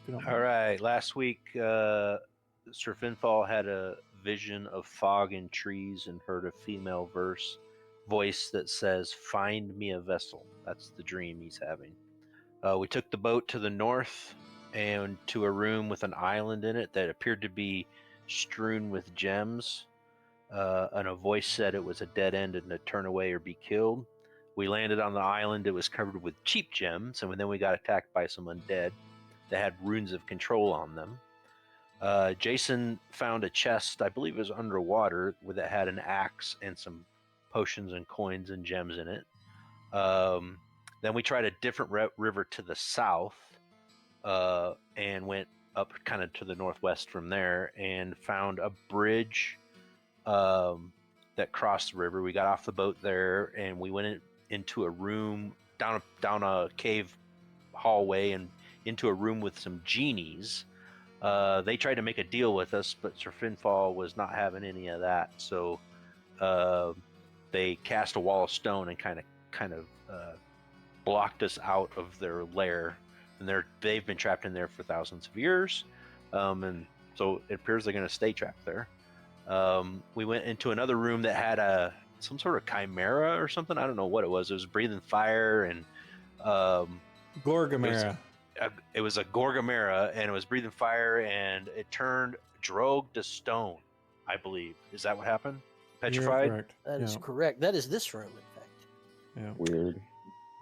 you don't All mind. right. Last week, Sir Finfall had a vision of fog and trees and heard a female voice that says, "Find me a vessel." That's the dream he's having. We took the boat to the north and to a room with an island in it that appeared to be strewn with gems. And a voice said it was a dead end and to turn away or be killed. We landed on the island. It was covered with cheap gems, and then we got attacked by some undead that had runes of control on them. Jason found a chest, I believe it was underwater, that had an axe and some potions and coins and gems in it. Then we tried a different river to the south and went up kind of to the northwest from there and found a bridge that crossed the river. We got off the boat there and we went into a room down a cave hallway and into a room with some genies. They tried to make a deal with us, but Sir Finfall was not having any of that. So they cast a wall of stone and kind of blocked us out of their lair. And they've been trapped in there for thousands of years. And so it appears they're going to stay trapped there. We went into another room that had some sort of chimera or something. I don't know what it was. It was breathing fire and Gorgamera. It was a Gorgamera, and it was breathing fire, and it turned Drogue to stone, I believe. Is that what happened? Petrified? Correct. That is correct. That is this room, in fact. Yeah. Weird.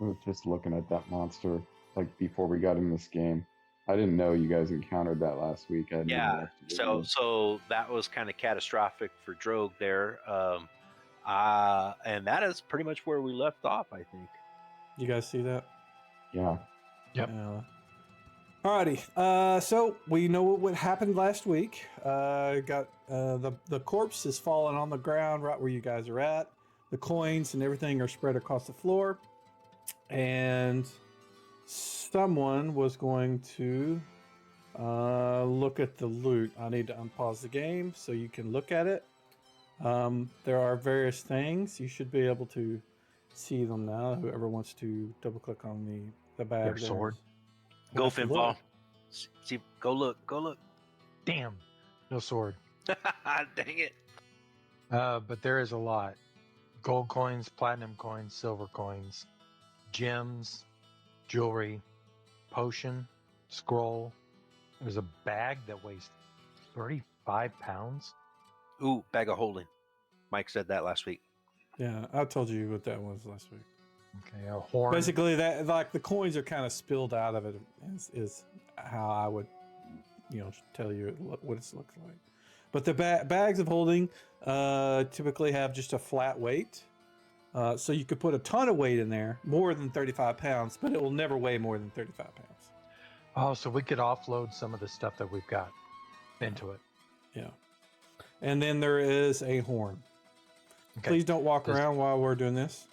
I was just looking at that monster like before we got in this game. I didn't know you guys encountered that last week. Yeah. So that was kind of catastrophic for Drogue there. And that is pretty much where we left off, I think. You guys see that? Yeah. Yep. Alrighty. So we know what happened last week. Got the corpse has fallen on the ground right where you guys are at. The coins and everything are spread across the floor. And someone was going to look at the loot. I need to unpause the game so you can look at it. There are various things. You should be able to see them now. Whoever wants to double click on the bag. Their sword. Go Finfall. See, go look. Damn, no sword. Dang it. But there is a lot. Gold coins, platinum coins, silver coins, gems, jewelry, potion, scroll. There's a bag that weighs 35 pounds. Ooh, bag of holding. Mike said that last week. Yeah, I told you what that was last week. Okay, a horn. Basically, that like the coins are kind of spilled out of it is how I would, tell you what it looks like. But the bags of holding typically have just a flat weight. So you could put a ton of weight in there, more than 35 pounds, but it will never weigh more than 35 pounds. Oh, so we could offload some of the stuff that we've got into it. Yeah. And then there is a horn. Okay. Please don't walk around while we're doing this.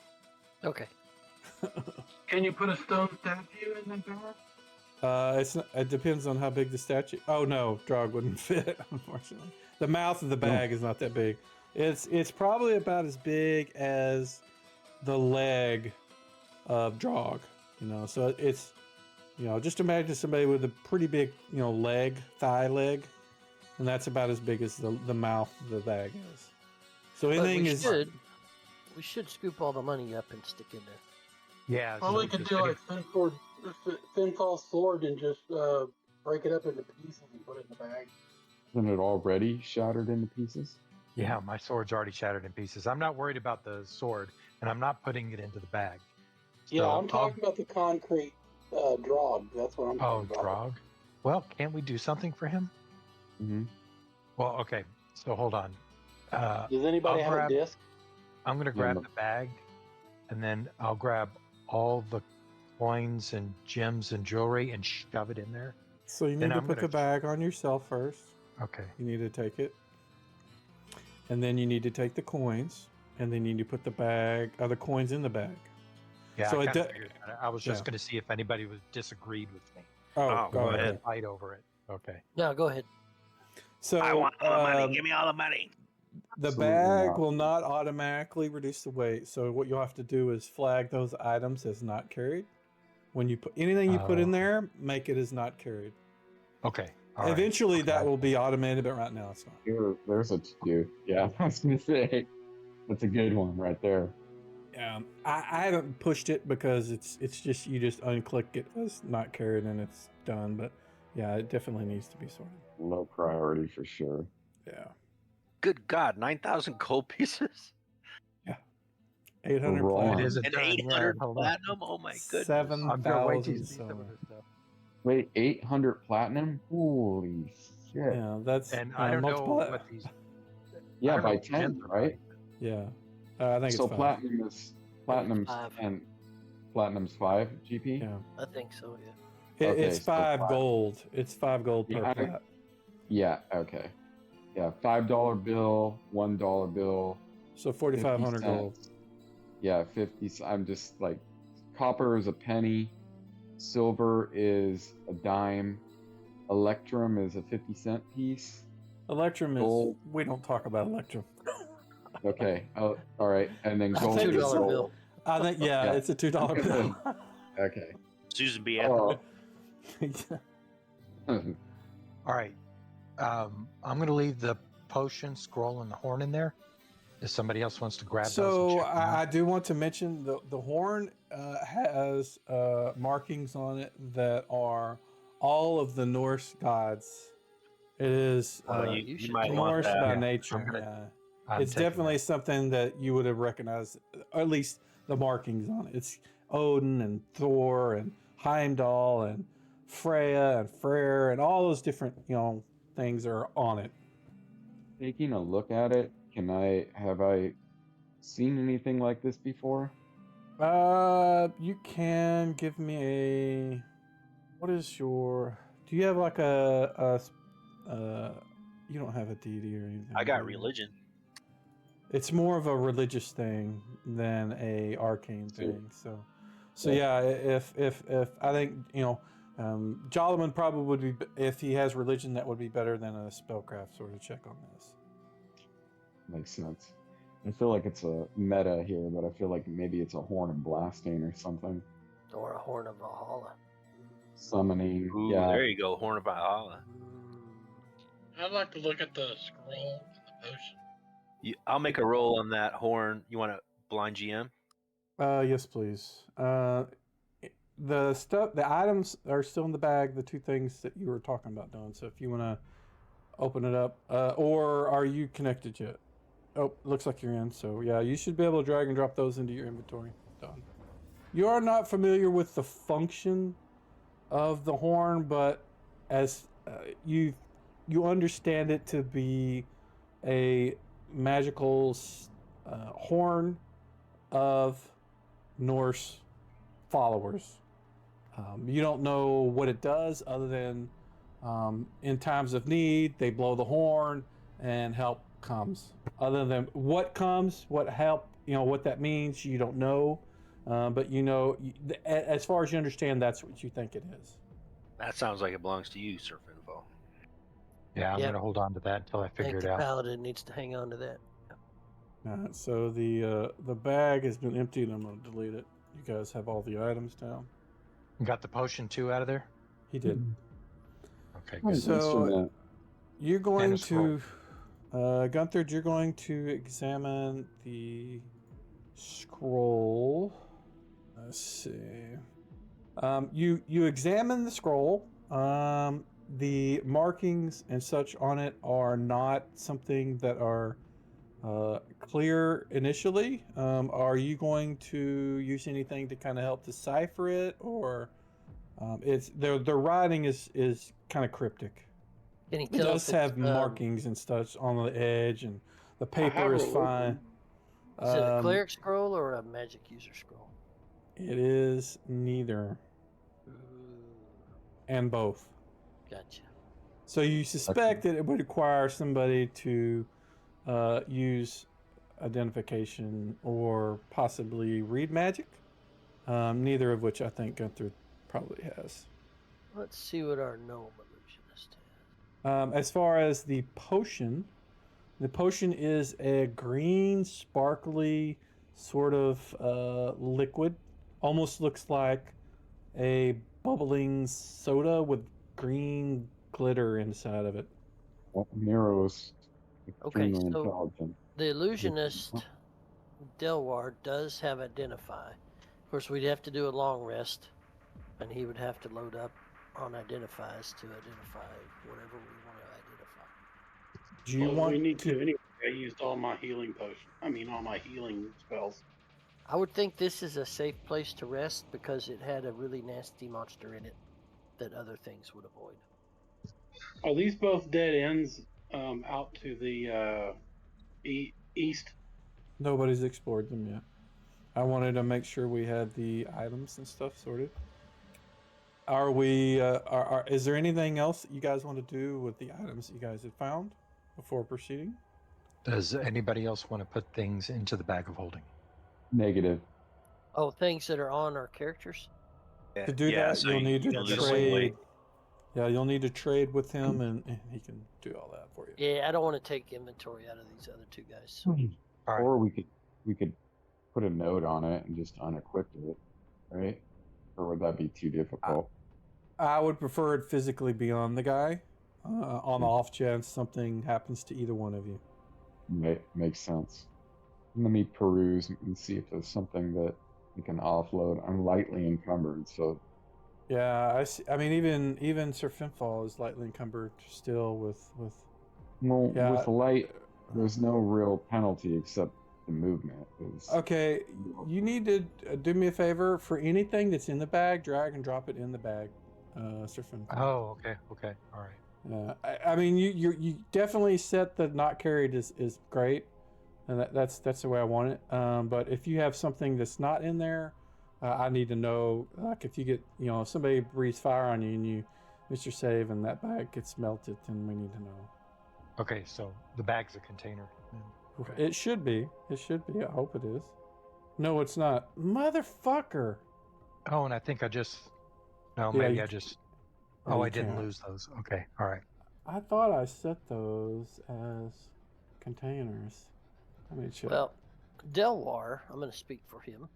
Okay. Can you put a stone statue in the bag? It depends on how big the statue. Oh no, Drog wouldn't fit, unfortunately. The mouth of the bag is not that big. It's probably about as big as the leg of Drog. So it's just imagine somebody with a pretty big thigh leg, and that's about as big as the mouth of the bag is. So anything we should scoop all the money up and stick in there. Yeah. Well, we could do like Finfall's sword and just break it up into pieces and put it in the bag. Isn't it already shattered into pieces? Yeah, my sword's already shattered in pieces. I'm not worried about the sword, and I'm not putting it into the bag. Yeah, I'm talking about the concrete Drog. That's what I'm talking about. Oh, Drog? Well, can't we do something for him? Mm-hmm. Well, okay. So hold on. Does anybody have a disc? I'm going to grab the bag, and then I'll grab all the coins and gems and jewelry and shove it in there. So you need to put the bag on yourself first. Okay. You need to take it. And then you need to take the coins, and then you need to put the coins in the bag. Yeah, so I was just going to see if anybody disagreed with me. Oh, go ahead. Fight over it. Okay. No, go ahead. So I want all the money. Give me all the money. The bag will not automatically reduce the weight. So what you'll have to do is flag those items as not carried. When you put anything you put in there, make it as not carried. Okay. all right, Eventually, okay. that will be automated, but right now it's not. There's a to-do. Yeah, I was gonna say that's a good one right there. I haven't pushed it because it's just you just unclick it as not carried and it's done. But yeah, it definitely needs to be sorted. Low priority for sure. Yeah, Good God, 9,000 gold pieces 800 We're rolling. It platinum, isn't and done. 800 Hold on. platinum. Oh my goodness! 7,000 see some silver. of this stuff. Wait, 800 platinum? Holy shit! Yeah, that's And I don't know multiply. what these. Yeah, I don't know by what 10, gems are right? like. Yeah, I think So it's 5. platinum's five. 10. Platinum's 5 GP. Yeah, I think so. Yeah. Okay, it's so 5 gold. It's 5 gold per Yeah, plat. Yeah. Okay. Yeah. $5 bill, $1 bill. So 50 4,500 gold. cents. Yeah, 50. I'm just like, copper is a penny, silver is a dime, electrum is a 50-cent piece. Electrum is. Gold. We don't talk about Electrum. Okay. Oh, all right. And then I gold think is it's $2 gold. bill. I think Yeah. it's a $2 bill. Okay. Susan B. Anthony. Oh. All right. I'm going to leave the potion, scroll, and the horn in there. If somebody else wants to grab those. So and check them out. I do want to mention the horn has markings on it that are all of the Norse gods. It is You should might take want Norse that. by Yeah, nature. I'm gonna- Yeah. I'm It's taking definitely that. something that you would have recognized, or at least the markings on it. It's Odin and Thor and Heimdall and Freya and Freyr and all those different things are on it. Taking a look at it, have I seen anything like this before? You can give me a. What is your? Do you have like you don't have a deity or anything? I got do you? religion. It's more of a religious thing than a arcane Sure. thing. So yeah. If I think Jolliman probably would be, if he has religion, that would be better than a spellcraft sort of check on this. Makes sense. I feel like it's a meta here, but I feel like maybe it's a horn of blasting or something. Or a horn of Valhalla. Summoning. Ooh, Yeah. there you go, Horn of Valhalla. I'd like to look at the scroll and the potion. I'll make a roll on that horn. You want to blind GM? Yes, please. The items are still in the bag. The two things that you were talking about, Don. So if you want to open it up, or are you connected yet? Oh, looks like you're in. So yeah, you should be able to drag and drop those into your inventory. Done. You are not familiar with the function of the horn, but as you understand it to be a magical horn of Norse followers. You don't know what it does other than in times of need, they blow the horn and help comes. Other than what comes, what help, what that means, you don't know. But as far as you understand, that's what you think it is. That sounds like it belongs to you, Sir Finfall. Yeah, I'm Yep. going to hold on to that until I I think figure it the out. paladin needs to hang on to that. So the bag has been emptied. I'm going to delete it. You guys have all the items down. Got the potion 2 out of there? He did. Okay, Nice good. So- instrument. You're going a scroll. to, Gunthrid, you're going to examine the scroll. Let's see. You examine the scroll. The markings and such on it are not something that are clear initially. Are you going to use anything to kind of help decipher it, or it's the writing is kind of cryptic? Can you It tell does if it's, have markings and stuff on the edge, and the I have paper is it open. fine. Is it a cleric scroll or a magic user scroll? It is neither, Ooh, and both. gotcha. So you suspect that it would require somebody to use identification or possibly read magic. Neither of which I think Gunthrid probably has. Let's see what our gnome illusionist has. As far as the potion is a green, sparkly sort of liquid. Almost looks like a bubbling soda with green glitter inside of it. Well, Nero's Okay, extremely so intelligent. the illusionist Delwar does have identify. Of course, we'd have to do a long rest, and he would have to load up on identifies to identify whatever we want to identify. Do you Well, want we need to? to anyway. I used all my healing all my healing spells. I would think this is a safe place to rest because it had a really nasty monster in it that other things would avoid. Are these both dead ends out to the east? Nobody's explored them yet. I wanted to make sure we had the items and stuff sorted. Are we? Is there anything else that you guys want to do with the items that you guys have found before proceeding? Does anybody else want to put things into the bag of holding? Negative. Oh, things that are on our characters? To do that, so you'll need to you'll need trade. Yeah, you'll need to trade with him, and he can do all that for you. Yeah, I don't want to take inventory out of these other two guys. All right. Or we could put a note on it and just unequip it, right? Or would that be too difficult? I would prefer it physically be on the guy, on the off chance something happens to either one of you. Makes sense. Let me peruse and see if there's something that we can offload. I'm lightly encumbered, so Yeah, I see. I mean, even Sir Finfall is lightly encumbered still with. well, Yeah. with light, there's no real penalty except the movement. Okay, you need to do me a favor. For anything that's in the bag, drag and drop it in the bag, Sir Finfall. Oh, okay, all right. I mean, you definitely set the not carried is great, and that's the way I want it. But if you have something that's not in there, I need to know. Like if you get, if somebody breathes fire on you and you miss your save and that bag gets melted, then we need to know. Okay, so the bag's a container. Okay. It should be. It should be. I hope it is. No, it's not. Motherfucker. Oh, and I think I just. No, Yeah, maybe you I just. yeah, Oh, you I didn't can't. lose those. Okay, all right. I thought I set those as containers. Let me check. Well, Delwar, I'm going to speak for him.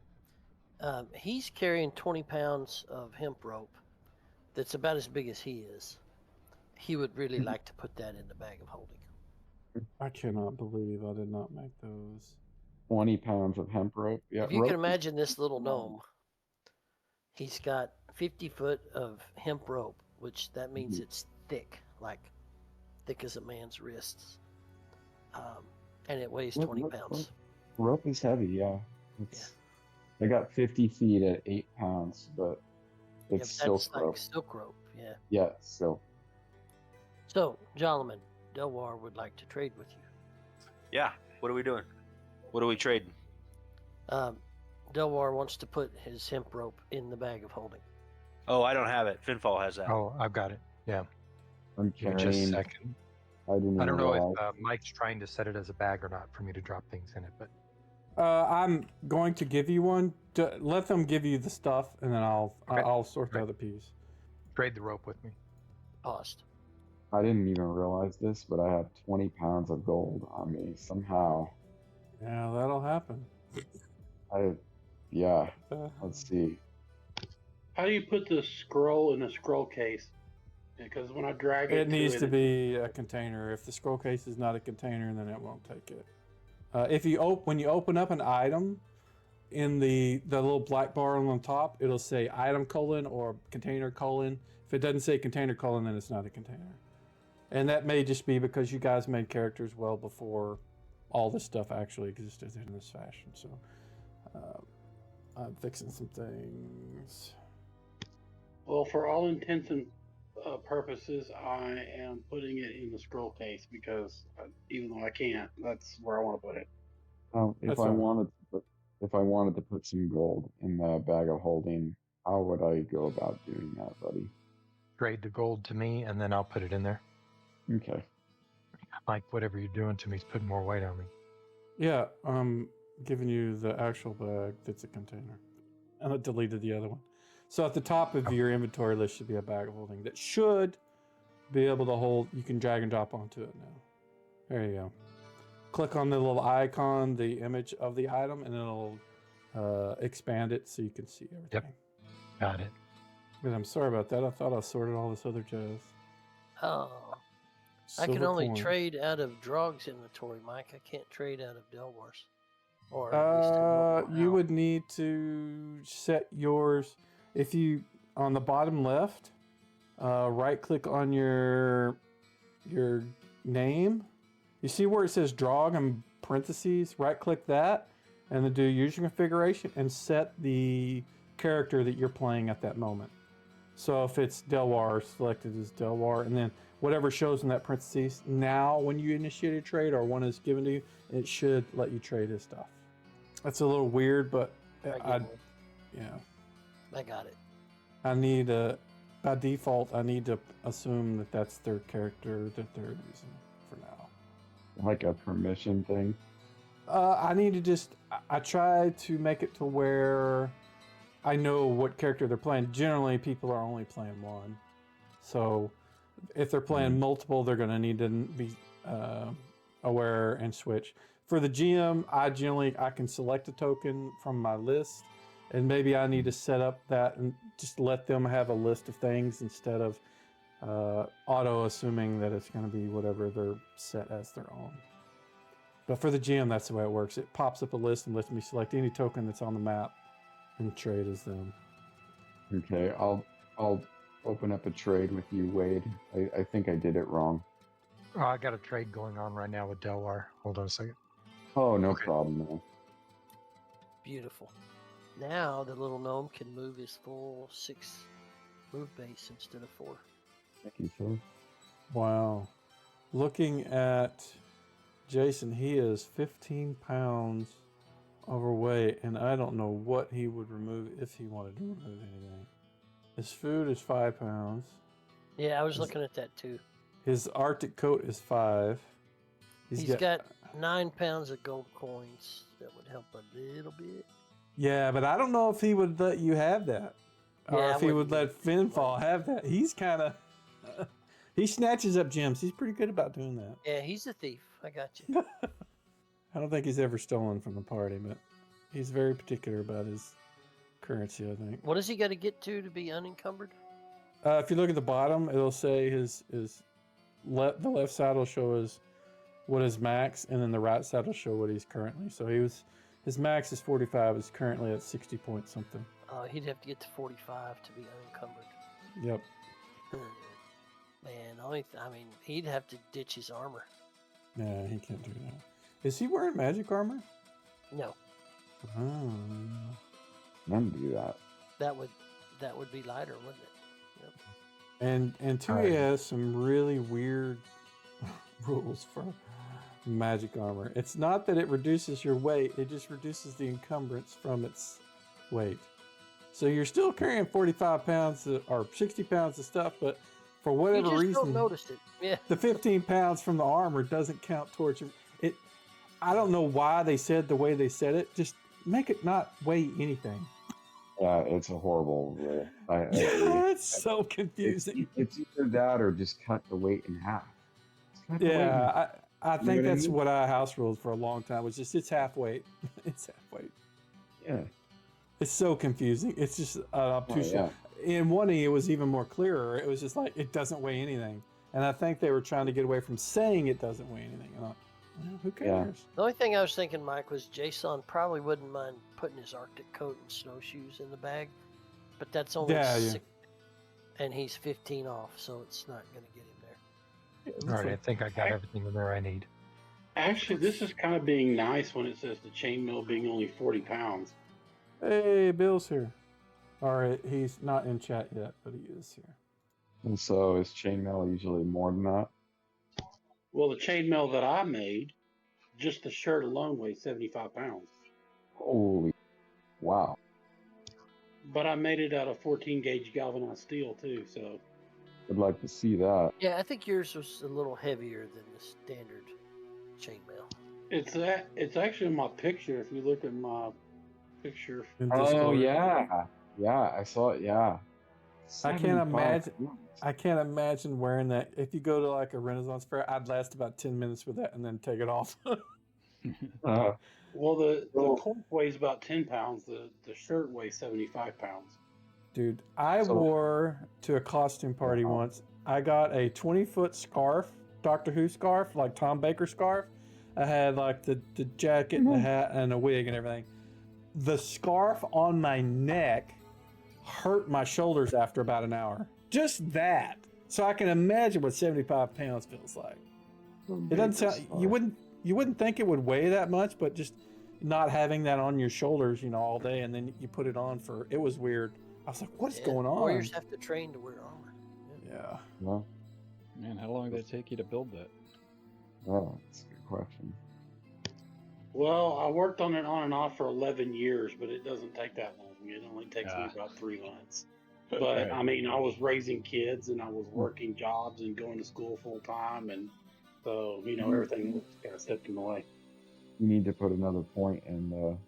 He's carrying 20 pounds of hemp rope that's about as big as he is. He would really like to put that in the bag of holding. I cannot believe I did not make those. 20 pounds of hemp rope. Yeah, If you rope can is imagine this little long. gnome, he's got 50 foot of hemp rope, which that means it's thick, like thick as a man's wrists. And it weighs 20 pounds. Rope is heavy, yeah. I got 50 feet at 8 pounds, but it's silk that's rope. like silk rope, yeah. Yeah, silk. So, Joloman, Delwar would like to trade with you. Yeah. What are we doing? What are we trading? Delwar wants to put his hemp rope in the bag of holding. Oh, I don't have it. Finfall has that. Oh, I've got it. Yeah. I'm Give me carrying. just a second. I didn't I don't even know realize. if Mike's trying to set it as a bag or not for me to drop things in it, but I'm going to give you one. Let them give you the stuff, and then I'll sort the Right. other piece. trade the rope with me. Paused. I didn't even realize this, but I have 20 pounds of gold on me somehow. Yeah, that'll happen. Yeah. Let's see. How do you put the scroll in a scroll case? Because when I drag it, It needs to be a container. If the scroll case is not a container, then it won't take it. When you open up an item, in the little black bar on the top, it'll say item : or container : If it doesn't say container : then it's not a container. And that may just be because you guys made characters well before all this stuff actually existed in this fashion. So I'm fixing some things. Well, for all intents and purposes, I am putting it in the scroll case because even though I can't, that's where I want to put it. If I wanted to put some gold in the bag of holding, how would I go about doing that, buddy? Trade the gold to me, and then I'll put it in there. Okay. Mike, whatever you're doing to me is putting more weight on me. Yeah, I'm giving you the actual bag that's a container. And I deleted the other one. So at the top of your inventory list should be a bag of holding that should be able to hold. You can drag and drop onto it now. There you go. Click on the little icon, the image of the item, and it'll expand it so you can see everything. Yep. Got it. But I'm sorry about that. I thought I sorted all this other jazz. Oh, I can Silver only coin. trade out of Drog's inventory, Mike. I can't trade out of Delwar's. Or at least I don't know You how. would need to set yours if you on the bottom left. Right click on your name. You see where it says Drog in parentheses? Right click that and then do user configuration and set the character that you're playing at that moment. So if it's Delwar, selected as Delwar, and then whatever shows in that parentheses, now when you initiate a trade or one is given to you, it should let you trade his stuff. That's a little weird, but I got it. I need by default, I need to assume that that's their character that they're using for now. Like a permission thing. I need to I try to make it to where I know what character they're playing. Generally, people are only playing one. So if they're playing multiple, they're going to need to be aware and switch. For the GM, I can select a token from my list, and maybe I need to set up that and just let them have a list of things instead of auto assuming that it's going to be whatever they're set as their own. But for the GM, that's the way it works. It pops up a list and lets me select any token that's on the map and trade as them. Okay, I'll open up a trade with you, Wade. I think I did it wrong. Oh, I got a trade going on right now with Delwar. Hold on a second. Oh, no Okay. problem, man. Beautiful. Now the little gnome can move his full 6 move base instead of 4. Thank you, sir. Wow. Looking at Jason, he is 15 pounds overweight, and I don't know what he would remove if he wanted to remove anything. His food is 5 pounds. Yeah, I was looking at that too. His Arctic coat is 5. He's got 9 pounds of gold coins. That would help a little bit. Yeah, but I don't know if he would let you have that. Or Yeah, if he would let Finfall have that. He's kind of... he snatches up gems. He's pretty good about doing that. Yeah, he's a thief. I got you. I don't think he's ever stolen from the party, but he's very particular about his currency, I think. What does he got to get to be unencumbered? If you look at the bottom, it'll say the left side will show what his max, and then the right side will show what he's currently. So his max is 45. Is currently at 60 point something. He'd have to get to 45 to be unencumbered. Yep. Man, he'd have to ditch his armor. Nah, he can't do that. Is he wearing magic armor? No, Oh. None do that. that would be lighter, wouldn't it? Yep. And Tui has some really weird rules for magic armor. It's not that it reduces your weight, it just reduces the encumbrance from its weight. So you're still carrying 45 pounds or 60 pounds of stuff, but for whatever You just reason, don't notice it. Yeah. the 15 pounds from the armor doesn't count towards it. I don't know why they said the way they said it. Just make it not weigh anything. Yeah, it's a horrible rule. I agree. It's so confusing. It's either that or just cut the weight in half. Just cut the weight in half. Yeah, I You know think what I that's mean? what I house ruled for a long time. Was just it's half weight. It's half weight. Yeah. It's so confusing. It's just obtuse. yeah. In 1E, it was even more clearer. It was just like it doesn't weigh anything, and I think they were trying to get away from saying it doesn't weigh anything. And well, who cares? The only thing I was thinking, Mike, was Jason probably wouldn't mind putting his Arctic coat and snowshoes in the bag, but that's only Yeah. 6, and he's 15 off, so it's not going to get him there. Yeah, it All looks right, I like- think I got everything in there I need. Actually, this is kind of being nice when it says the chainmail being only 40 pounds. Hey, Bill's here. All right, he's not in chat yet, but he is here. And so is chainmail usually more than that? Well, the chainmail that I made, just the shirt alone weighs 75 pounds. Holy, wow. But I made it out of 14 gauge galvanized steel too, so I'd like to see that. Yeah, I think yours was a little heavier than the standard chainmail. it's actually in my picture. If you look at my picture, In Oh Discord. yeah, I saw it. Yeah, I can't 75 imagine- pounds. I can't imagine wearing that. If you go to like a Renaissance fair, I'd last about 10 minutes with that and then take it off. well, the cork weighs about 10 pounds. The shirt weighs 75 pounds. Dude, I So- wore to a costume party Uh-huh. once I got a 20-foot scarf, Doctor Who scarf, like Tom Baker scarf. I had like the jacket and the hat and a wig and everything. The scarf on my neck hurt my shoulders after about an hour. Just that. So I can imagine what 75 pounds feels like. It doesn't sound, you wouldn't think it would weigh that much, but just not having that on your shoulders, all day, and then you put it on it was weird. I was like, what's going on? Warriors have to train to wear armor. Yeah. Well, Man, how long did it take you to build that? oh, that's a good question. Well, I worked on it on and off for 11 years, but it doesn't take that long. It only takes me Ah. about 3 months. But Right. I mean, I was raising kids and I was working jobs and going to school full time, and so everything kind of stepped in the way. You need to put another point in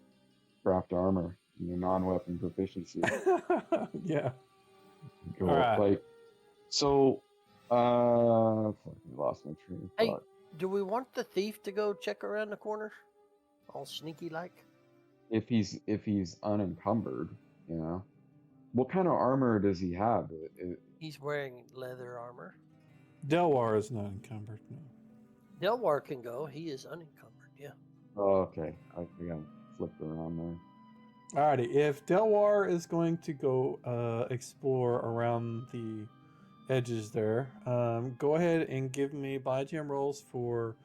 craft armor, your non-weapon proficiency. Yeah. Cool. All right. Like, so, fuck, I lost my train of Hey, thought. do we want the thief to go check around the corner, all sneaky like? If he's unencumbered, what kind of armor does he have? He's wearing leather armor. Delwar is not encumbered. No. Delwar can go. He is unencumbered. Yeah. Oh, okay. I got flipped around there. Alrighty, if Delwar is going to go explore around the edges there, go ahead and give me BioGem rolls for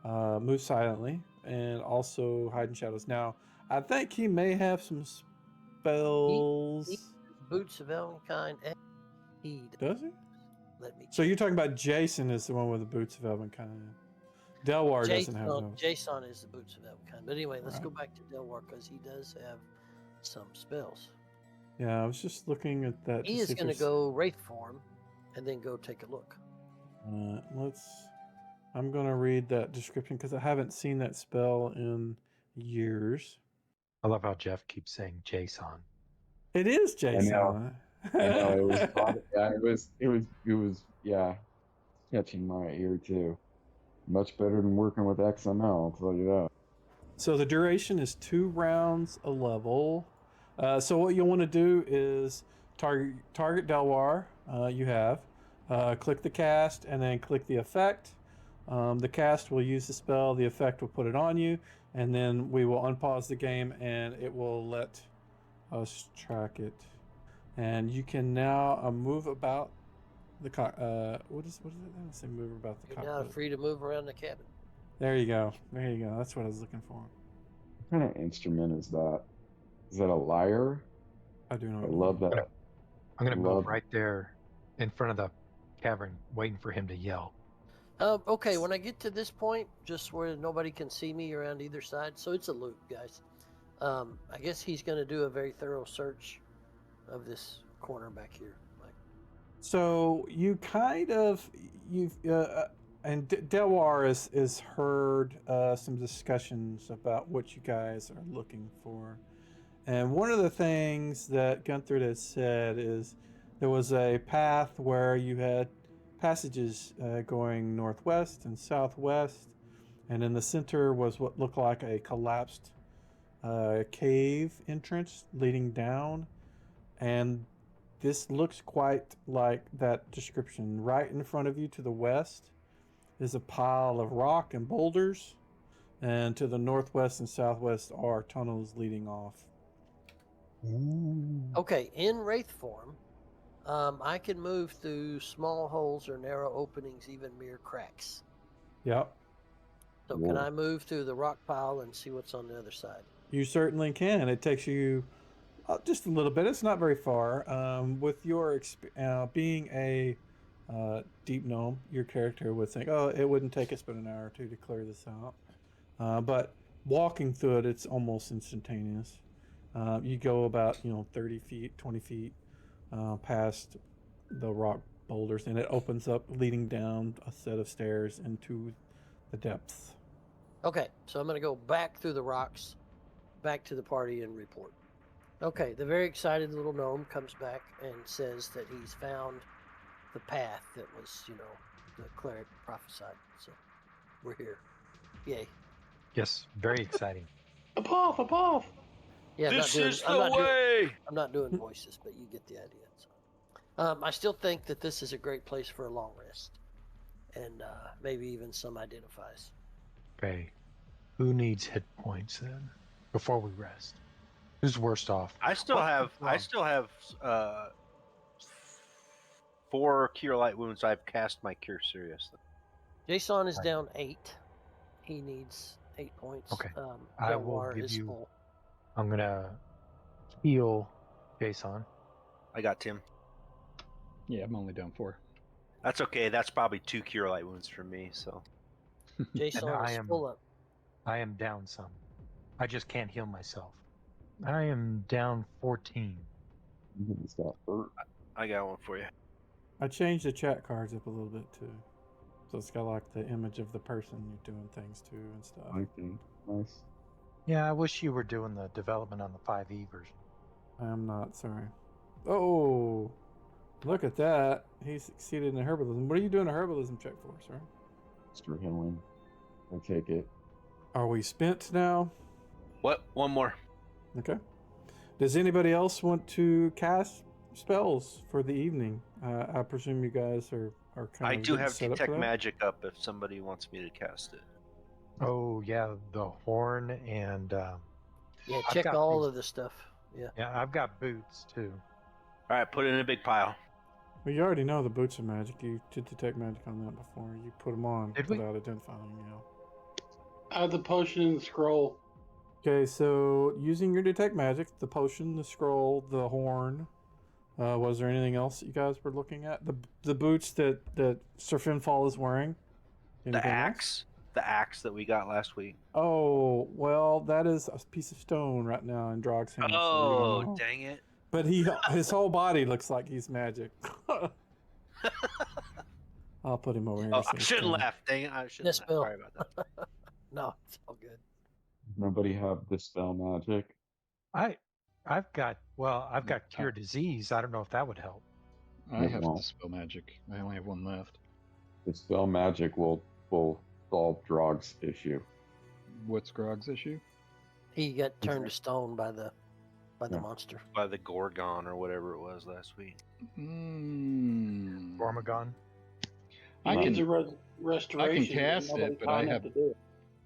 move silently and also hide in shadows. Now, I think he may have some spells. Boots of Elvenkind. And he Does he? Let me. So you're talking about Jason is the one with the boots of Elvenkind. Delwar doesn't have those. Jason is the boots of Elvenkind. But anyway, let's Right. go back to Delwar because he does have some spells. Yeah, I was just looking at that. He to is see if going to there's- go wraith form and then go take a look. I'm going to read that description because I haven't seen that spell in years. I love how Jeff keeps saying Jason. It is Jason. know. I know it was. Yeah, it was. Yeah, catching my ear too. Much better than working with XML. I'll tell you that. So the duration is 2 rounds a level. So what you'll want to do is target Delwar. You have click the cast and then click the effect. The cast will use the spell. The effect will put it on you, and then we will unpause the game and it will let us track it. And you can now move about the what is it? I don't say move about the You're now cockpit. free to move around the cabin. There you go. There you go. That's what I was looking for. What kind of instrument is that? Is that a lyre? I do not I know. love that. I'm going to Love- move right there in front of the cavern, waiting for him to yell. Okay, when I get to this point, just where nobody can see me around either side, so it's a loop, guys. I guess he's going to do a very thorough search of this corner back here. Like, So you and Delwar is heard some discussions about what you guys are looking for, and one of the things that Gunthrid has said is there was a path where you had passages going northwest and southwest, and in the center was what looked like a collapsed cave entrance leading down, and this looks quite like that description. Right in front of you to the west is a pile of rock and boulders, and to the northwest and southwest are tunnels leading off. okay, in wraith form, I can move through small holes or narrow openings, even mere cracks. Yep, So can I move through the rock pile and see what's on the other side? you certainly can. It takes you just a little bit. It's not very far. With your being a deep gnome, your character would think, oh, it wouldn't take us but an hour or two to clear this out. But walking through it, it's almost instantaneous. You go about 30 feet, 20 feet past the rock boulders, and it opens up, leading down a set of stairs into the depths. Okay, so I'm going to go back through the rocks, back to the party and report. Okay, the very excited little gnome comes back and says that he's found the path that was, the cleric prophesied. So we're here. Yay. Yes, very exciting. A puff! Yeah, This is the way. I'm not doing voices, but you get the idea. So. I still think that this is a great place for a long rest, and maybe even some identifies. Okay. Who needs hit points then? Before we rest. Who's worst off? I still What's have wrong? 4 cure light wounds. I've cast my cure seriously. Jason is Right. down 8. He needs 8 points. Okay. I will Delwar give is you- full. I'm gonna heal Jason. I got Tim. Yeah, I'm only down 4. That's okay. That's probably 2 cure light wounds for me. So Jason I is am- full up. I am down some. I just can't heal myself. I am down 14. It's got hurt. I got one for you. I changed the chat cards up a little bit too, so it's got like the image of the person you're doing things to and stuff. Okay, nice. Yeah, I wish you were doing the development on the 5e version. I am not sorry. Oh, look at that! He succeeded in herbalism. What are you doing a herbalism check for, sir? Extra healing. I take it. Are we spent now? What? One more. Okay. Does anybody else want to cast spells for the evening? I presume you guys are kind I of do getting have set up for detect that? magic up if somebody wants me to cast it. Oh yeah, the horn and Yeah, I've check got all these- of the stuff. Yeah. yeah, I've got boots too. All right, put it in a big pile. Well, you already know the boots are magic. You did detect magic on that before. You put them on Did we? without identifying, you know. I have the potion and the scroll. Okay, so using your detect magic, the potion, the scroll, the horn. Was there anything else that you guys were looking at? The boots that Sir Finfall is wearing. The Anything else? axe. The axe that we got last week. Oh, well, that is a piece of stone right now in Drog's hand. so we don't know. Dang it. But his whole body looks like he's magic. I'll put him over here. Oh, so I he's shouldn't kinda- laugh. Dang it. I shouldn't Yes, laugh. Bill. Sorry about that. No, it's all good. Nobody have dispel magic. I've got cure disease. I don't know if that would help. I It have won't. dispel magic. I only have 1 left. Dispel magic will solve Drog's issue. What's Grog's issue? He got turned to stone by the Yeah. monster. By the Gorgon or whatever it was last week. Gormagon. I He needs can, a restoration. but cast it, nobody's but high I enough have- to do it.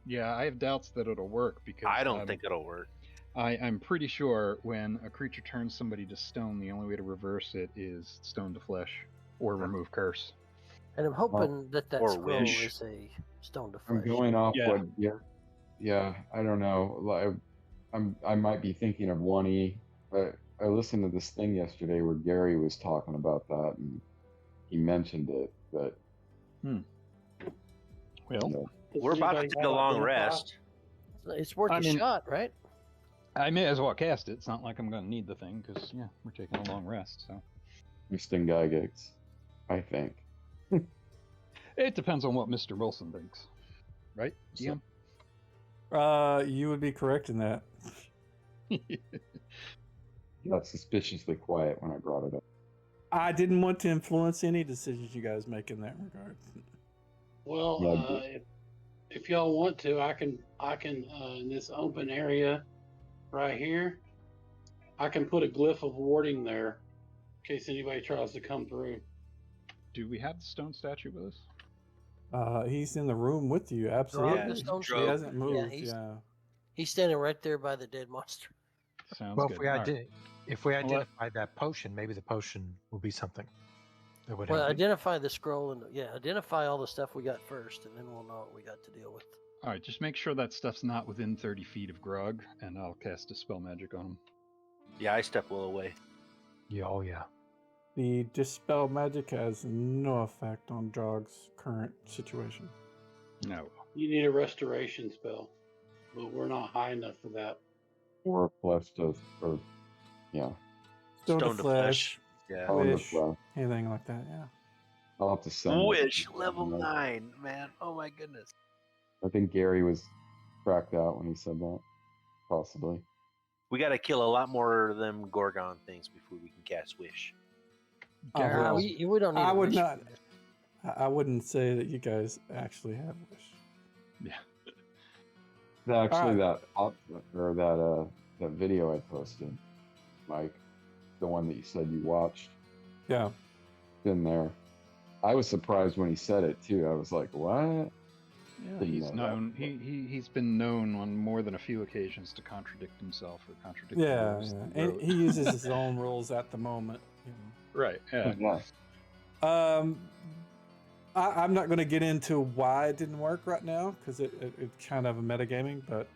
yeah, I have doubts that it'll work because I don't think it'll work. I'm pretty sure when a creature turns somebody to stone, the only way to reverse it is stone to flesh or remove curse. And I'm hoping that or scroll wish. is a stone to I'm flesh. going off Yeah. what. Yeah. I don't know. Like, I might be thinking of 1E, but I listened to this thing yesterday where Gary was talking about that, and he mentioned it. But Well, you know, Does We're about to anybody take have a long identify? rest. It's worth I a mean- shot, right? I may as well cast it. It's not like I'm going to need the thing because, yeah, we're taking a long rest. So Mr. Gygax, I think. it depends on what Mr. Wilson thinks. Right, So- DM? You would be correct in that. He got suspiciously quiet when I brought it up. I didn't want to influence any decisions you guys make in that regard. Well, Yeah, if y'all want to, I can in this open area right here, I can put a glyph of warding there in case anybody tries to come through. Do we have the stone statue with us? He's in the room with you, absolutely. the stone he statue? hasn't Yeah, moved. he's- Yeah. He's standing right there by the dead monster. Sounds Well, good. if we All right. if we identify that potion, maybe the potion will be something that would Well, help. identify the scroll and identify all the stuff we got first, and then we'll know what we got to deal with. All right, just make sure that stuff's not within 30 feet of Grog, and I'll cast dispel magic on him. Yeah, I step a little away. Yeah, oh yeah. The dispel magic has no effect on Jog's current situation. No. You need a restoration spell, but we're not high enough for that. Or flesh to, or yeah, Stone, Stone to flesh, Yeah. on the wish, flesh. anything like that. Yeah. I'll have to send it. Wish level 9, man. Oh my goodness. I think Gary was cracked out when he said that. Possibly. We got to kill a lot more of them Gorgon things before we can cast Wish. Oh, Garrett, well, we don't need. I a would wish for not- this. I wouldn't say that you guys actually have wish. Actually, that video I posted, Mike, the one that you said you watched, Yeah. Been there. I was surprised when he said it too. I was like, "What?" Yeah, Didn't he's know that. known. He's been known on more than a few occasions to contradict himself or contradict the Yeah, rules yeah. he And wrote. he uses his own rules at the moment. You Right. Yeah. Yeah. know. I'm not going to get into why it didn't work right now because it's kind of a metagaming, but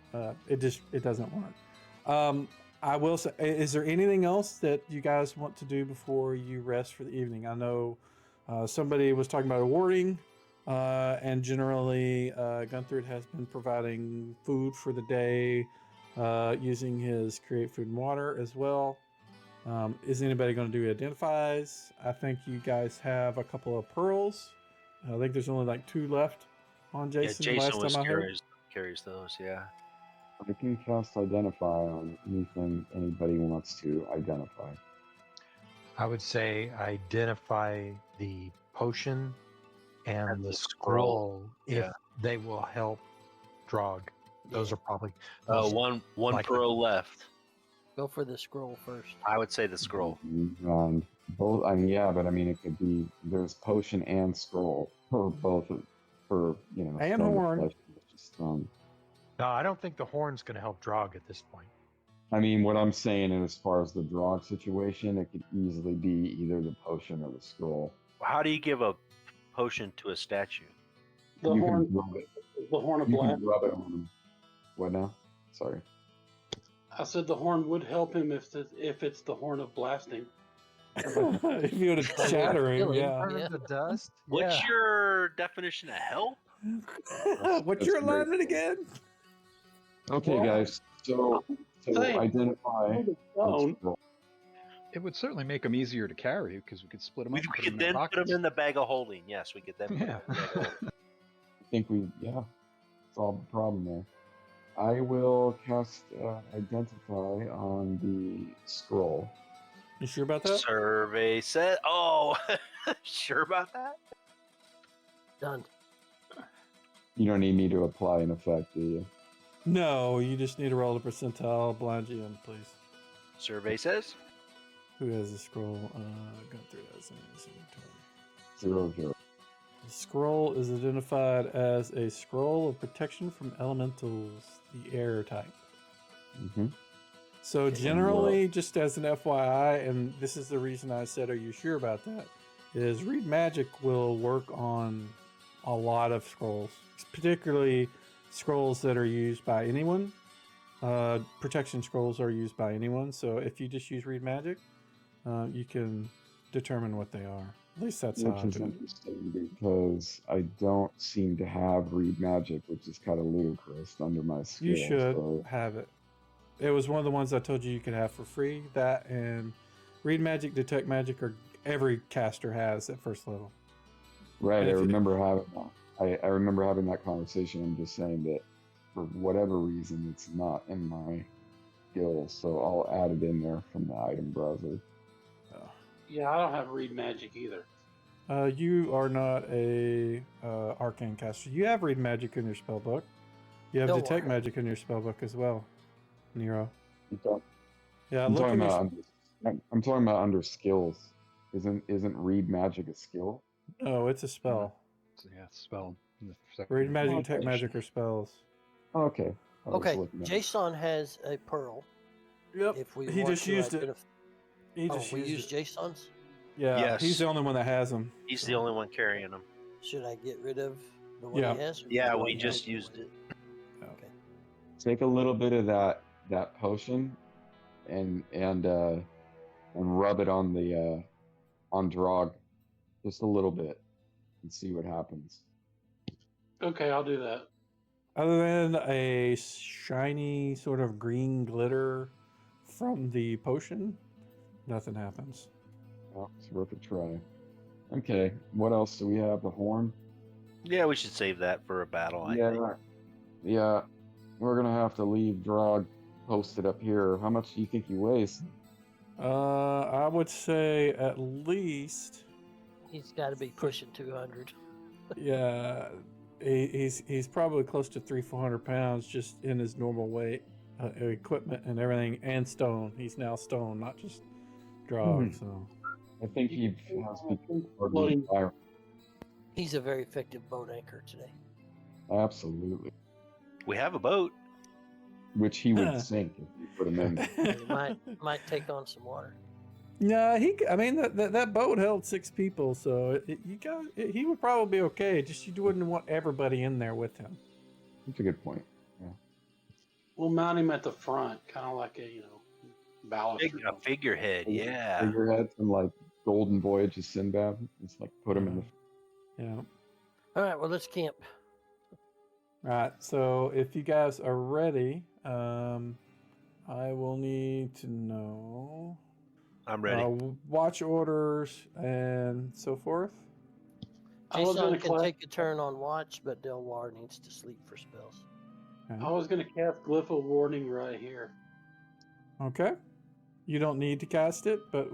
it doesn't work. I will say, is there anything else that you guys want to do before you rest for the evening? I know somebody was talking about awarding, and generally Gunthrid has been providing food for the day using his create food and water as well. Is anybody going to do identifies? I think you guys have a couple of pearls. I think there's only like 2 left on Jason. Yeah, Last Jason was time I heard. carries those. Yeah. I can cast identify on anything anybody wants to identify. I would say identify the potion and And the the scroll. scroll if Yeah. they will help Drog. Those are probably One likely. pearl left. Go for the scroll first. I would say the scroll. And both, I mean, yeah, but I mean, it could be there's potion and scroll for both for And stone horn. flesh, just, No, I don't think the horn's going to help Drog at this point. I mean, what I'm saying is, as far as the drog situation, it could easily be either the potion or the scroll. How do you give a potion to a statue? The You horn, can rub it. the horn of You blast. can rub it on them. What now? Sorry. I said the horn would help him if it's the horn of blasting. If you would have shattering, Killing. yeah. Yeah. The dust? What's your definition of help? What's your That's great. alignment again? Okay, Well, guys. So Thanks. identify. the Stone. scroll. It would certainly make them easier to carry because we could split them We up. and put could them in then our put them pockets. in the bag of holding. Yes, we could then put them in the bag of holding. I think we solved the problem there. I will cast identify on the scroll. You sure about that? Survey said, "Oh, sure about that?" Done. You don't need me to apply an effect, do you? No, you just need to roll the percentile. Blind you in, please. Survey says, Who has the scroll? Gunthrid has an Zero, zero. The scroll is identified as a scroll of protection from elementals, the air type. Mm-hmm. So generally, just as an FYI, and this is the reason I said, are you sure about that? Is Read Magic will work on a lot of scrolls, particularly scrolls that are used by anyone. Protection scrolls are used by anyone. So if you just use Read Magic, you can determine what they are. At least that's how Which I is do it. interesting because I don't seem to have Read Magic, which is kind of ludicrous under my skill. You should So have it. It was one of the ones I told you could have for free. That and Read Magic, Detect Magic, or every caster has at first level. right, And I if you- remember having that. I remember having that conversation. I'm just saying that for whatever reason, it's not in my skills, so I'll add it in there from the item browser. Yeah, I don't have read magic either. You are not a arcane caster. You have Read Magic in your spellbook. You have Don't Detect worry. Magic in your spellbook as well, Nero. I'm talk- Yeah, I'm look talking in your. about I'm talking about under skills. Isn't Read Magic a skill? No, it's a spell. So, yeah, spell. in the second Read Magic, one. Detect Magic are spells. Oh, okay. I was Okay, looking at it. Jason has a pearl. Yep. If we He want just to used it. identify- He Oh, just we used use it. Jason's? Yeah, Yes. he's the only one that has them. He's the only one carrying them. Should I get rid of the one Yeah. he has? or do Yeah, you we want to just take used away? it. Okay. Take a little bit of that potion and rub it on the on Drog, just a little bit, and see what happens. Okay, I'll do that. Other than a shiny sort of green glitter from the potion, nothing happens. Oh, it's worth a try. Okay, what else do we have? The horn. Yeah, we should save that for a battle. I think. Yeah. We're gonna have to leave Drog posted up here. How much do you think he weighs? I would say at least, He's got to be pushing 200. yeah, he's probably close to 300-400 pounds just in his normal weight, equipment and everything, and stone. He's now stone, not just drug. So I think he has become Floating. He's a very effective boat anchor today. Absolutely. We have a boat. Which he would sink if you put him in. He might take on some water. No, I mean that boat held 6 people, so he would probably be okay. Just you wouldn't want everybody in there with him. That's a good point. Yeah. We'll mount him at the front, kind of like a ballast. A figurehead, yeah. Figurehead from like Golden Voyage of Sinbad. It's like put him in the. Yeah. All right, well, let's camp. All right. So if you guys are ready, I will need to know. I'm ready. Watch orders and so forth. Jason can take a turn on watch, but Delwar needs to sleep for spells. Okay. I was going to cast Glyph of Warning right here. Okay. You don't need to cast it, but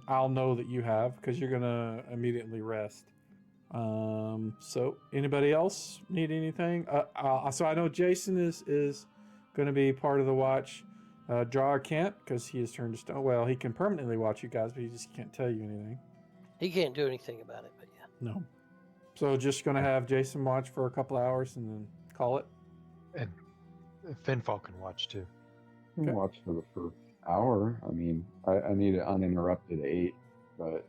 I'll know that you have because you're gonna immediately rest. So anybody else need anything? So I know Jason is going to be part of the watch. Draw can't because he has turned to stone. Well, he can permanently watch you guys, but he just can't tell you anything. He can't do anything about it, but yeah. No. So just going to have Jason watch for a couple hours and then call it. And Finfall can watch too. I can watch for the first hour. I mean, I need an uninterrupted 8, but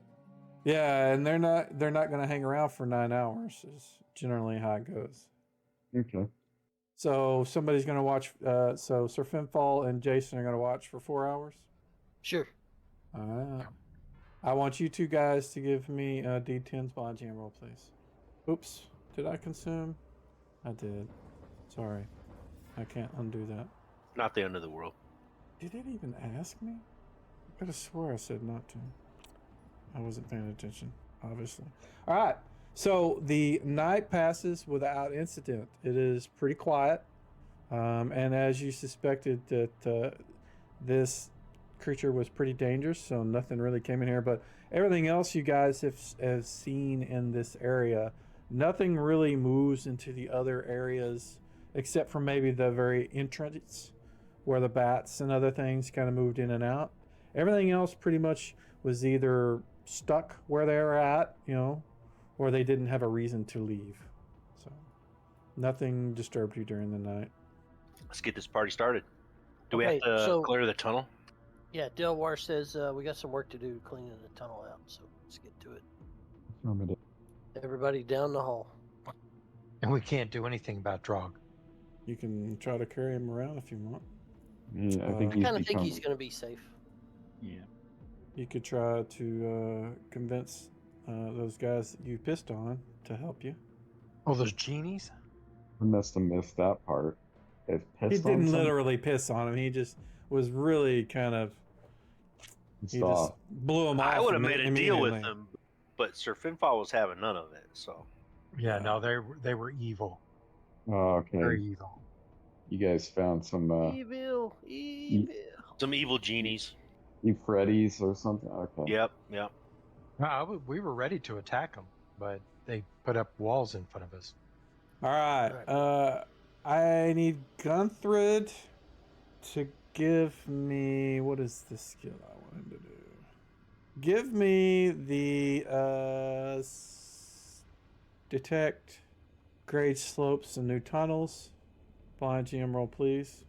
yeah, and they're not going to hang around for 9 hours. Is generally how it goes. okay. So somebody's going to watch. So Sir Finfall and Jason are going to watch for 4 hours. Sure. I want you two guys to give me D10s by jam roll, please. Oops, did I consume? I did. Sorry, I can't undo that. Not the end of the world. Did it even ask me? I could have swore I said not to. I wasn't paying attention, obviously. All right. So the night passes without incident. It is pretty quiet. And as you suspected that this creature was pretty dangerous, so nothing really came in here. But everything else you guys have seen in this area, nothing really moves into the other areas except for maybe the very entrance where the bats and other things kind of moved in and out. Everything else pretty much was either stuck where they were at, or they didn't have a reason to leave. So nothing disturbed you during the night. Let's get this party started. Do we Okay, have to so- clear the tunnel? Yeah, Delwar says we got some work to do cleaning the tunnel out, so let's get to it. Everybody down the hall. And we can't do anything about Drog. You can try to carry him around if you want. Yeah, I think I he's kind of think become- he's going to be safe. Yeah. You could try to convince those guys that you pissed on to help you. Oh, those genies? I must have missed that part. If He pissed on didn't somebody, literally piss on him. He just was really kind of. He just stop. blew him off. I would have made a deal with immediately. them, but Sir Finfall was having none of it. So Yeah, no, they were evil. Oh, okay. Very evil. You guys found some Evil. some evil genies. Freddy's or something. Okay. Yep. No, we were ready to attack them, but they put up walls in front of us. All right. I need Gunthrid to give me. What is the skill I want him to do? Give me the detect grade slopes and new tunnels. Blind GM roll, please.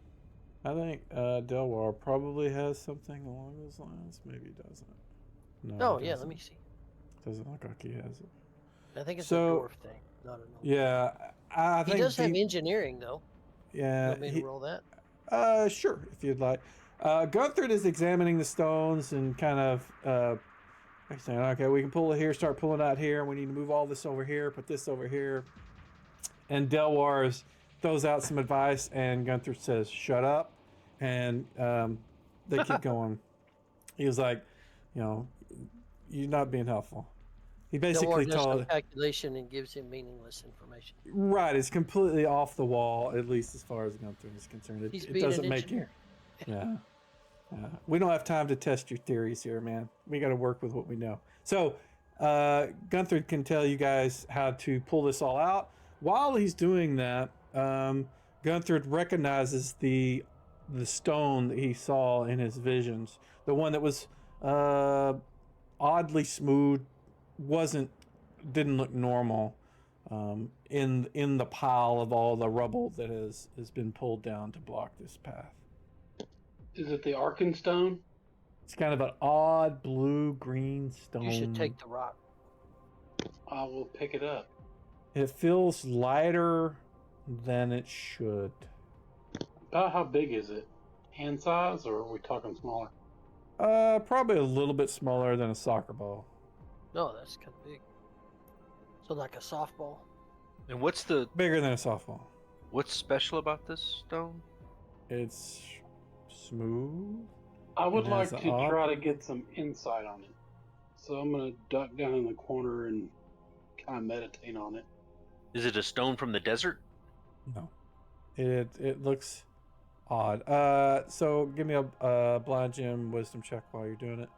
I think Delwar probably has something along those lines. Maybe he doesn't. No. Oh, he yeah, doesn't. let me see. Doesn't look like he has it. I think it's So- a dwarf thing, not an elf. Yeah, I He think does have engineering, though. Yeah. Want me to roll that? Sure, if you'd like. Gunthrid is examining the stones and kind of saying, okay, we can pull it here, start pulling out here, and we need to move all this over here, put this over here. And Delwar throws out some advice, and Gunthrid says, shut up. And they keep going. He was like, you're not being helpful. He basically Delwar does told some calculation and gives him meaningless information. right, it's completely off the wall, at least as far as Gunthrid is concerned. He's It being doesn't an make you. engineer. Yeah. We don't have time to test your theories here, man. We got to work with what we know. So, Gunthrid can tell you guys how to pull this all out. While he's doing that, Gunthrid recognizes the stone that he saw in his visions, the one that was oddly smooth, didn't look normal in the pile of all the rubble that has been pulled down to block this path. Is it the Arkenstone? It's kind of an odd blue-green stone. You should take the rock. I will pick it up. It feels lighter than it should. About how big is it? Hand size, or are we talking smaller? Probably a little bit smaller than a soccer ball. No, that's kind of big. So like a softball. And what's Bigger than a softball. special about this stone? It's smooth. I would It like has to an try to get some insight on it. So I'm going to duck down in the corner and kind of meditate on it. Is it a stone from the desert? No. It looks odd. So give me a blind gem wisdom check while you're doing it.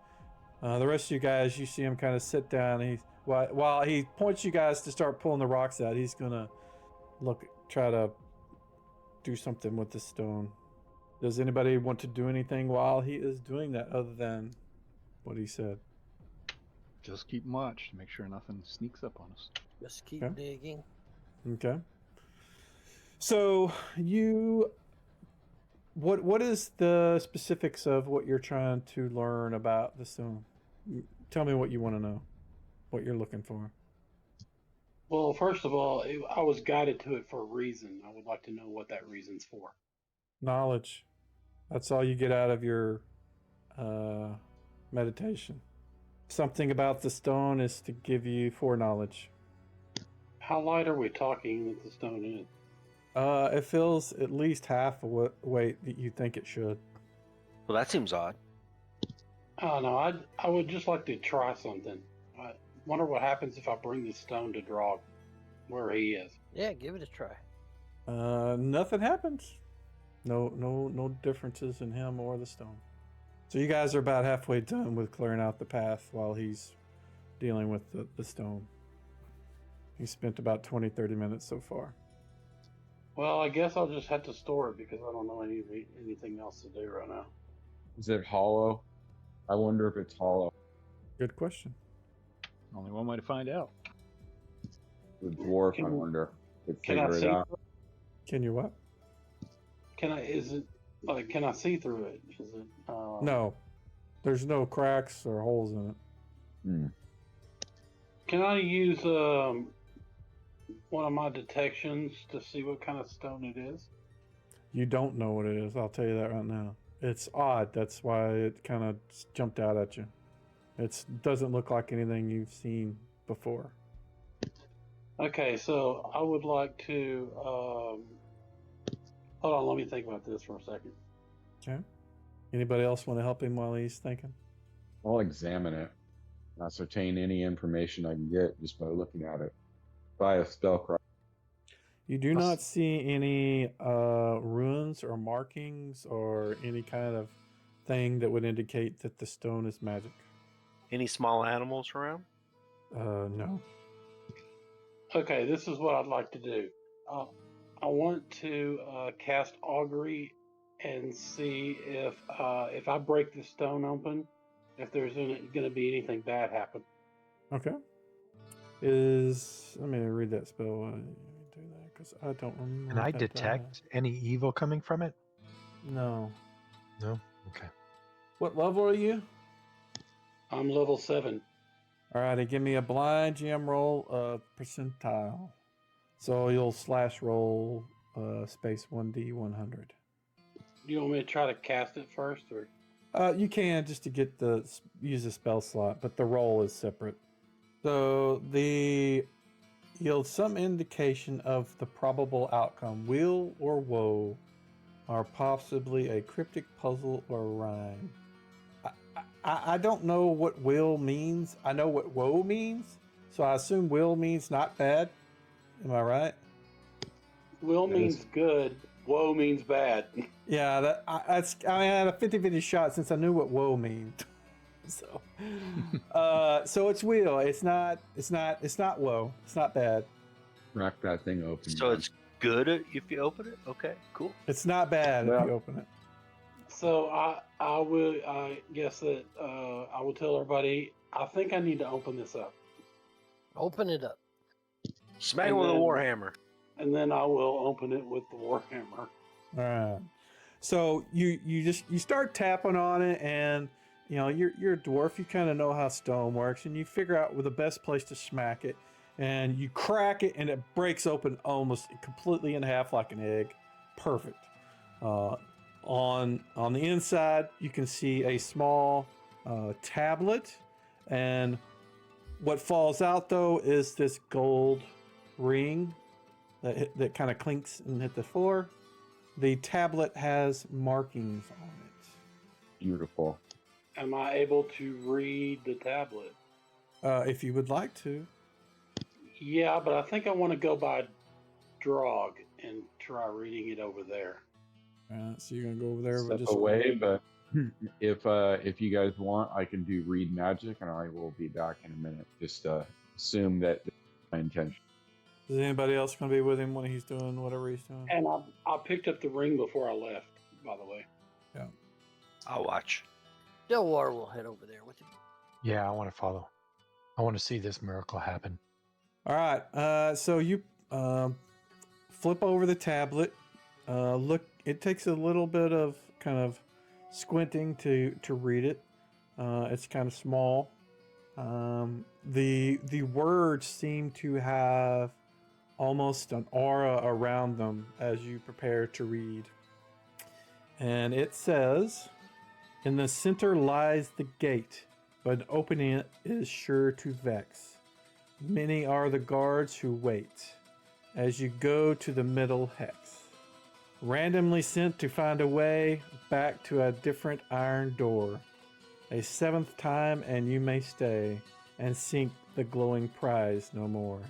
The rest of you guys, you see him kind of sit down. And while he points you guys to start pulling the rocks out, he's gonna try to do something with the stone. Does anybody want to do anything while he is doing that other than what he said? Just keep watch to make sure nothing sneaks up on us. Just keep Okay. digging. Okay. So what is the specifics of what you're trying to learn about the stone? Tell me what you want to know, what you're looking for. Well, first of all, I was guided to it for a reason. I would like to know what that reason's for. Knowledge. That's all you get out of your meditation. Something about the stone is to give you foreknowledge. How light are we talking that the stone is? It feels at least half of weight that you think it should. Well, that seems odd. I don't know. I would just like to try something. I wonder what happens if I bring this stone to Drog, where he is. Yeah, give it a try. Nothing happens. No differences in him or the stone. So you guys are about halfway done with clearing out the path while he's dealing with the stone. He spent about 20-30 minutes so far. Well, I guess I'll just have to store it because I don't know anything else to do right now. Is it hollow? I wonder if it's hollow. Good question. Only one way to find out. The dwarf, I Can- wonder. Could Can I figure it see? out. Can you what? Can I see through it? Is it? No. There's no cracks or holes in it. Hmm. Can I use one of my detections to see what kind of stone it is? You don't know what it is. I'll tell you that right now. It's odd. That's why it kind of jumped out at you. It doesn't look like anything you've seen before. Okay, so I would like to. Hold on, let me think about this for a second. Okay. Anybody else want to help him while he's thinking? I'll examine it. Ascertain any information I can get just by looking at it. By a spellcraft. You do not see any runes or markings or any kind of thing that would indicate that the stone is magic. Any small animals around? No. Okay, this is what I'd like to do. I want to cast augury and see if I break the stone open, if there's going to be anything bad happen. Okay. Let me read that spell while you do that because I don't remember. Can I what that detect any evil coming from it? does. No. No? Okay. What level are you? I'm level 7. All righty, give me a blind GM roll of percentile. So you'll slash roll space 1d100. Do you want me to try to cast it first, or? You can just to get use the spell slot, but the roll is separate. So the yields some indication of the probable outcome. Will or woe are possibly a cryptic puzzle or rhyme. I don't know what will means. I know what woe means, so I assume will means not bad. Am I right? Will That means is- good. Woe means bad. Yeah, I had a 50-50 shot since I knew what woe means. So, so it's will. It's not woe. It's not bad. Crack that thing open. So man. it's good if you open it? Okay, cool. It's not bad if Well- you open it. So I guess that I will tell everybody. I think I need to open this up, Open it up. Smack And it with a then- warhammer. and then I will open it with the warhammer. All right. So you start tapping on it, and you're a dwarf. You kind of know how stone works, and you figure out where the best place to smack it, and you crack it, and it breaks open almost completely in half like an egg. Perfect. On the inside, you can see a small tablet, and what falls out though is this gold ring that kind of clinks and hit the floor. The tablet has markings on it. Beautiful. Am I able to read the tablet? If you would like to. Yeah, but I think I want to go by Drog and try reading it over there. So you're gonna go over there. Step away, but if you guys want, I can do read magic, and I will be back in a minute. Just assume that that's my intention. Is anybody else gonna be with him when he's doing whatever he's doing? And I picked up the ring before I left, by the way. I'll watch. Delwar will head over there with you. Yeah, I want to follow. I want to see this miracle happen. All right. So you flip over the tablet. Look, it takes a little bit of kind of squinting to read it. It's kind of small. The words seem to have almost an aura around them as you prepare to read. And it says, "In the center lies the gate, but opening it is sure to vex. Many are the guards who wait as you go to the middle hex. Randomly sent to find a way back to a different iron door. A seventh time and you may stay and seek the glowing prize no more.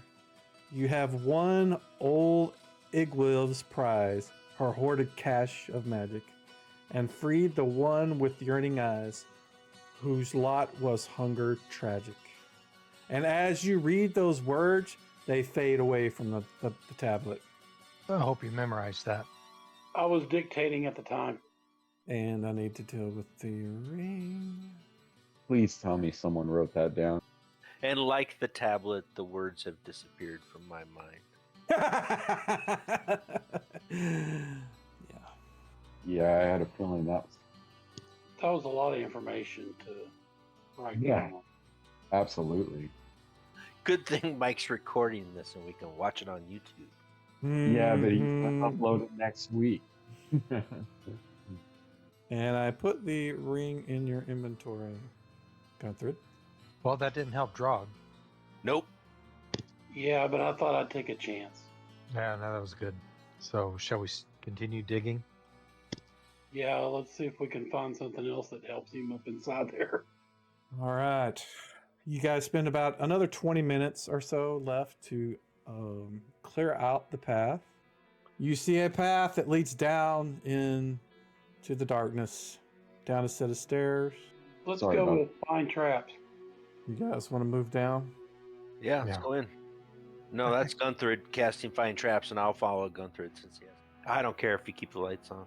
You have won old Igwil's prize, her hoarded cache of magic, and freed the one with yearning eyes, whose lot was hunger tragic." And as you read those words, they fade away from the tablet. I hope you memorized that. I was dictating at the time. And I need to deal with the ring. Please tell me someone wrote that down. And like the tablet, the words have disappeared from my mind. Yeah. Yeah, I had a feeling that was That was a lot of information to write Yeah. down. absolutely. Good thing Mike's recording this and we can watch it on YouTube. Yeah, but he's Mhm. gonna upload it next week. And I put the ring in your inventory, Gunthrid. Well, that didn't help Drog. Nope. Yeah, but I thought I'd take a chance. Yeah, no, that was good. So, shall we continue digging? Yeah, let's see if we can find something else that helps him up inside there. All right. You guys spend about another 20 minutes or so left to clear out the path. You see a path that leads down into the darkness, down a set of stairs. Let's Sorry go about- with find traps. You guys want to move down? Yeah, let's Yeah. go in. No, that's Gunthrid casting fine traps, and I'll follow Gunthrid since he has. I don't care if you keep the lights on.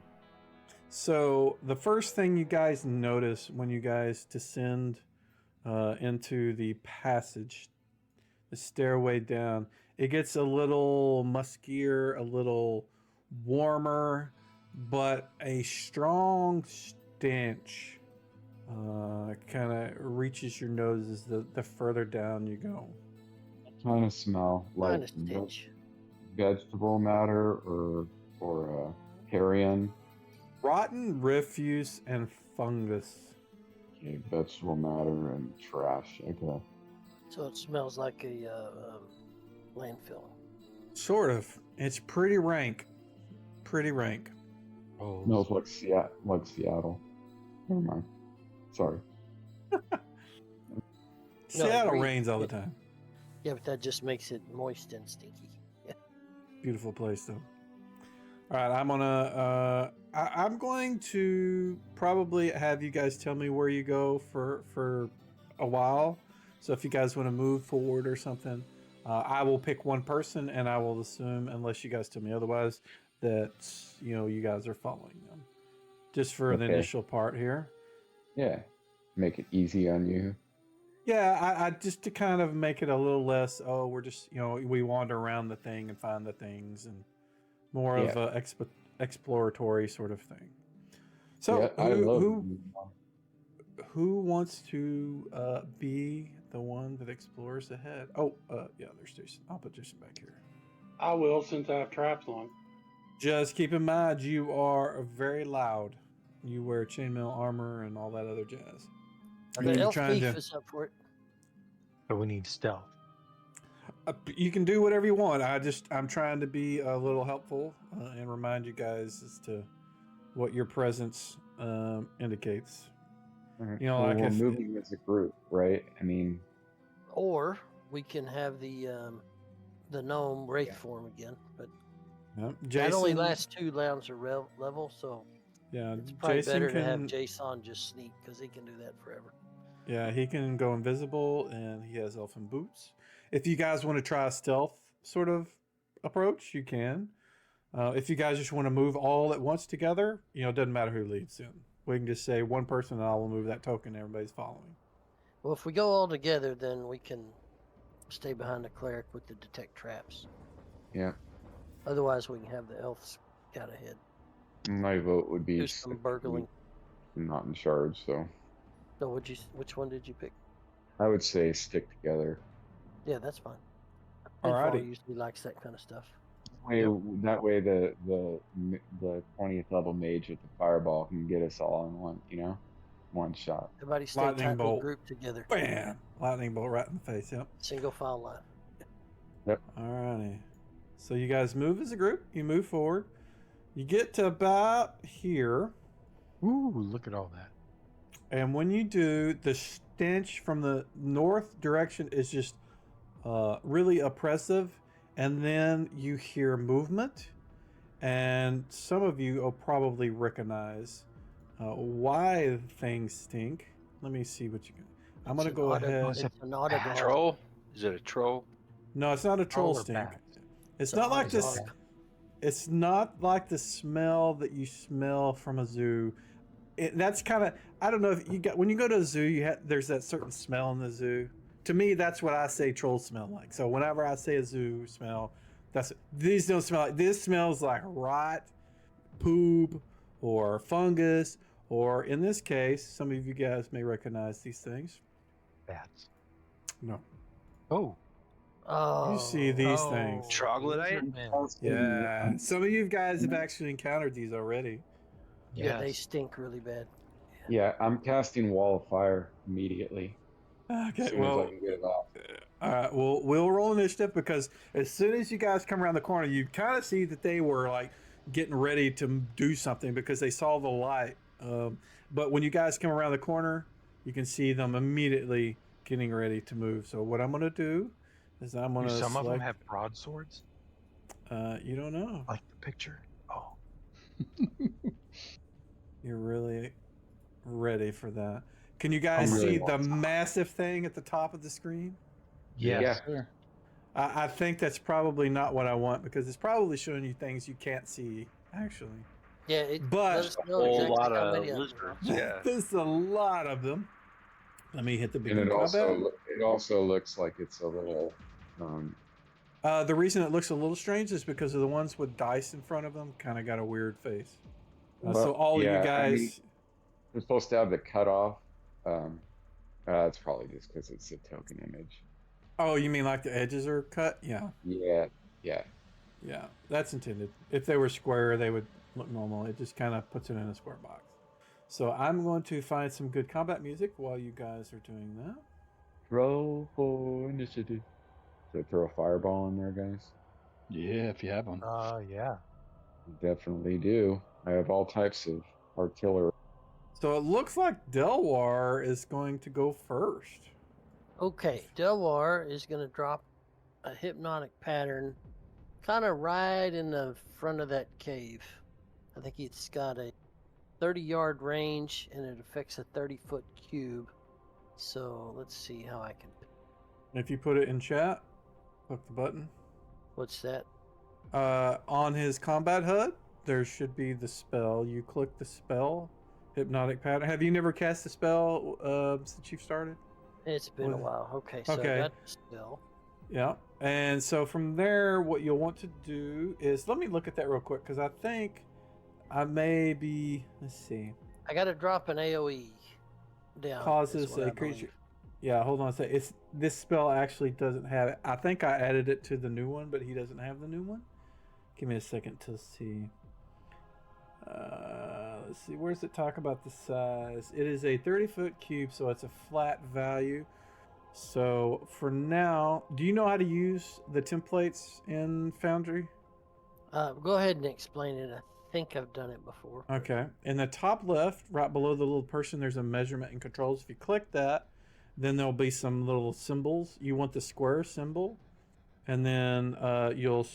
So the first thing you guys notice when you guys descend into the passage, the stairway down, it gets a little muskier, a little warmer, but a strong stench kind of reaches your noses the further down you go. Kind of smell like Kind of stench. vegetable matter or carrion. Rotten refuse and fungus. Okay, vegetable matter and trash. Okay. So it smells like a landfill. Sort of. It's pretty rank. Pretty rank. Oh, Smells like Seattle. Never mind. Sorry. Seattle agree. rains all the time. Yeah, but that just makes it moist and stinky. Beautiful place though. All right, I'm going to probably have you guys tell me where you go for a while. So if you guys want to move forward or something, I will pick one person and I will assume, unless you guys tell me otherwise, that you guys are following them. just for the Okay. initial part here. Yeah. Make it easy on you. Yeah, I just to kind of make it a little less. Oh, we're just we wander around the thing and find the things, and more of Yeah. a exploratory sort of thing. So Yeah, I love who wants to be the one that explores ahead? Oh, yeah, there's Jason. I'll put Jason back here. I will, since I have traps on. Just keep in mind you are very loud. You wear chainmail armor and all that other jazz. The You're elf trying thief to- is up for it. But we need stealth. You can do whatever you want. I'm trying to be a little helpful and remind you guys as to what your presence indicates. Alright, You know, well, like we're if- moving as a group, right? I mean, Or we can have the gnome wraith form again, but Jason, that only lasts 2 rounds of level, so Yeah, it's probably Jason better can. to have Jason just sneak because he can do that forever. Yeah, he can go invisible, and he has elfin boots. If you guys want to try a stealth sort of approach, you can. If you guys just want to move all at once together, it doesn't matter who leads in. We can just say one person, and I will move that token. Everybody's following. Well, if we go all together, then we can stay behind the cleric with the detect traps. yeah, Otherwise, we can have the elves got ahead. my vote would be Do some burgling. not in charge, so So, which one did you pick? I would say stick together. Yeah, that's fine. Alrighty. Pinfall usually likes that kind of stuff. That way the 20th level mage with the fireball can get us all in one shot. Everybody stay Lightning tightly bolt. grouped together. Bam! Lightning bolt right in the face. Yep. Single file line. Alrighty. So you guys move as a group. You move forward. You get to about here. Ooh, look at all that. And when you do, the stench from the north direction is just really oppressive. And then you hear movement. And some of you will probably recognize why things stink. Let me see what you can. I'm going to go ahead. It's an audible. Troll? Is it a troll? No, it's not a troll Or stink. bats. It's an not like this. audible. It's not like the smell that you smell from a zoo. That's kind of, I don't know if you got, when you go to a zoo, there's that certain smell in the zoo. To me, that's what I say trolls smell like. So whenever I say a zoo smell, these don't smell like, this smells like rot, poop, or fungus, or in this case, some of you guys may recognize these things. Bats. No. Oh. Oh. You see these things. Troglodyte? Yeah. Some of you guys have actually encountered these already. Yeah, they stink really bad. Yeah, I'm casting wall of fire immediately. Okay, As soon as I can get it off. all right, we'll roll initiative because as soon as you guys come around the corner, you kind of see that they were like getting ready to do something because they saw the light. But when you guys come around the corner, you can see them immediately getting ready to move. So what I'm going to do is I'm going Do to some select... of them have broadswords? You don't know. Like the picture? Oh. You're really ready for that. Can you guys I'm really see the massive thing at the top of the screen? Yes. Yeah. Sure. I think that's probably not what I want because it's probably showing you things you can't see, actually. Yeah, it But- let us A know whole exactly lot how of many of them. lizards. Yeah. There's a lot of them. Let me hit the And begin it combat. also looks like it's a little The reason it looks a little strange is because of the ones with dice in front of them kind of got a weird face. So Well, all of yeah, you I guys... mean, we're supposed to have the cutoff. It's probably just because it's a token image. Oh, you mean like the edges are cut? Yeah. Yeah. Yeah, that's intended. If they were square, they would look normal. It just kind of puts it in a square box. So I'm going to find some good combat music while you guys are doing that. Roll for initiative. So throw a fireball in there, guys. Yeah, if you have one. Yeah. Definitely do. I have all types of artillery. So it looks like Delwar is going to go first. Okay, Delwar is going to drop a hypnotic pattern kind of right in the front of that cave. I think it's got a 30-yard range and it affects a 30-foot cube. So let's see how I can. If you put it in chat, click the button. What's that? On his combat HUD, there should be the spell. You click the spell, hypnotic pattern. Have you never cast a spell since you've started? It's been a while. Okay, so Okay. I got the spell. Yeah. And so from there, what you'll want to do is, let me look at that real quick, because I think I may be, let's see. I got to drop an AoE down. is Causes what a I creature. believe. Yeah, hold on a second. This spell actually doesn't have it. I think I added it to the new one, but he doesn't have the new one. Give me a second to see. Let's see. Where does it talk about the size? It is a 30-foot cube, so it's a flat value. So for now, do you know how to use the templates in Foundry? Go ahead and explain it. I think I've done it before. Okay. In the top left, right below the little person, there's a measurement and controls. If you click that, then there'll be some little symbols. You want the square symbol, and then you'll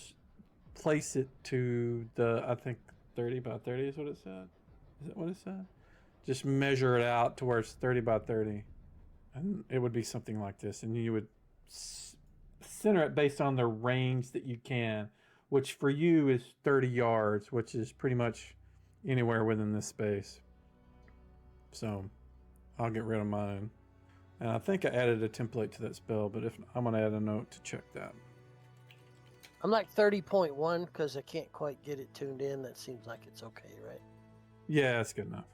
place it to the, I think 30 by 30 is what it said. Is that what it said? Just measure it out to where it's 30 by 30. And it would be something like this. And you would center it based on the range that you can, which for you is 30 yards, which is pretty much anywhere within this space. So I'll get rid of mine. And I think I added a template to that spell, but if I'm going to add a note to check that. I'm like 30.1 because I can't quite get it tuned in. That seems like it's okay, right? Yeah, that's good enough.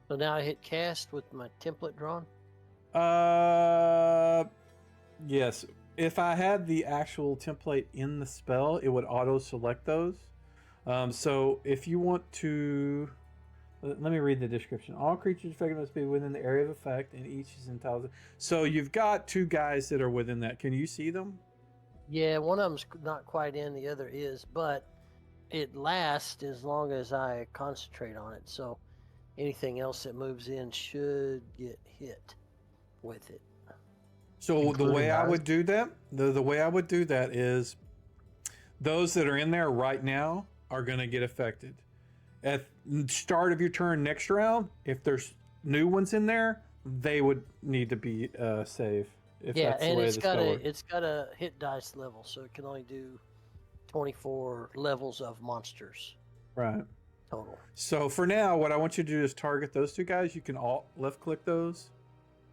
So now I hit cast with my template drawn. Yes. If I had the actual template in the spell, it would auto select those. So if you want to, let me read the description. All creatures affected must be within the area of effect, and each is entitled. So you've got two guys that are within that. Can you see them? Yeah, one of them's not quite in, the other is, but it lasts as long as I concentrate on it. So anything else that moves in should get hit with it. So the Including way I ours? would do that, the way I would do that is those that are in there right now are going to get affected. At the start of your turn next round, if there's new ones in there, they would need to be saved. If Yeah, that's the and way it's the got spell a works. it's got a hit dice level, so it can only do 24 levels of monsters Right. total. So for now, what I want you to do is target those two guys. You can alt left click those.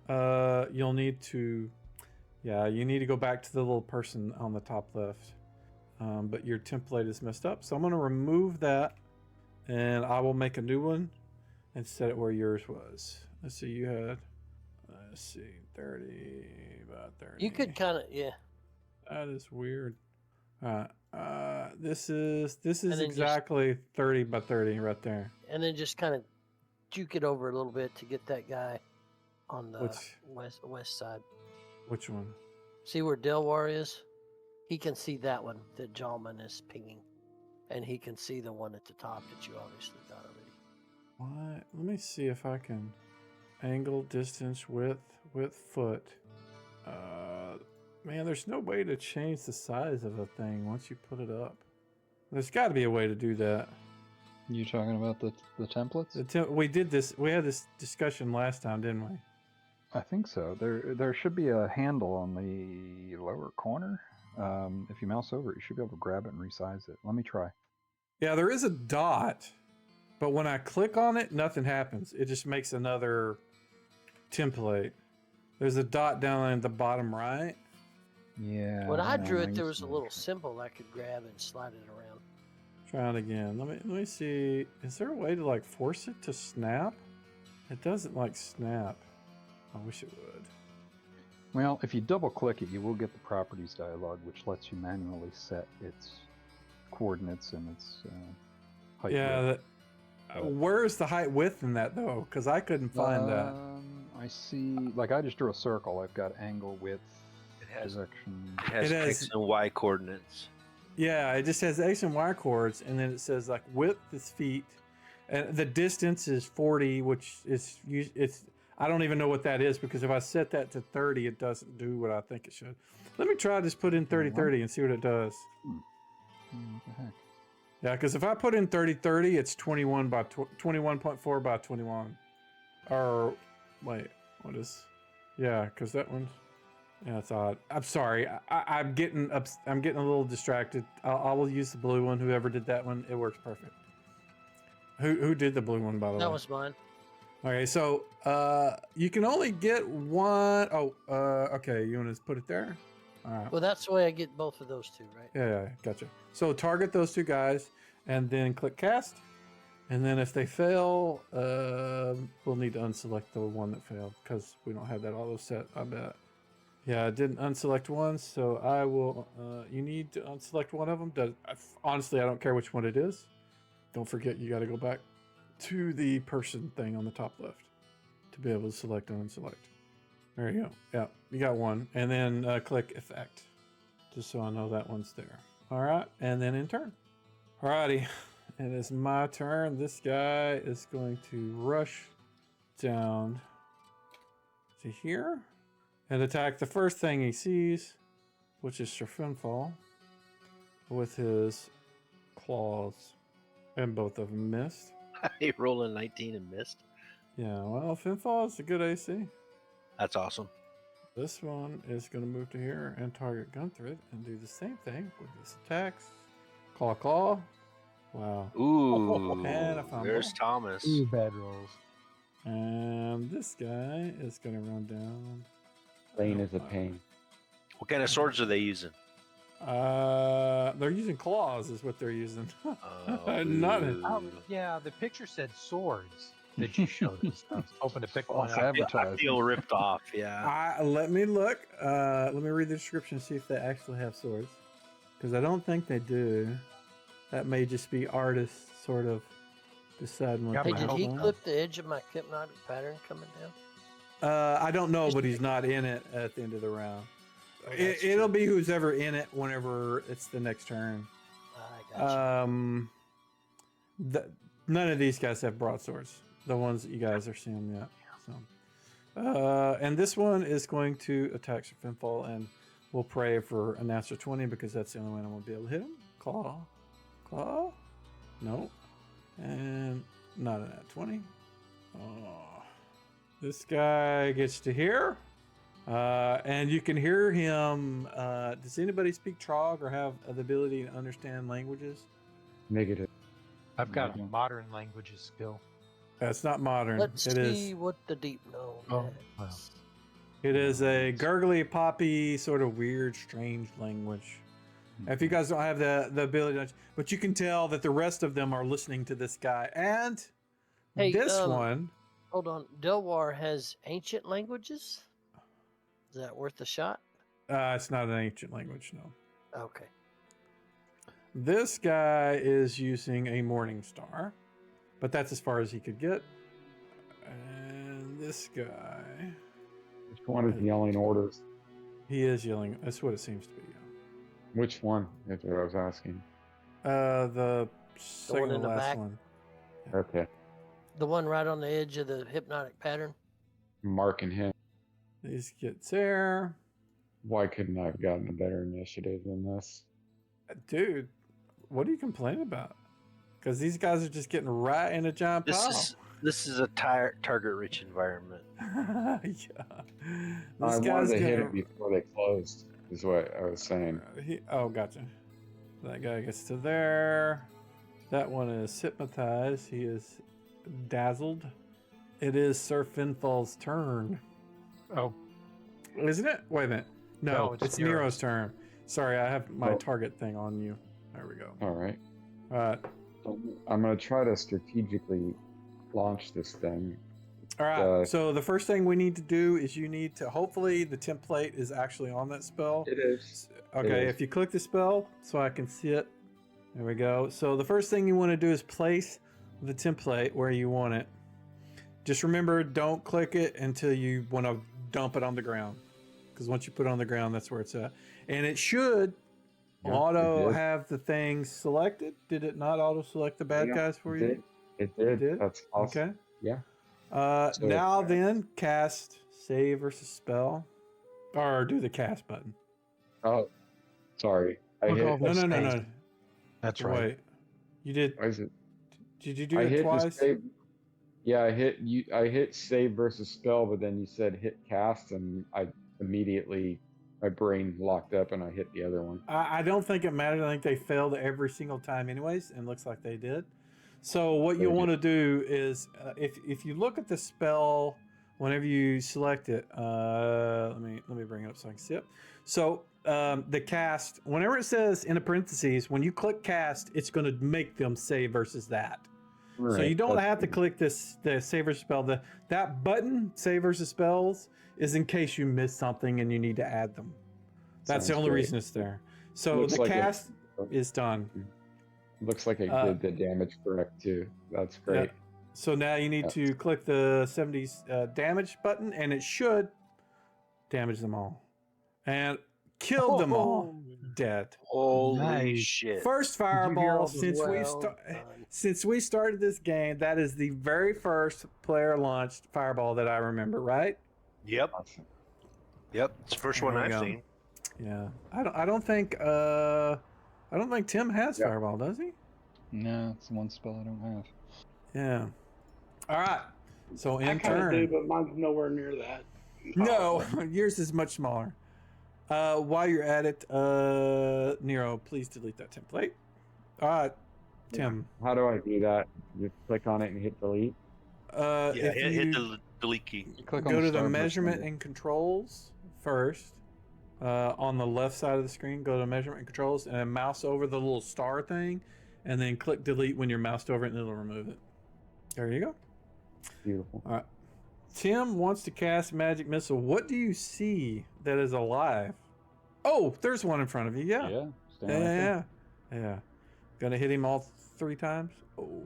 You'll need to, you need to go back to the little person on the top left. But your template is messed up. So I'm going to remove that, and I will make a new one and set it where yours was. Let's see, you had, 30 by 30. You could kind of, That is weird. This is And then just- exactly 30 by 30 right there. and then just kind of juke it over a little bit to get that guy on the Which- west side. Which one? See where Delwar is? He can see that one that Jallman is pinging, and he can see the one at the top that you obviously got already. What? Let me see if I can angle, distance, width, foot. Man, there's no way to change the size of a thing once you put it up. There's got to be a way to do that. You talking about the templates? We did this. We had this discussion last time, didn't we? I think so. There should be a handle on the lower corner. If you mouse over it, you should be able to grab it and resize it. Let me try. Yeah, there is a dot, but when I click on it, nothing happens. It just makes another template. There's a dot down at the bottom right. Yeah. When I hang drew on, it, there used was a to- little symbol I could grab and slide it around. Try it again. Let me see. Is there a way to like force it to snap? It doesn't like snap. I wish it would. Well, if you double click it, you will get the properties dialog, which lets you manually set its coordinates and its height. Yeah. width. Where's the height width in that though? Because I couldn't find that. I see. Like I just drew a circle. I've got angle, width, It has direction. X has- and Y coordinates. Yeah, it just has X and Y chords, and then it says like width is feet, and the distance is 40, which is it's. I don't even know what that is because if I set that to 30, it doesn't do what I think it should. Let me try just put in 30-30 and see what it does. What the heck? Yeah, because if I put in 30-30, it's 21.4 by 21. Or wait, what is? Yeah, because that one. Yeah, it's odd. I'm sorry. I'm getting a little distracted. I will use the blue one. Whoever did that one, it works perfect. Who did the blue one, by the way? That was mine. Okay, so you can only get one. Oh, okay. You want to put it there? All right. Well, that's the way I get both of those two, right? Yeah, gotcha. So target those two guys, and then click cast. And then if they fail, we'll need to unselect the one that failed because we don't have that auto set. I bet. Yeah, I didn't unselect one, so I will. You need to unselect one of them. Honestly, I don't care which one it is. Don't forget, you got to go back to the person thing on the top left to be able to select and unselect. There you go. Yeah, you got one. And then click effect, just so I know that one's there. All right, and then in turn. All righty, it is my turn. This guy is going to rush down to here and attack the first thing he sees, which is Serfinfall, with his claws. And both of them missed. He rolled a 19 and missed. Yeah, well, Finfall is a good AC. That's awesome. This one is going to move to here and target Gunthrid and do the same thing with his attacks. Claw, claw. Wow. Ooh, And a fumble. there's Thomas. Ooh, bad rolls. And this guy is going to run down. Pain is a pain. What kind of swords are they using? They're using claws, is what they're using. Oh, Not ooh. Yeah, the picture said swords that you showed us. I was hoping to pick one False out. I advertising. feel ripped off. Yeah. Let me look. Let me read the description and see if they actually have swords. Because I don't think they do. That may just be artists sort of deciding what Yeah, they Hey, but did have he on. clip the edge of my hypnotic pattern coming down? I don't know, but he's not in it at the end of the round. Oh, that's It'll true. be who's ever in it whenever it's the next turn. I got None of these guys have broadswords. The ones that you guys are seeing yet. So, and this one is going to attack Serfinfall, and we'll pray for a natural 20 because that's the only way I'm going to be able to hit him. Claw, claw, no, and not a nat 20. Oh, this guy gets to here. And you can hear him. Does anybody speak Trog or have the ability to understand languages? Negative. I've got a Yeah. modern languages skill. That's not modern. Let's It see is. what the deep gnome Oh, has. wow. It is a gurgly, poppy, sort of weird, strange language. If you guys don't have the ability to, but you can tell that the rest of them are listening to this guy. And Hey, this one, Hold on. Delwar has ancient languages? Is that worth a shot? it's not an ancient language, no. Okay. This guy is using a Morning Star, but that's as far as he could get. And this guy, Which one is yelling orders? he is yelling. That's what it seems to be. Which one? That's what I was asking. The second to in the last back? one. Okay. The one right on the edge of the hypnotic pattern? Marking him. These gets there. Why couldn't I have gotten a better initiative than this? Dude, what are you complaining about? Because these guys are just getting right in a giant pile. This is a target-rich environment. Yeah. This I wanted guy's to hit gonna- it before they closed, is what I was saying. Oh, gotcha. That guy gets to there. That one is hypnotized. He is dazzled. It is Sir Finfall's turn. Oh, Isn't it? Wait a minute. No, No, it's it's Nero's Nero's. turn. Sorry, I have my Oh. target thing on you. There we go. All right. All right. I'm going to try to strategically launch this thing. All right. Uh, So the first thing we need to do is you need to, hopefully the template is actually on that spell. It is. Okay, is. if you click the spell so I can see it. There we go. So the first thing you want to do is place the template where you want it. Just remember, don't click it until you want to dump it on the ground. Because once you put it on the ground, that's where it's at. And it should Yeah, auto it did. have the things selected. Did it not auto select the bad Yeah, guys for it you? did. It did. did? That's awesome. Okay. Yeah. So, Now then, cast save versus spell. Or do the cast button. Oh, sorry. I Look hit. over No, no, no, Space. no. that's right. Wait. You did. Why is it? Did you do I it hit the twice? save. Yeah, I hit you. I hit save versus spell, but then you said hit cast, and I immediately my brain locked up, and I hit the other one. I don't think it matters. I think they failed every single time, anyways, and looks like they did. So what Very you'll good. want to do is, if you look at the spell, whenever you select it, let me bring it up so I can see it. So the cast, whenever it says in the parentheses, when you click cast, it's going to make them save versus that. So Right, you don't that's have to good. click the save versus spell. That button, save versus spells, is in case you miss something and you need to add them. That's the Sounds only great. reason it's there. So Looks the like cast is done. Looks like it Uh, did the damage correct too. That's Yeah. great. So now you need Yeah. to click the 70s damage button, and it should damage them all. And killed them all. Dead. Holy Nice. shit! First you hear fireball all those since we started this game. That is the very first player launched fireball that I remember. Right? Yep, Awesome. yep. It's the first There one we I've go. seen. Yeah. I don't think Tim has Yep. fireball, does he? No, it's one spell I don't have. Yeah. All right. So I in kind of do, turn. but mine's nowhere near that. No, yours is much smaller. While you're at it, Nero, please delete that template. All right, Tim. How do I do that? Just click on it and hit delete. Yeah, If hit you the delete key. You click on go to the starburst measurement symbol. and controls first, on the left side of the screen, go to measurement and controls, and then mouse over the little star thing, and then click delete when you're moused over it, and it'll remove it. There you go. Beautiful. All right. Tim wants to cast magic missile. What do you see that is alive? Oh, there's one in front of you. Yeah. Yeah, Yeah, stand right there. yeah. Gonna hit him all 3 times. Oh,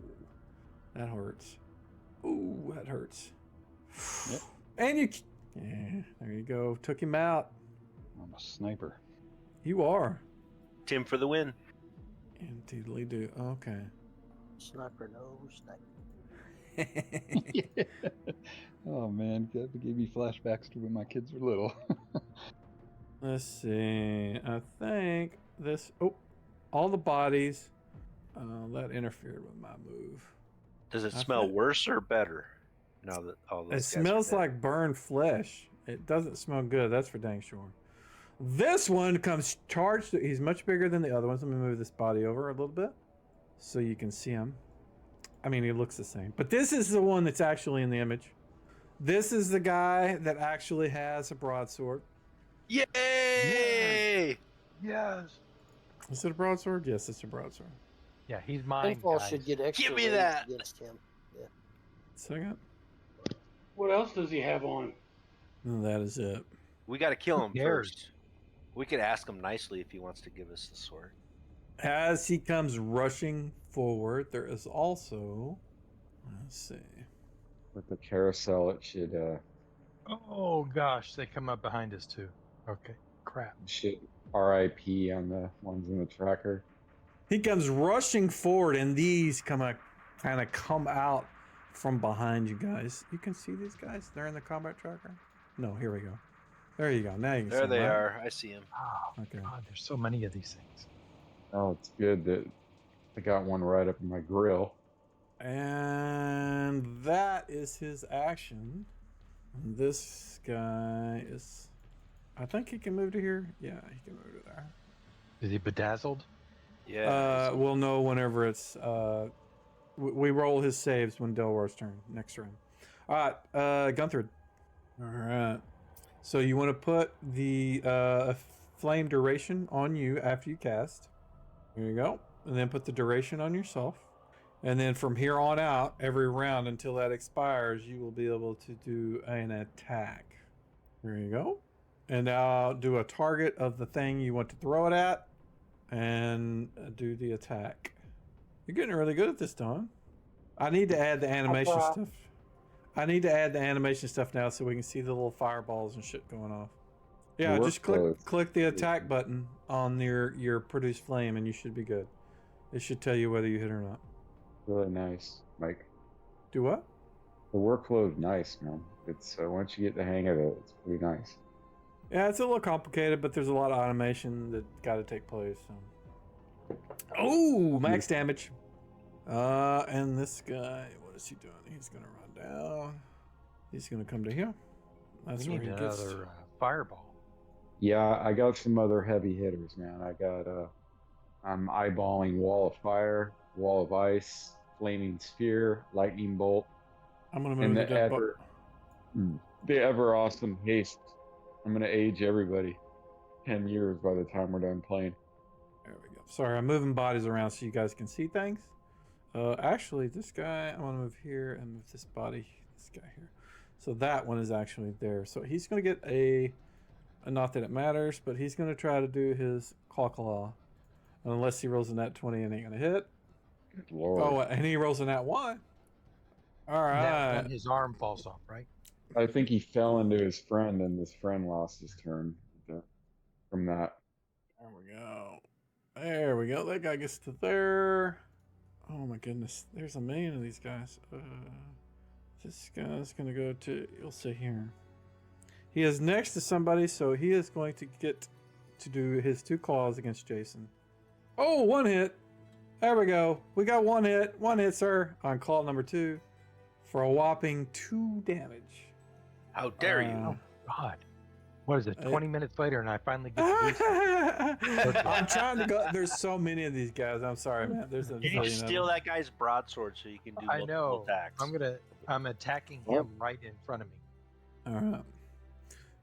that hurts. Oh, that hurts. Yep. And yeah, there you go. Took him out. I'm a sniper. You are. Tim for the win. Indeedly do. Okay. Sniper, no sniper. Oh man, that gave me flashbacks to when my kids were little. Let's see. I think this. Oh, all the bodies. That interfered with my move. Does it I smell think- worse or better? Now that all those It guys are smells dead? like burned flesh. It doesn't smell good. That's for dang sure. This one comes charged. He's much bigger than the other ones. Let me move this body over a little bit so you can see him. I mean, he looks the same. But this is the one that's actually in the image. This is the guy that actually has a broadsword. Yay! Yes. Is it a broadsword? Yes, it's a broadsword. Yeah, he's mine. Pinfall guys. should get extra Give me range that. against him. Second. What else does he have on? And that is it. We got to kill Who him cares? first. We could ask him nicely if he wants to give us the sword. As he comes rushing forward, there is also. Let's see. With the carousel, it should Oh gosh, they come up behind us too. Okay, crap. RIP on the ones in the tracker. He comes rushing forward, and these kind of come out from behind you guys. You can see these guys. They're in the combat tracker. No, here we go. There you go. Now you can see There they them, right? are. I see him. Oh Okay. God, there's so many of these things. Oh, it's good that I got one right up in my grill. And that is his action. And this guy is. I think he can move to here. Yeah, he can move to there. Is he bedazzled? Yeah. We'll know whenever it's. We roll his saves when Delwar's turn next turn. All right, Gunthrid. All right. So you want to put the flame duration on you after you cast. There you go. And then put the duration on yourself. And then from here on out, every round until that expires, you will be able to do an attack. There you go. And now do a target of the thing you want to throw it at and do the attack. You're getting really good at this, Don. I need to add the animation try. stuff. I need to add the animation stuff now so we can see the little fireballs and shit going off. Yeah, The just workflow is- click the attack button on your produce flame and you should be good. It should tell you whether you hit or not. Really nice, Mike. Do what? The workflow is nice, man. It's once you get the hang of it, it's pretty nice. Yeah, it's a little complicated, but there's a lot of automation that got to take place. So. Oh, max damage. And this guy, what is he doing? He's gonna run down. He's gonna come to here. That's We where need he gets. another fireball. Yeah, I got some other heavy hitters, man. I got I'm eyeballing wall of fire, wall of ice, flaming sphere, lightning bolt, I'm gonna and move the ever awesome haste. I'm gonna age everybody 10 years by the time we're done playing. There we go. Sorry, I'm moving bodies around so you guys can see things. Actually, this guy, I want to move here and move this body, this guy here. So that one is actually there. So he's going to get not that it matters, but he's going to try to do his claw. Unless he rolls a nat 20 and ain't going to hit. Good Lord. Oh, and he rolls a nat 1. All right. Then his arm falls off, right? I think he fell into his friend, and his friend lost his turn from that. There we go. There we go. That guy gets to there. Oh my goodness. There's a million of these guys. This guy's going to go to, you'll see here. He is next to somebody, so he is going to get to do his 2 claws against Jason. Oh, 1 hit. There we go. We got 1 hit. 1 hit, sir, on claw number 2 for a whopping 2 damage. How dare you? God. What is it, 20 minutes later and I finally get to do something? I'm trying to go. There's so many of these guys. I'm sorry, man. There's a You steal that guy's broadsword so you can do multiple attacks. I'm attacking him right in front of me. All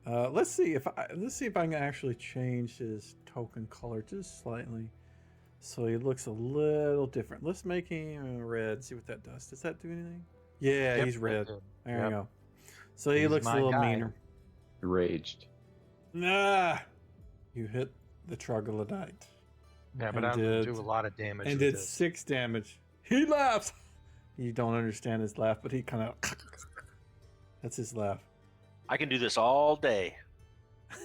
right. Let's see if I can actually change his token color just slightly, so he looks a little different. Let's make him red. See what that does. Does that do anything? Yeah, Yep, he's red. that did. There Yep. you go. So he He's looks a my little guy. meaner. Raged. Nah, you hit the troglodyte. Yeah, but And I'm going did- to do a lot of damage. And with did this. 6 damage. He laughs. You don't understand his laugh, but he kind of. That's his laugh. I can do this all day.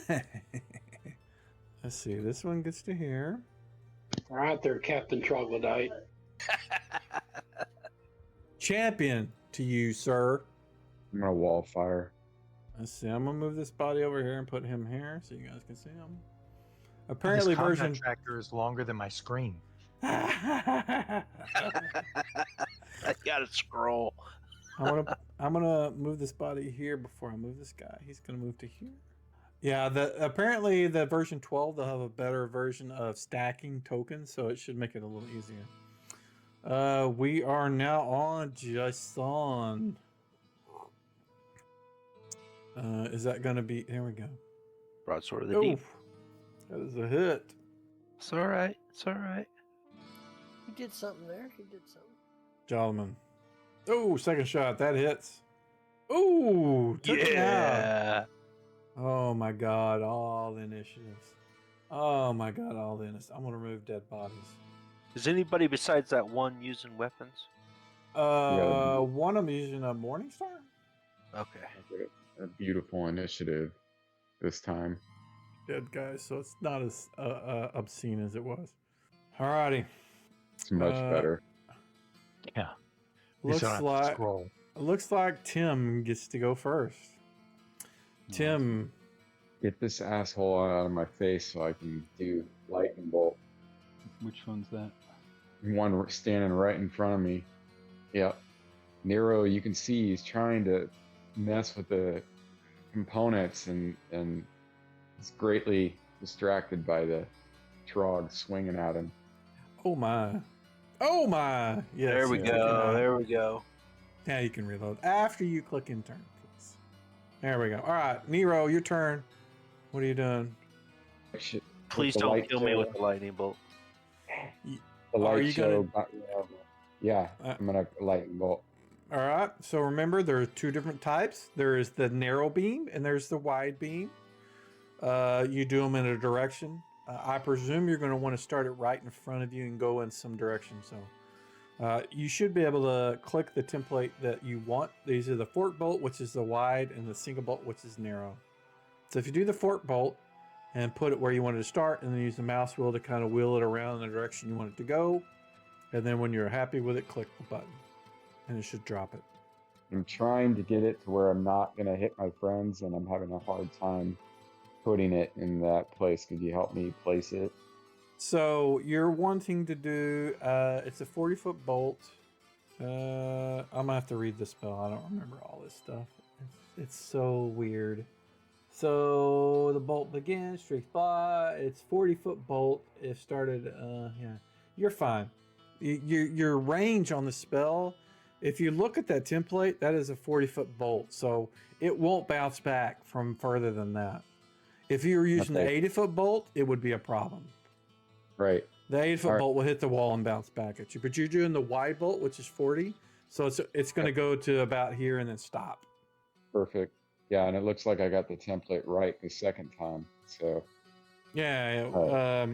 Let's see. This one gets to here. All right there, Captain Troglodyte. Champion to you, sir. I'm gonna wall fire. Let's see. I'm gonna move this body over here and put him here so you guys can see him. This Apparently, combat version. tracker is longer than my screen. I gotta scroll. I'm gonna move this body here before I move this guy. He's gonna move to here. Yeah, apparently the version 12 they'll have a better version of stacking tokens, so it should make it a little easier. We are now on Jason. Is that gonna be? There we go. Broadsword of the Deep. That is a hit. It's all right. It's all right. He did something there. He did something. Jolman. Oh, second shot. That hits. Oh, took it out. Yeah. Oh my god, all the initiatives. Oh my god, all the initiatives. I'm gonna remove dead bodies. Is anybody besides that one using weapons? One I'm using a Morningstar. Okay. A beautiful initiative this time. Dead guys, so it's not as obscene as it was. Alrighty. It's much better. Yeah. Looks You don't have to like scroll. looks like Tim gets to go first. Tim, Get this asshole out of my face so I can do lightning bolt. Which one's that? One standing right in front of me. Yep. Nero, you can see he's trying to mess with the components and he's greatly distracted by the trog swinging at him. oh my. Oh my. Yes. There we you go. can, There we go. Now you can reload after you click in turn, please. There we go. All right, Nero, your turn. What are you doing? Shit. Please the don't light kill me show- with the lightning bolt. The light you show. gonna- Yeah, I'm gonna lightning bolt. All right. So remember, there are 2 different types. There is the narrow beam and there's the wide beam. You do them in a direction. I presume you're going to want to start it right in front of you and go in some direction. So you should be able to click the template that you want. These are the fork bolt, which is the wide, and the single bolt, which is narrow. So if you do the fork bolt and put it where you want it to start, and then use the mouse wheel to kind of wheel it around in the direction you want it to go, and then when you're happy with it, click the button, and it should drop it. I'm trying to get it to where I'm not gonna hit my friends, and I'm having a hard time putting it in that place. Could you help me place it? So you're wanting to do, it's a 40-foot bolt. I'm gonna have to read the spell. I don't remember all this stuff. It's so weird. So the bolt begins, streaks by. It's 40-foot bolt. It started, yeah. You're fine. Your range on the spell, if you look at that template, that is a 40-foot bolt, so it won't bounce back from further than that. If you were using the 80-foot bolt, it would be a problem. Right. The 80-foot Right. bolt will hit the wall and bounce back at you, but you're doing the wide bolt, which is 40, so it's going to go to about here and then stop. Perfect. Yeah, and it looks like I got the template right the second time. So Yeah,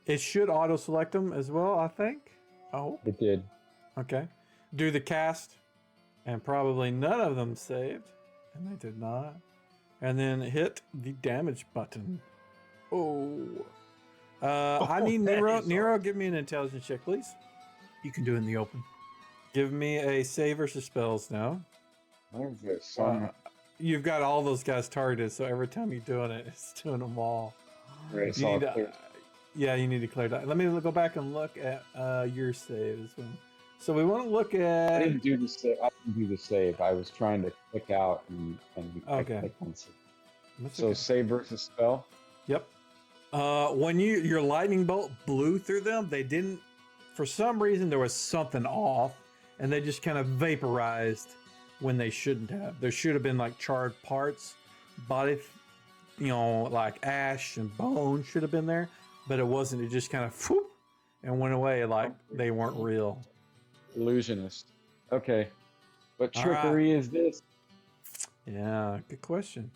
it should auto select them as well, I think. Oh, it did. okay. Do the cast, and probably none of them saved, and they did not. And then hit the damage button. Oh. I need Nero. Nero, give me an intelligence check, please. You can do it in the open. Give me a save versus spells now. What is this? Song? You've got all those guys targeted, so every time you're doing it, it's doing them all. Right, You need to, yeah, you need to clear that. Let me go back and look at your save as well. So we want to look I at. didn't do the save. I didn't do the save. I was trying to click out and Okay. click on save. That's So okay. save versus spell. Yep. When your lightning bolt blew through them, they didn't. For some reason, there was something off, and they just kind of vaporized when they shouldn't have. There should have been like charred parts, body, like ash and bone should have been there, but it wasn't. It just kind of whoop, and went away like they weren't real. Illusionist. Okay. What All trickery is this? Yeah, good question.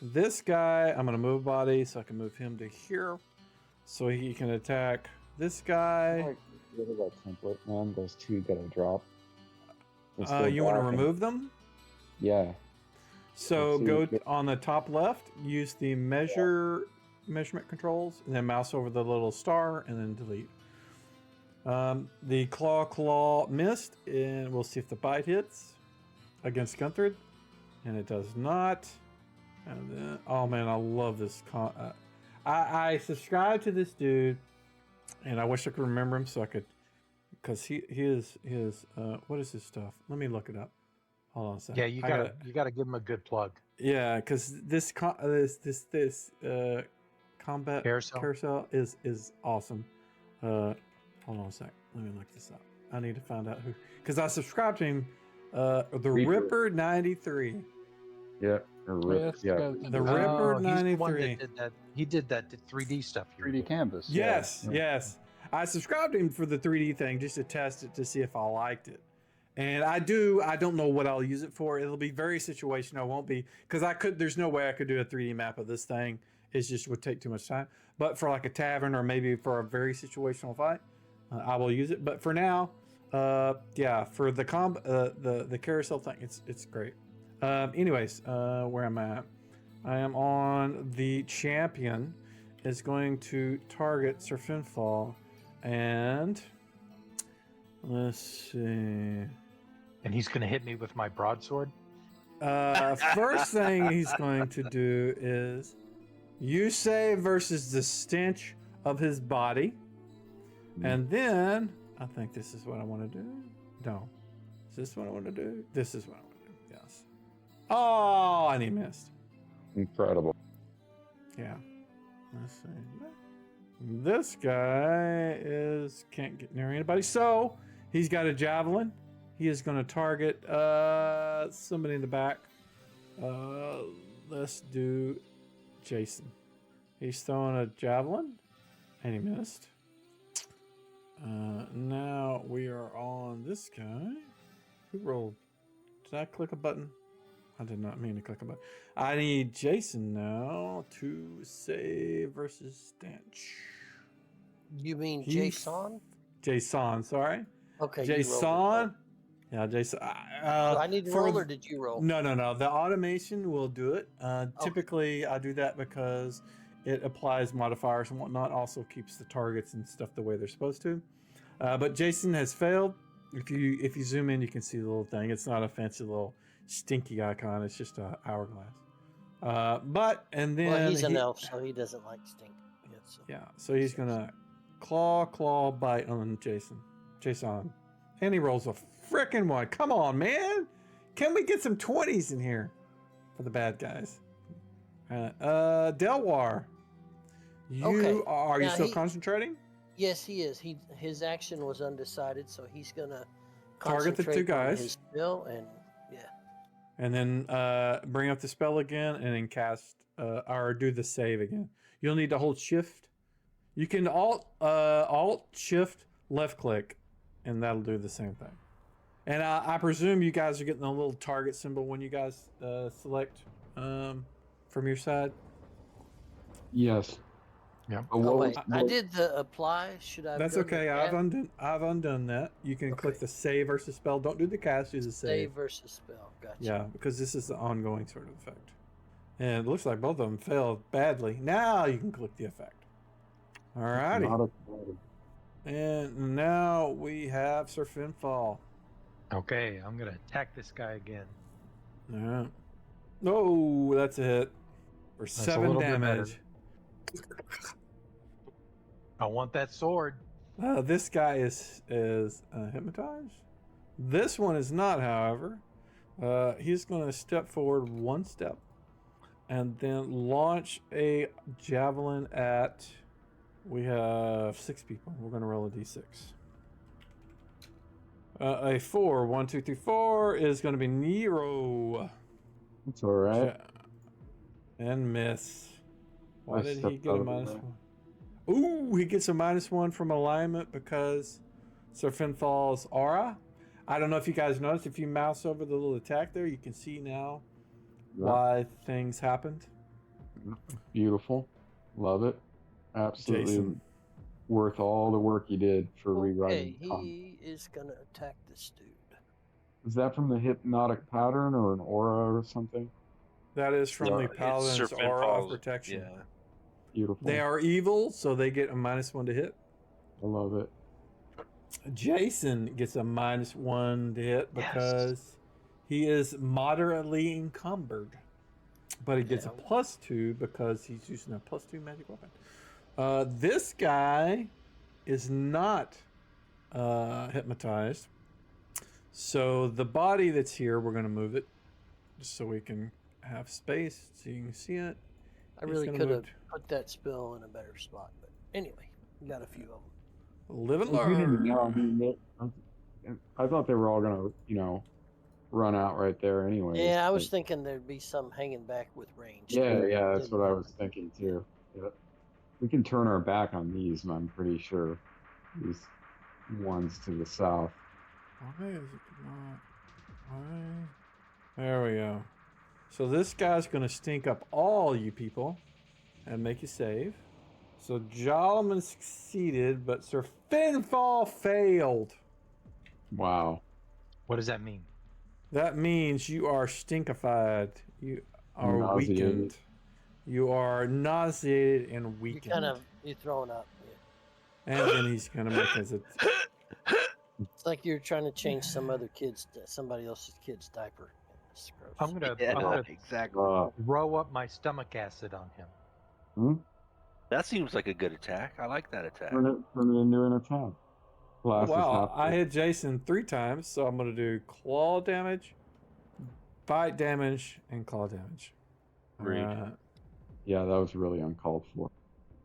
This guy, I'm going to move body so I can move him to here so he can attack this guy. Like, rid of that template, man. Those two that I dropped. You want to remove them? Yeah. So Let's see. go on the top left, use the measurement controls, and then mouse over the little star, and then delete. The claw missed, and we'll see if the bite hits against Gunthrid, and it does not. And then, oh man, I love this. I subscribe to this dude, and I wish I could remember him so I could, because he is what is his stuff? Let me look it up. Hold on a second. Yeah, you gotta give him a good plug. Yeah, because this combat carousel is awesome. Hold on a sec. Let me look this up. I need to find out who, because I subscribed to him. The Ripper 93. Yeah. The Ripper He's 93. the one that did that. He did that 3D stuff. 3D canvas. Yes, Yeah. yes. I subscribed to him for the 3D thing just to test it to see if I liked it. And I don't know what I'll use it for. It'll be very situational. It won't be, because there's no way I could do a 3D map of this thing. It just would take too much time. But for like a tavern or maybe for a very situational fight, I will use it. But for now, yeah, for the the carousel thing, it's great. Anyways, where am I at? I am on the champion is going to target Sir Finfall, and let's see. And he's gonna hit me with my broadsword. First thing he's going to do is you save versus the stench of his body, and then I think this is what I want to do. No, is this what I want to do? This is what I want to do. Yes. Oh, and he missed. Incredible. Yeah. Let's see. This guy can't get near anybody, so he's got a javelin. He is going to target somebody in the back. Let's do Jason. He's throwing a javelin, and he missed. Now we are on this guy. Who rolled? Did I click a button? I did not mean to click a button. I need Jason now to save versus stench. You mean Jason? Jason? Jason, sorry. Okay. Jason. Yeah, Jason. Do I need to roll or did you roll? No. The automation will do it. Typically, I do that because it applies modifiers and whatnot. Also keeps the targets and stuff the way they're supposed to. But Jason has failed. If you zoom in, you can see the little thing. It's not a fancy little stinky icon. It's just an hourglass. Well, he's an elf, so he doesn't like stink. Yeah, so he's gonna claw bite on Jason, and he rolls a frickin' one. Come on, man! Can we get some 20s in here for the bad guys? Delwar, are you still concentrating? Yes, he is. His action was undecided, so he's gonna Target the two concentrate on guys. his spell, and yeah. And then bring up the spell again, and then cast or do the save again. You'll need to hold shift. You can alt shift left click, and that'll do the same thing. And I presume you guys are getting a little target symbol when you guys select from your side. Yes. Yeah. But Oh what wait, was, I what, did the apply. Should I? That's okay. I've undone that. You can click Okay. the save versus spell. Don't do the cast. Do the Save save. versus spell. Gotcha. Yeah, because this is the ongoing sort of effect. And it looks like both of them failed badly. Now you can click the effect. Alrighty. not a- And now we have Sir Finfall. Okay, I'm gonna attack this guy again. Yeah. Oh, that's a hit. For a 7 little bit better. damage. I want that sword. This guy is hypnotized. This one is not, however. He's going to step forward 1 step and then launch a javelin at. We have 6 people. We're going to roll a d6. A 4. 1, 2, 3, 4 is going to be Nero. It's all right. And miss. Why I did he stepped get a out of the minus way. 1? Ooh, he gets a -1 from alignment because Sir Finfall's aura. I don't know if you guys noticed. If you mouse over the little attack there, you can see now Yeah. why things happened. Beautiful. Love it. Absolutely Jason. worth all the work you did for Okay, rewriting. he is gonna attack this dude. Is that from the hypnotic pattern or an aura or something? That is from the It's Paladin's Sir aura of Finfall's- protection. Yeah. Beautiful. They are evil, so they get a -1 to hit. I love it. Jason gets a -1 to hit Yes. because he is moderately encumbered. But he gets a Yeah. +2 because he's using a +2 magic weapon. This guy is not hypnotized. So the body that's here, we're going to move it just so we can have space so you can see it. I He's really gonna could have move- put that spell in a better spot, but anyway, we got a few of them. Live and You didn't know. I learn. mean, I thought they were all gonna, run out right there anyway. Yeah, I was thinking there'd be some hanging back with range. Yeah, that's Didn't what I happen. was thinking too. Yeah. We can turn our back on these, I'm pretty sure. These ones to the south. Why is it not? Why? There we go. So this guy's going to stink up all you people and make you save. So Jolman succeeded, but Sir Finfall failed. Wow. What does that mean? That means you are stinkified. You are Nauseated. weakened. You are nauseated and You're weakened. you're throwing up. Yeah. And then he's going to make his. It's like you're trying to change somebody else's kid's diaper. It's gross. I'm gonna Yeah, exactly. throw up my stomach acid on him. That seems like a good attack. I like that attack. Turn it into an attack. Glass is Wow, half I full. hit Jason 3 times, so I'm going to do claw damage, bite damage, and claw damage. Rude. Yeah, that was really uncalled for.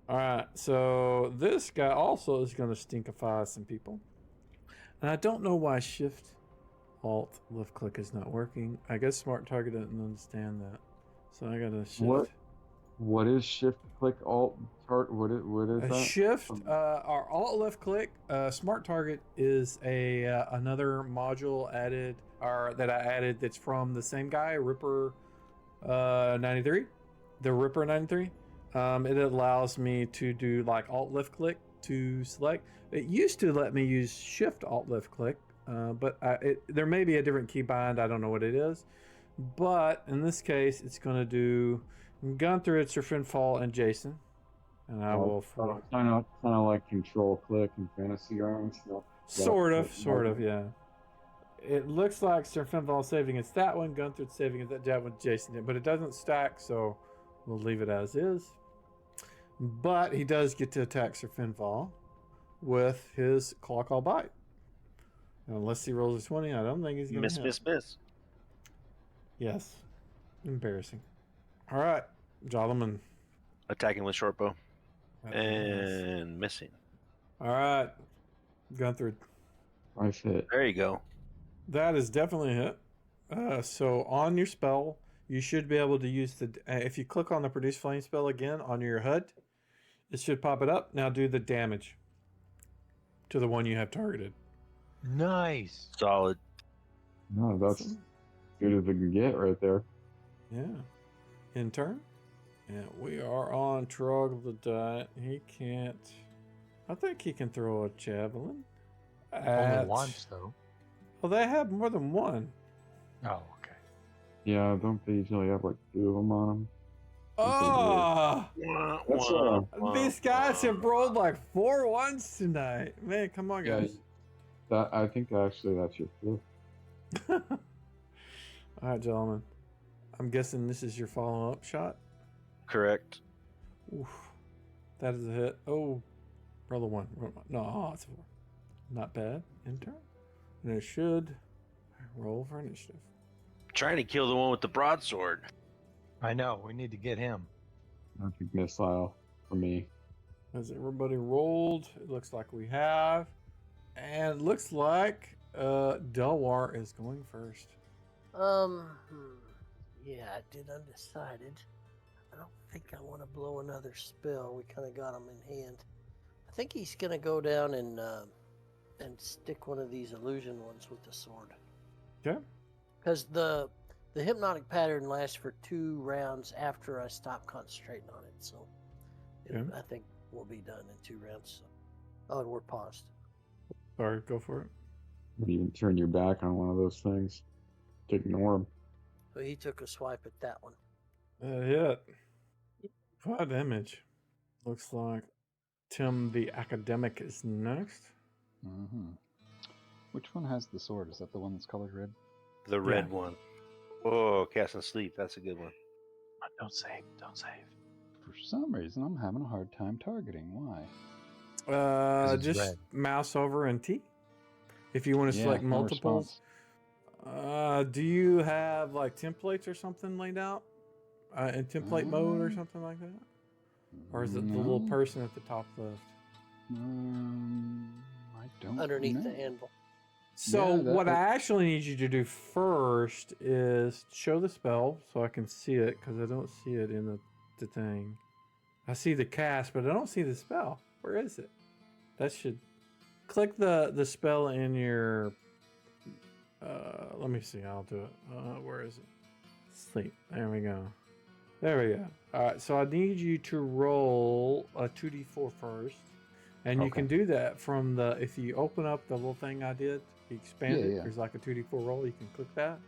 Alright, so this guy also is going to stinkify some people. And I don't know why Shift, Alt, left click is not working. I guess Smart Target doesn't understand that. So I got to shift. What is shift click alt chart? What is A that? shift, our alt left click, Smart Target is another module added, or that I added that's from the same guy, Ripper 93. The Ripper 93. It allows me to do like alt left click to select. It used to let me use shift alt left click, but there may be a different keybind. I don't know what it is. But in this case, it's going to do Gunthrid, Sir Finfall, and Jason. And I will. Kind of like control click in Fantasy Grounds. Sort of, yeah. It looks like Sir Finfall saving against that one, Gunthrid saving against that one, Jason did, but it doesn't stack, so we'll leave it as is. But he does get to attack Sir Finfall with his Claw Bite. And unless he rolls a 20, I don't think he's going to Miss. Yes. Embarrassing. All right, Jolman. Attacking with short bow That was nice. and missing. All right, Gunthrid. Nice hit. There you go. That is definitely a hit. So on your spell, you should be able to use the. If you click on the produce flame spell again on your HUD, it should pop it up. Now do the damage to the one you have targeted. Nice. Solid. No, that's as good as it can get right there. Yeah. In turn. And we are on Troglodyte. He can't. I think he can throw a javelin. Only once, though. Well, they have more than one. Oh, okay. Yeah, don't they usually have like 2 of them on them? Oh! That's, These guys have rolled like 4 ones tonight. Man, come on, Yeah, guys. I think actually that's your 5th. All right, gentlemen. I'm guessing this is your follow-up shot. Correct. Oof. That is a hit. Oh, roll a 1. No, it's a 4. Not bad. In turn. And it should roll for initiative. Trying to kill the one with the broadsword. I know. We need to get him. Epic missile for me. Has everybody rolled? It looks like we have. And it looks like Delwar is going first. Yeah, I did undecided. I don't think I want to blow another spell. We kind of got him in hand. I think he's gonna go down and stick one of these illusion ones with the sword. Okay. Because the hypnotic pattern lasts for 2 rounds after I stop concentrating on it. So Okay. I think we'll be done in 2 rounds. So. Oh, and we're paused. Sorry, go for it. You even turn your back on one of those things to ignore them. So he took a swipe at that one. That hit. 5 damage. Looks like Tim the Academic is next. Mm-hmm. Which one has the sword? Is that the one that's colored red? The red one. Oh, cast and sleep. That's a good one. Don't save. Don't save. For some reason, I'm having a hard time targeting. Why? it's Just red. mouse over and T. If you want to select no multiples. response. Do you have like templates or something laid out? In template mode or Mm. something like that? Or is it the little No. person at the top left? I don't Underneath know. the anvil. So Yeah, that- what I actually need you to do first is show the spell so I can see it, because I don't see it in the thing. I see the cast, but I don't see the spell. Where is it? That should click the spell in your. Let me see. I'll do it. Where is it? Sleep. There we go. There we go. All right. So I need you to roll a 2d4 first, and you Okay. can do that from the. If you open up the little thing I did, you expand it. Yeah. There's like a 2d4 roll. You can click that.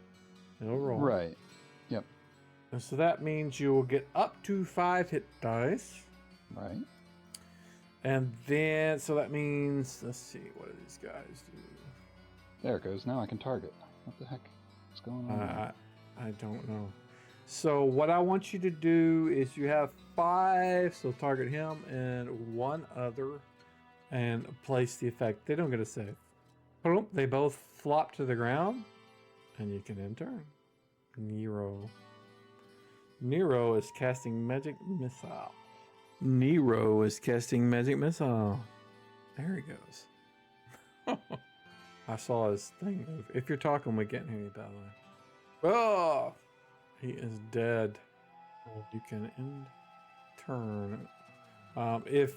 And it'll roll. Right. Yep. And so that means you will get up to 5 hit dice. Right. And then, so that means, let's see, what do these guys do? There it goes. Now I can target. What the heck? What's going on? there? I don't know. So what I want you to do is you have 5, so target him and 1 other, and place the effect. They don't get a save. Boom, they both flop to the ground, and you can end turn. Nero. Nero is casting magic missile. Nero is casting magic missile. There he goes. I saw his thing move. If you're talking, we can't hear you, by the way. Oh! He is dead. You can end turn. If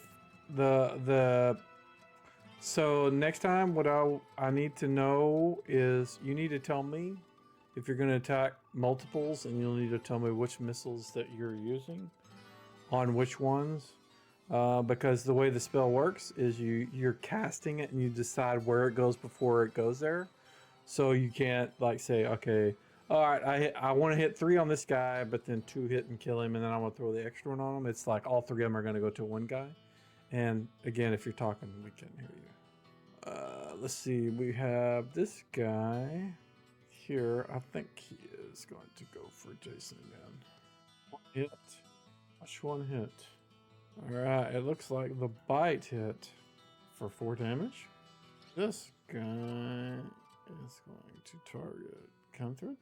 so next time, what I need to know is you need to tell me if you're going to attack multiples, and you'll need to tell me which missiles that you're using on which ones. Because the way the spell works is you're casting it and you decide where it goes before it goes there. So you can't like say, okay, all right, I want to hit 3 on this guy, but then 2 hit and kill him, and then I want to throw the extra one on him. It's like all 3 of them are going to go to one guy. And again, if you're talking, we can't hear you. Let's see, we have this guy here. I think he is going to go for Jason again. 1 hit. Which one hit? Alright, it looks like the bite hit for 4 damage. This guy is going to target Gunthrid.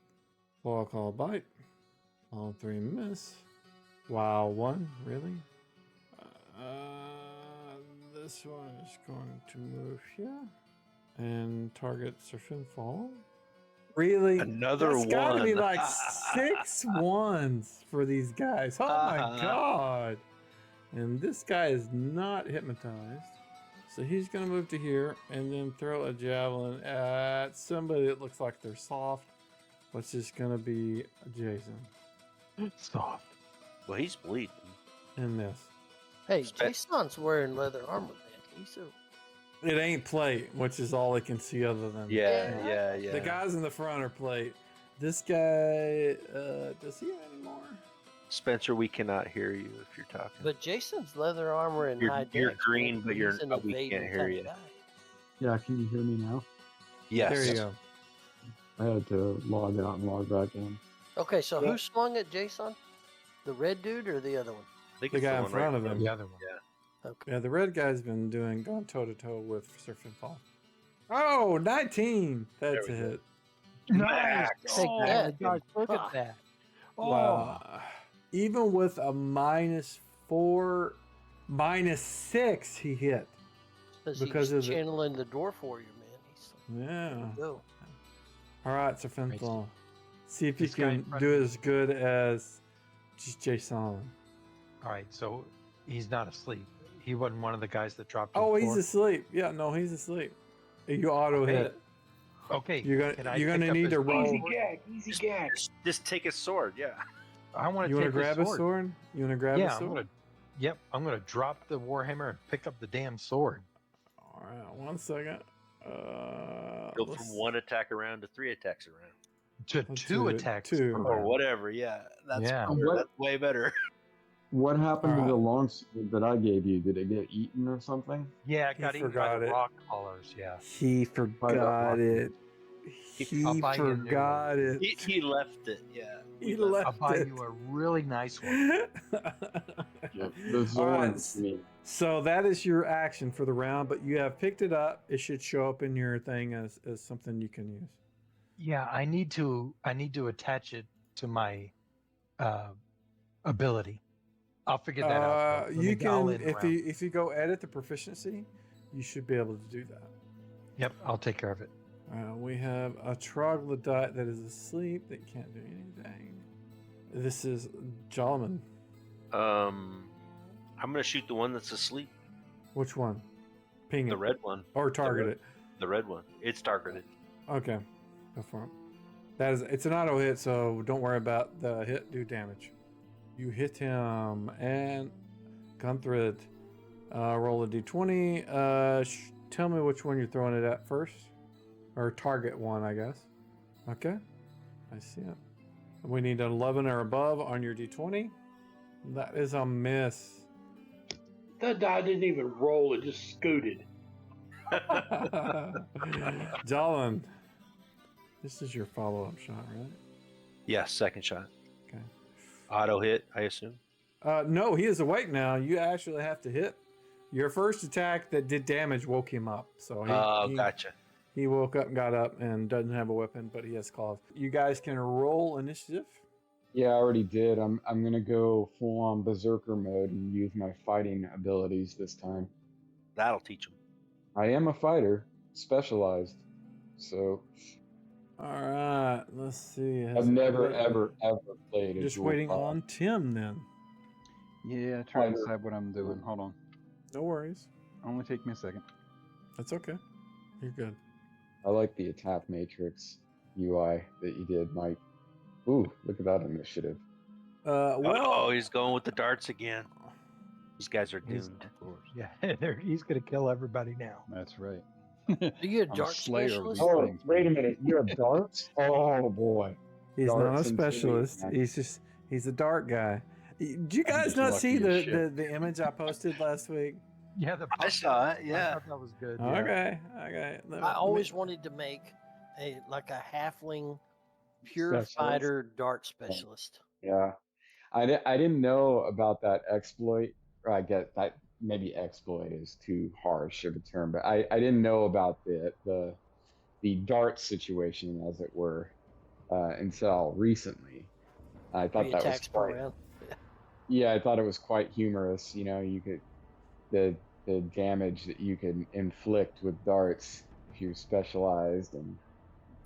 Claw, call, bite. All 3 miss. Wow, 1? Really? This one is going to move here and target Serfinfall. Really? Another That's got to be one. like 6 ones for these guys. Oh my god. And this guy is not hypnotized. So he's going to move to here and then throw a javelin at somebody that looks like they're soft, which is going to be Jason. Soft. Well, he's bleeding. In this. Hey, Jason's wearing leather armor, man. He's a... It ain't plate, which is all they can see other than Yeah. The guys in the front are plate. This guy, does he have any more? Spencer, we cannot hear you if you're talking. But Jason's leather armor and You're- high you're dex, green, man. but you're- He's an we can't evading hear kind of you. guy. Yeah, can you hear me now? Yes. There you go. I had to log out and log back in. Okay, so Yeah. who swung at Jason? The red dude or the other one? I think The it's guy in one front right of him. The other one. Yeah. Okay. Yeah, the red guy's been gone toe to toe with Surf and Fall. Oh, 19. That's a There we go. hit. Nice. Take Oh, that. gosh, look Ah. at that. Oh, Wow. Even with a -4, -6, he hit. Because He's of the- channeling the dwarf warrior, man. He's Yeah. like, go. All right, Surf and Fall. See if you This guy in can front do of me. as good as Jason. all right. So he's not asleep. He wasn't one of the guys that dropped. to Oh, the he's floor? asleep. Yeah, no, he's asleep. You auto Okay. hit. Okay. You're can I you're pick gonna up need his to roll. sword? Easy gag. Just take a sword. Yeah. I want You to want to take grab a sword? You want to grab Yeah, a sword? I'm gonna drop the warhammer and pick up the damn sword. All right, 1 second. Go let's- from 1 attack around to 3 attacks around. To Let's 2 do it. attacks. 2. per Or round. whatever. Yeah. That's Yeah. better. What- That's way better. What happened to Alright. the longsword that I gave you? Did it get eaten or something? Yeah, it He got eaten by forgot the it. rock callers. Yeah. He forgot it. I'll He buy you a new forgot one. it. He left it. Yeah. He I'll left buy it. you a really nice one. Yep. The All right, Zorns, I mean, So that is your action for the round, but you have picked it up. It should show up in your thing as something you can use. Yeah, I need to attach it to my ability. I'll figure that out. though. Let You me dial can in if around. you go edit the proficiency, you should be able to do that. Yep, I'll take care of it. We have a troglodyte that is asleep that can't do anything. This is Jolman. I'm gonna shoot the one that's asleep. Which one? Ping The it red one. or target red- it. The red one. It's targeted. Okay, go for it. It's an auto hit, so don't worry about the hit. Do damage. You hit him, and Gunthrid, roll a d20. Tell me which one you're throwing it at first, or target one, I guess. Okay, I see it. We need an 11 or above on your d20. That is a miss. That die didn't even roll; it just scooted. Jolin, this is your follow-up shot, right? Yeah, second shot. Okay. Auto hit, I assume. No, he is awake now. You actually have to hit. Your first attack that did damage woke him up. So he Gotcha. He woke up and got up and doesn't have a weapon, but he has claws. You guys can roll initiative. Yeah, I already did. I'm gonna go full on berserker mode and use my fighting abilities this time. That'll teach him. I am a fighter, specialized. So All right, let's see. I've never ever played a Just dual waiting class. on Tim then. Yeah, trying to Fighter. decide what I'm doing. Hold on. No worries. Only take me a second. That's okay. You're good. I like the attack matrix UI that you did, Mike. Ooh, look at that initiative. Oh, he's going with the darts again. These guys are He's- doomed. Of course. Yeah, he's gonna kill everybody now. That's right. Are you a I'm a dark slayer of specialist? these Oh, things. wait a minute. You're a darts? Oh boy. He's not a Darts and specialist. cities. He's a dart guy. Did you guys just not lucky see as shit. the image I posted last week? Yeah, I saw it. I Yeah. thought that was good. Yeah. Okay. I always wanted to make a halfling pure Specialist? fighter dart specialist. Yeah. I didn't know about that exploit. Or I get that maybe exploit is too harsh of a term, but I didn't know about the dart situation, as it were, until recently. I thought 3 that was attacks per quite, round. yeah, I thought it was quite humorous. You know, you could the the damage that you can inflict with darts if you're specialized. And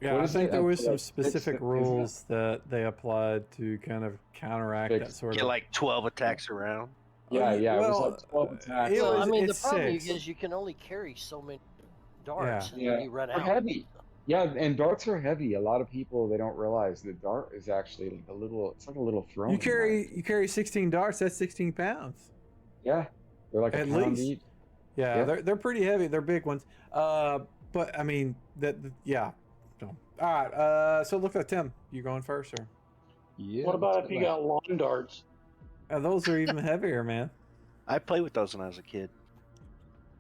Yeah, what I is think it? there Up was to some like specific 6, isn't it? rules that they applied to kind of counteract that Fix- sort Get of. like 12 attacks around. Yeah, yeah. It was Well, like 12 attacks. it Well, was. I mean, the It's problem 6. is you can only carry so many darts, and then Yeah, you run they're out. heavy. Yeah, and darts are heavy. A lot of people they don't realize the dart is actually like a little. It's like a little throwing knife. You carry 16 darts. That's 16 pounds Yeah, they're like at a pound least. each. Yeah, Yep. they're pretty heavy. They're big ones. But I mean yeah. So, all right. So look at Tim. You going first, or Yeah. What about let's if do you that. got lawn darts? those are even heavier, man. I played with those when I was a kid,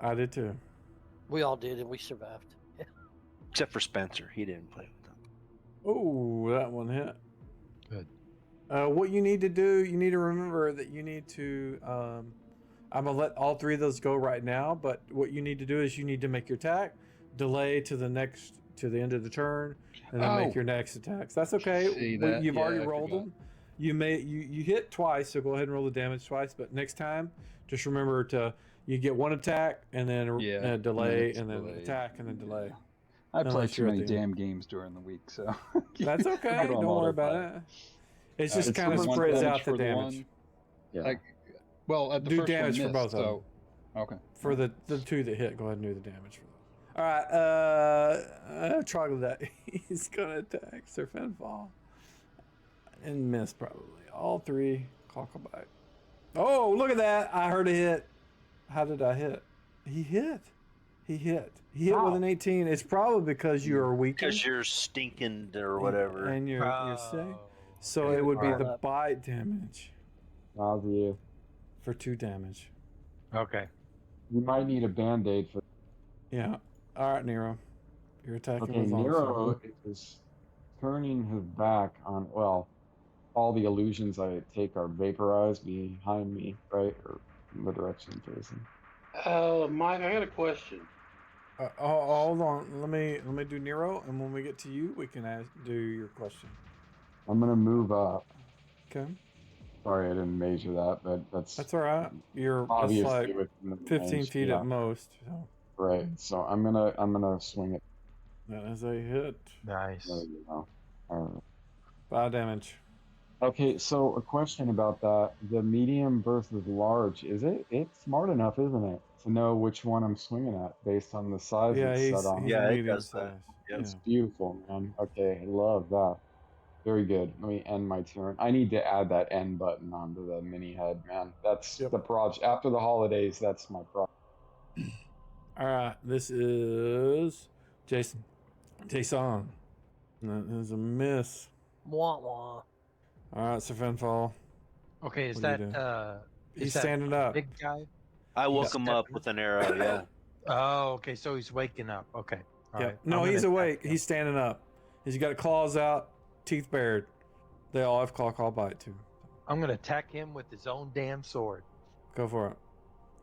I did too. We all did, and we survived. except for Spencer. He didn't play with them. Oh, that one hit. Good. What you need to do, you need to remember that you need to. I'm gonna let all 3 of those go right now, but what you need to do is you need to make your attack, delay to the end of the turn, and then make Oh. your next attacks. That's okay. See that? You've Yeah, already I rolled forgot. them. You hit twice, so go ahead and roll the damage twice. But next time, just remember you get 1 attack and then Yeah, a delay it's and then delayed. attack and then delay. I play Unless too you're at many the end. damn games during the week, so That's okay. Put on Don't worry about autopilot. it. It's just It's kind of for one spreads damage out the for the damage. one. Yeah. Like, well, at the Do first damage one for missed, both of them. so okay. For the 2 that hit, go ahead and do the damage for those. All right, Troglodyte. He's gonna attack Sir Finfall and miss probably all 3. Cockabite. Oh, look at that! I heard a hit. How did I hit? He hit. He hit with an 18. It's probably because you are weakened Because you're stinking or whatever. and you're sick. Oh, So okay. it would be Alright. the bite damage How's you? for 2 damage. Okay. You might need a band-aid for. Yeah. All right, Nero. You're attacking Okay, with Nero is turning his back on. Well, all the illusions I take are vaporized behind me, right, or in the direction I'm facing. Mike, I got a question. Hold on. Let me do Nero, and when we get to you, we can do your question. I'm gonna move up. Okay. Sorry, I didn't measure that, but That's all right. That's obviously like within the 15 range, feet yeah. at most. So Right. So I'm gonna swing it. that is a hit. Nice. There you go. All right. 5 damage. Okay, so a question about that. The medium versus large, it's smart enough, isn't it, to know which one I'm swinging at based on the size Yeah, it's he's set on. Yeah, a it medium does that. size. Yep. It's beautiful, man. Okay, I love that. Very good. Let me end my turn. I need to add that end button onto the mini head, man. That's Yep. the project. After the holidays, that's my project. All right. This is Jason. Jason. That is a miss. Wah wah. All right, Sir Finfall. Okay, is What are you that doing? He's is that standing up. big guy? I woke He's him up with an arrow, yeah. Oh, okay, so he's waking up. Okay. All Yeah. right. No, I'm he's gonna awake. attack him. He's standing up. He's got claws out, teeth bared. They all have claw bite too. I'm gonna attack him with his own damn sword. Go for it.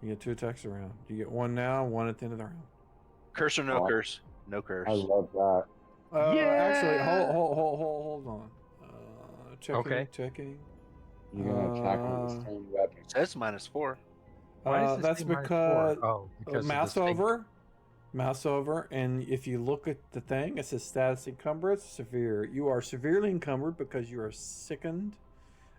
You get 2 attacks around. You get 1 now, 1 at the end of the round. Curse or no Oh. curse? No curse. I love that. Actually, Yeah. hold on. Checking. Okay. Checking. You're gonna attack him with the same weapon. It says -4. Why does this That's say -4? because Because of mouse the stink. mouse over, and if you look at the thing, it says status encumbrance severe. You are severely encumbered because you are sickened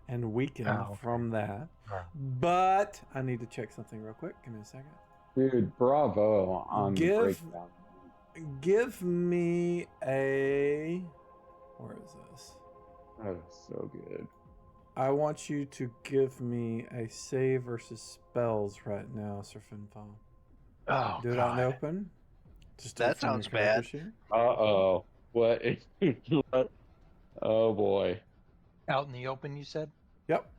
and weakened Oh, okay. from that. Alright. But I need to check something real quick. Give me a second. Dude, bravo on the Give- breakdown. Give me a. Where is this? That is so good. I want you to give me a save versus spells right now, Sir Finfall. Oh, Do it out in the God. open. Just do That it from your sounds character bad. sheet. Uh-oh. What? What? Oh, boy. Out in the open, you said? Yep.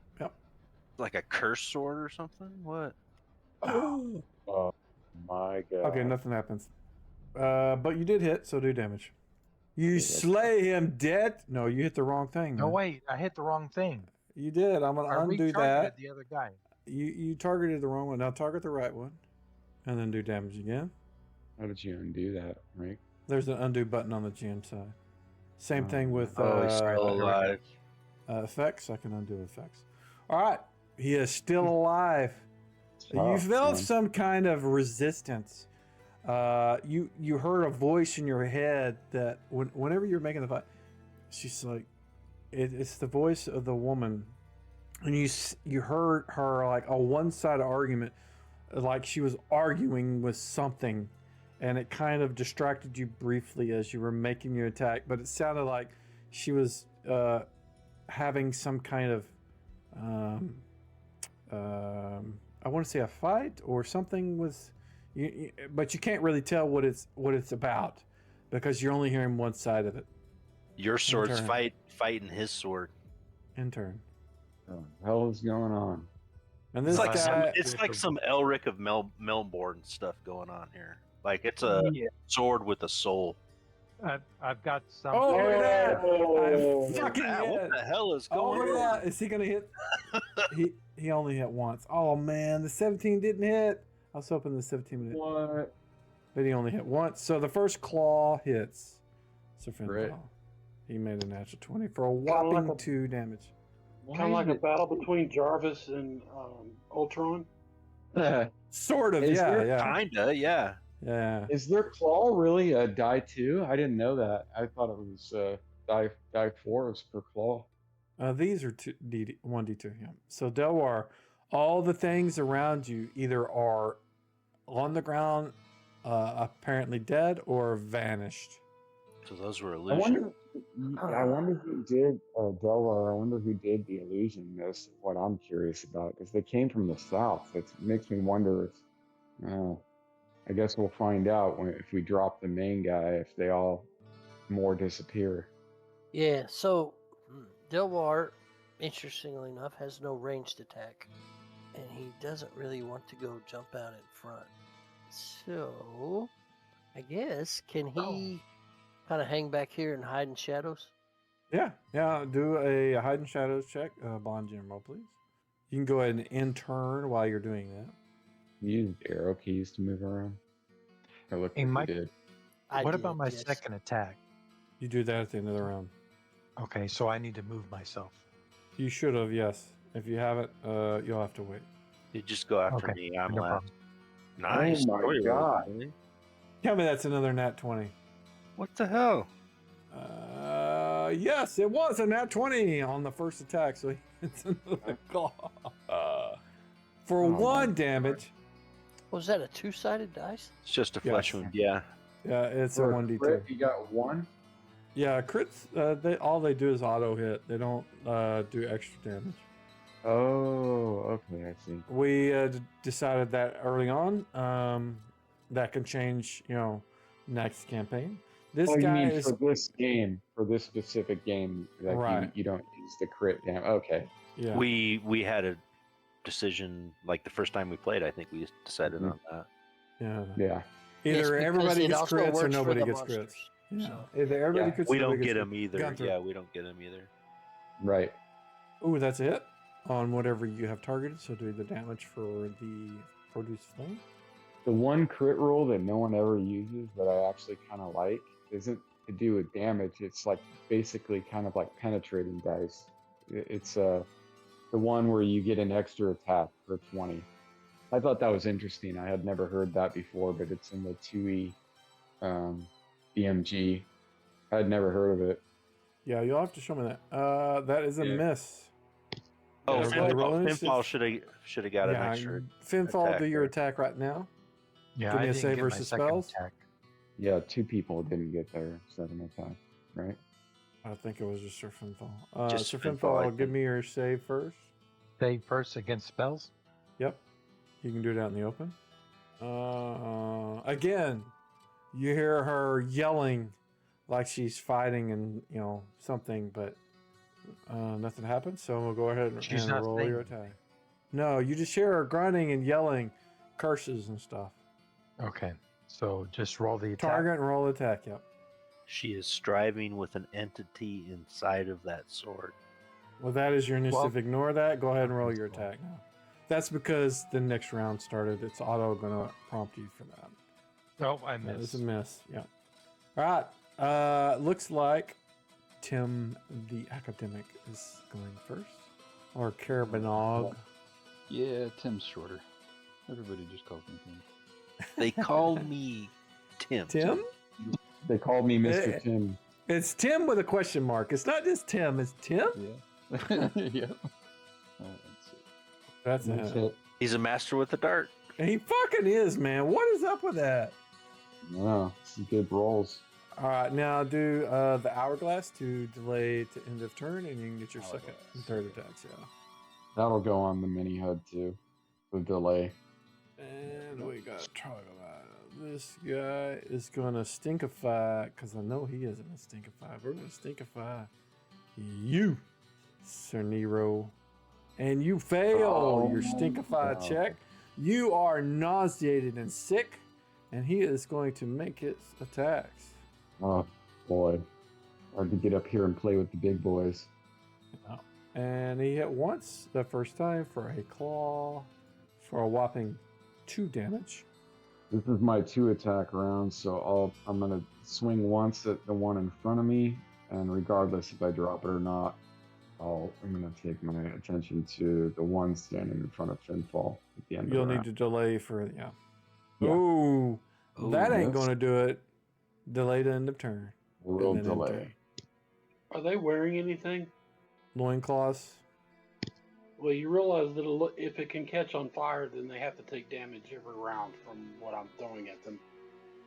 Like a curse sword or something? What? Oh. Oh, my God. Okay, nothing happens. But you did hit, so do damage. You that's- slay him dead. No, you hit the wrong thing. No, man. wait, I hit the wrong thing. You did. I'm I gonna undo retargeted that. the other guy. You targeted the wrong one. Now target the right one, and then do damage again. How did you undo that, Rick? There's an undo button on the GM side. Same thing with Oh, he's still alive. effects. I can undo effects. All right, he is still alive. You felt man. some kind of resistance. You heard a voice in your head that whenever you're making the fight, she's like, it's the voice of the woman, and you heard her like a one-sided argument, like she was arguing with something, and it kind of distracted you briefly as you were making your attack. But it sounded like she was having some kind of I want to say a fight or something with you, but you can't really tell what it's about because you're only hearing one side of it. Your sword's turn. fighting his sword. In turn. What the hell is going on? And It's this like guy, some Elric of Melbourne stuff going on here. Like it's a Yeah. sword with a soul. I've got some. oh, look at that! Oh. I fucking Ah, what hit. the hell is Oh, going look at on? that! Is he gonna hit? he only hit once. Oh man, the 17 didn't hit. I was hoping the 17 would hit, What? but he only hit once. So the first claw hits. So Right. he made a natural 20 for a Kinda like whopping a- 2 damage. Kind of like a battle between Jarvis and Ultron. Sort of, Is yeah, there yeah, Kinda, yeah. yeah. Is their claw really a die 2? I didn't know that. I thought it was die 4 is per claw. These are 1d2. Yeah. So Delwar, all the things around you either are on the ground, apparently dead, or vanished. So those were I illusions. wonder who did Delaware. I wonder who did the illusion. That's what I'm curious about because they came from the south. It makes me wonder if. I guess we'll find out if we drop the main guy if they all more disappear. Yeah, so Delwar, interestingly enough, has no ranged attack. And he doesn't really want to go jump out in front. So, I guess, can he kind of hang back here and hide in shadows? Yeah. Do a hide and shadows check, Bond General, please. You can go ahead and in-turn while you're doing that. Use arrow keys to move around. I looked Hey, like Mike. you did. What about my yes. second attack? You do that at the end of the round. Okay, so I need to move myself. You should have, yes. If you haven't, you'll have to wait. You just go after Okay, me. I'm no last. problem. Nice. Oh my story, God. buddy. Tell me that's another nat 20. What the hell? Yes, it was a nat 20 on the first attack, so it's another claw. For Oh my 1 damage. Was that a two-sided dice? It's just a Yes. flesh wound. Yeah. Yeah, it's a For 1d2. crit, you got 1. Yeah, crits, all they do is auto hit. They don't do extra damage. Oh, okay, I see. We decided that early on. That can change, next campaign. This Oh, you guy mean is for this game, for this specific game, like Right. you don't use the crit damage. Okay. yeah. We had a decision like the first time we played. I think we decided Mhm. on that. Yeah. Yeah. Yes, Either because everybody it gets also crits or works for nobody the gets crits. monsters, Yeah. so. Either everybody Yeah. crits We or don't nobody get gets them either. Gunthrid. Yeah, we don't get them either. Right. Ooh, that's a hit on whatever you have targeted. So do the damage for the produce flame. The one crit roll that no one ever uses that I actually kind of like isn't to do with damage. It's like basically kind of like penetrating dice. It's the one where you get an extra attack for 20. I thought that was interesting. I had never heard that before, but it's in the 2E BMG. I had never heard of it. Yeah, you'll have to show me that. That is a Yeah. miss. Oh, Everybody roll Pinfall initiative. should have got an extra. Finfall, attack do your there. attack right now. Yeah, Give me I a didn't save get my versus second spells. attack. Yeah, 2 people didn't get their 7 attack, right? I think it was just Sir Finfall. Just Sir Finfall, I Finfall, give think. me your save first. Save first against spells. Yep. You can do it out in the open. Again, you hear her yelling like she's fighting and, something, but nothing happens. So we'll go ahead and, She's and not roll saying your attack. No, you just hear her grunting and yelling curses and stuff. Okay, so just roll the attack. Target and roll attack, yep. She is striving with an entity inside of that sword. Well, that is your initiative. Well- Ignore that. Go ahead and roll your attack now. That's because the next round started. It's auto going to prompt you for that. Oh, I That is missed. a miss. Yeah. All right. Looks like Tim the academic is going first. Or Carabanog. Yeah, Tim's shorter. Everybody just calls me Tim. They call me Tim. Tim? They called me Mr. Eh. Tim. It's Tim with a question mark. It's not just Tim. It's Tim. Yeah. Yep. Let's see. That's That's it. it. He's a master with the dart. He fucking is, man. What is up with that? Yeah, some good rolls. All right, now do the hourglass to delay to end of turn, and you can get your second and third attacks. Yeah. That'll go on the mini HUD too. The delay. And we got Troglodyte. This guy is gonna stinkify, because I know he isn't a stinkify. We're gonna stinkify you, Sir Nero. And you fail your stinkify God. check. You are nauseated and sick, and he is going to make his attacks. Oh boy. Hard to get up here and play with the big boys. And he hit once the first time for a claw for a whopping 2 damage. This is my 2 attack round, so I'm gonna swing once at the one in front of me, and regardless if I drop it or not, I'm gonna take my attention to the one standing in front of Finfall at the end You'll of the need round. to delay for Yeah. Ooh, that ain't yes. gonna do it. Delay to end of turn. Roll And then end delay. turn. Are they wearing anything? Loincloths. Well, you realize that if it can catch on fire, then they have to take damage every round from what I'm throwing at them.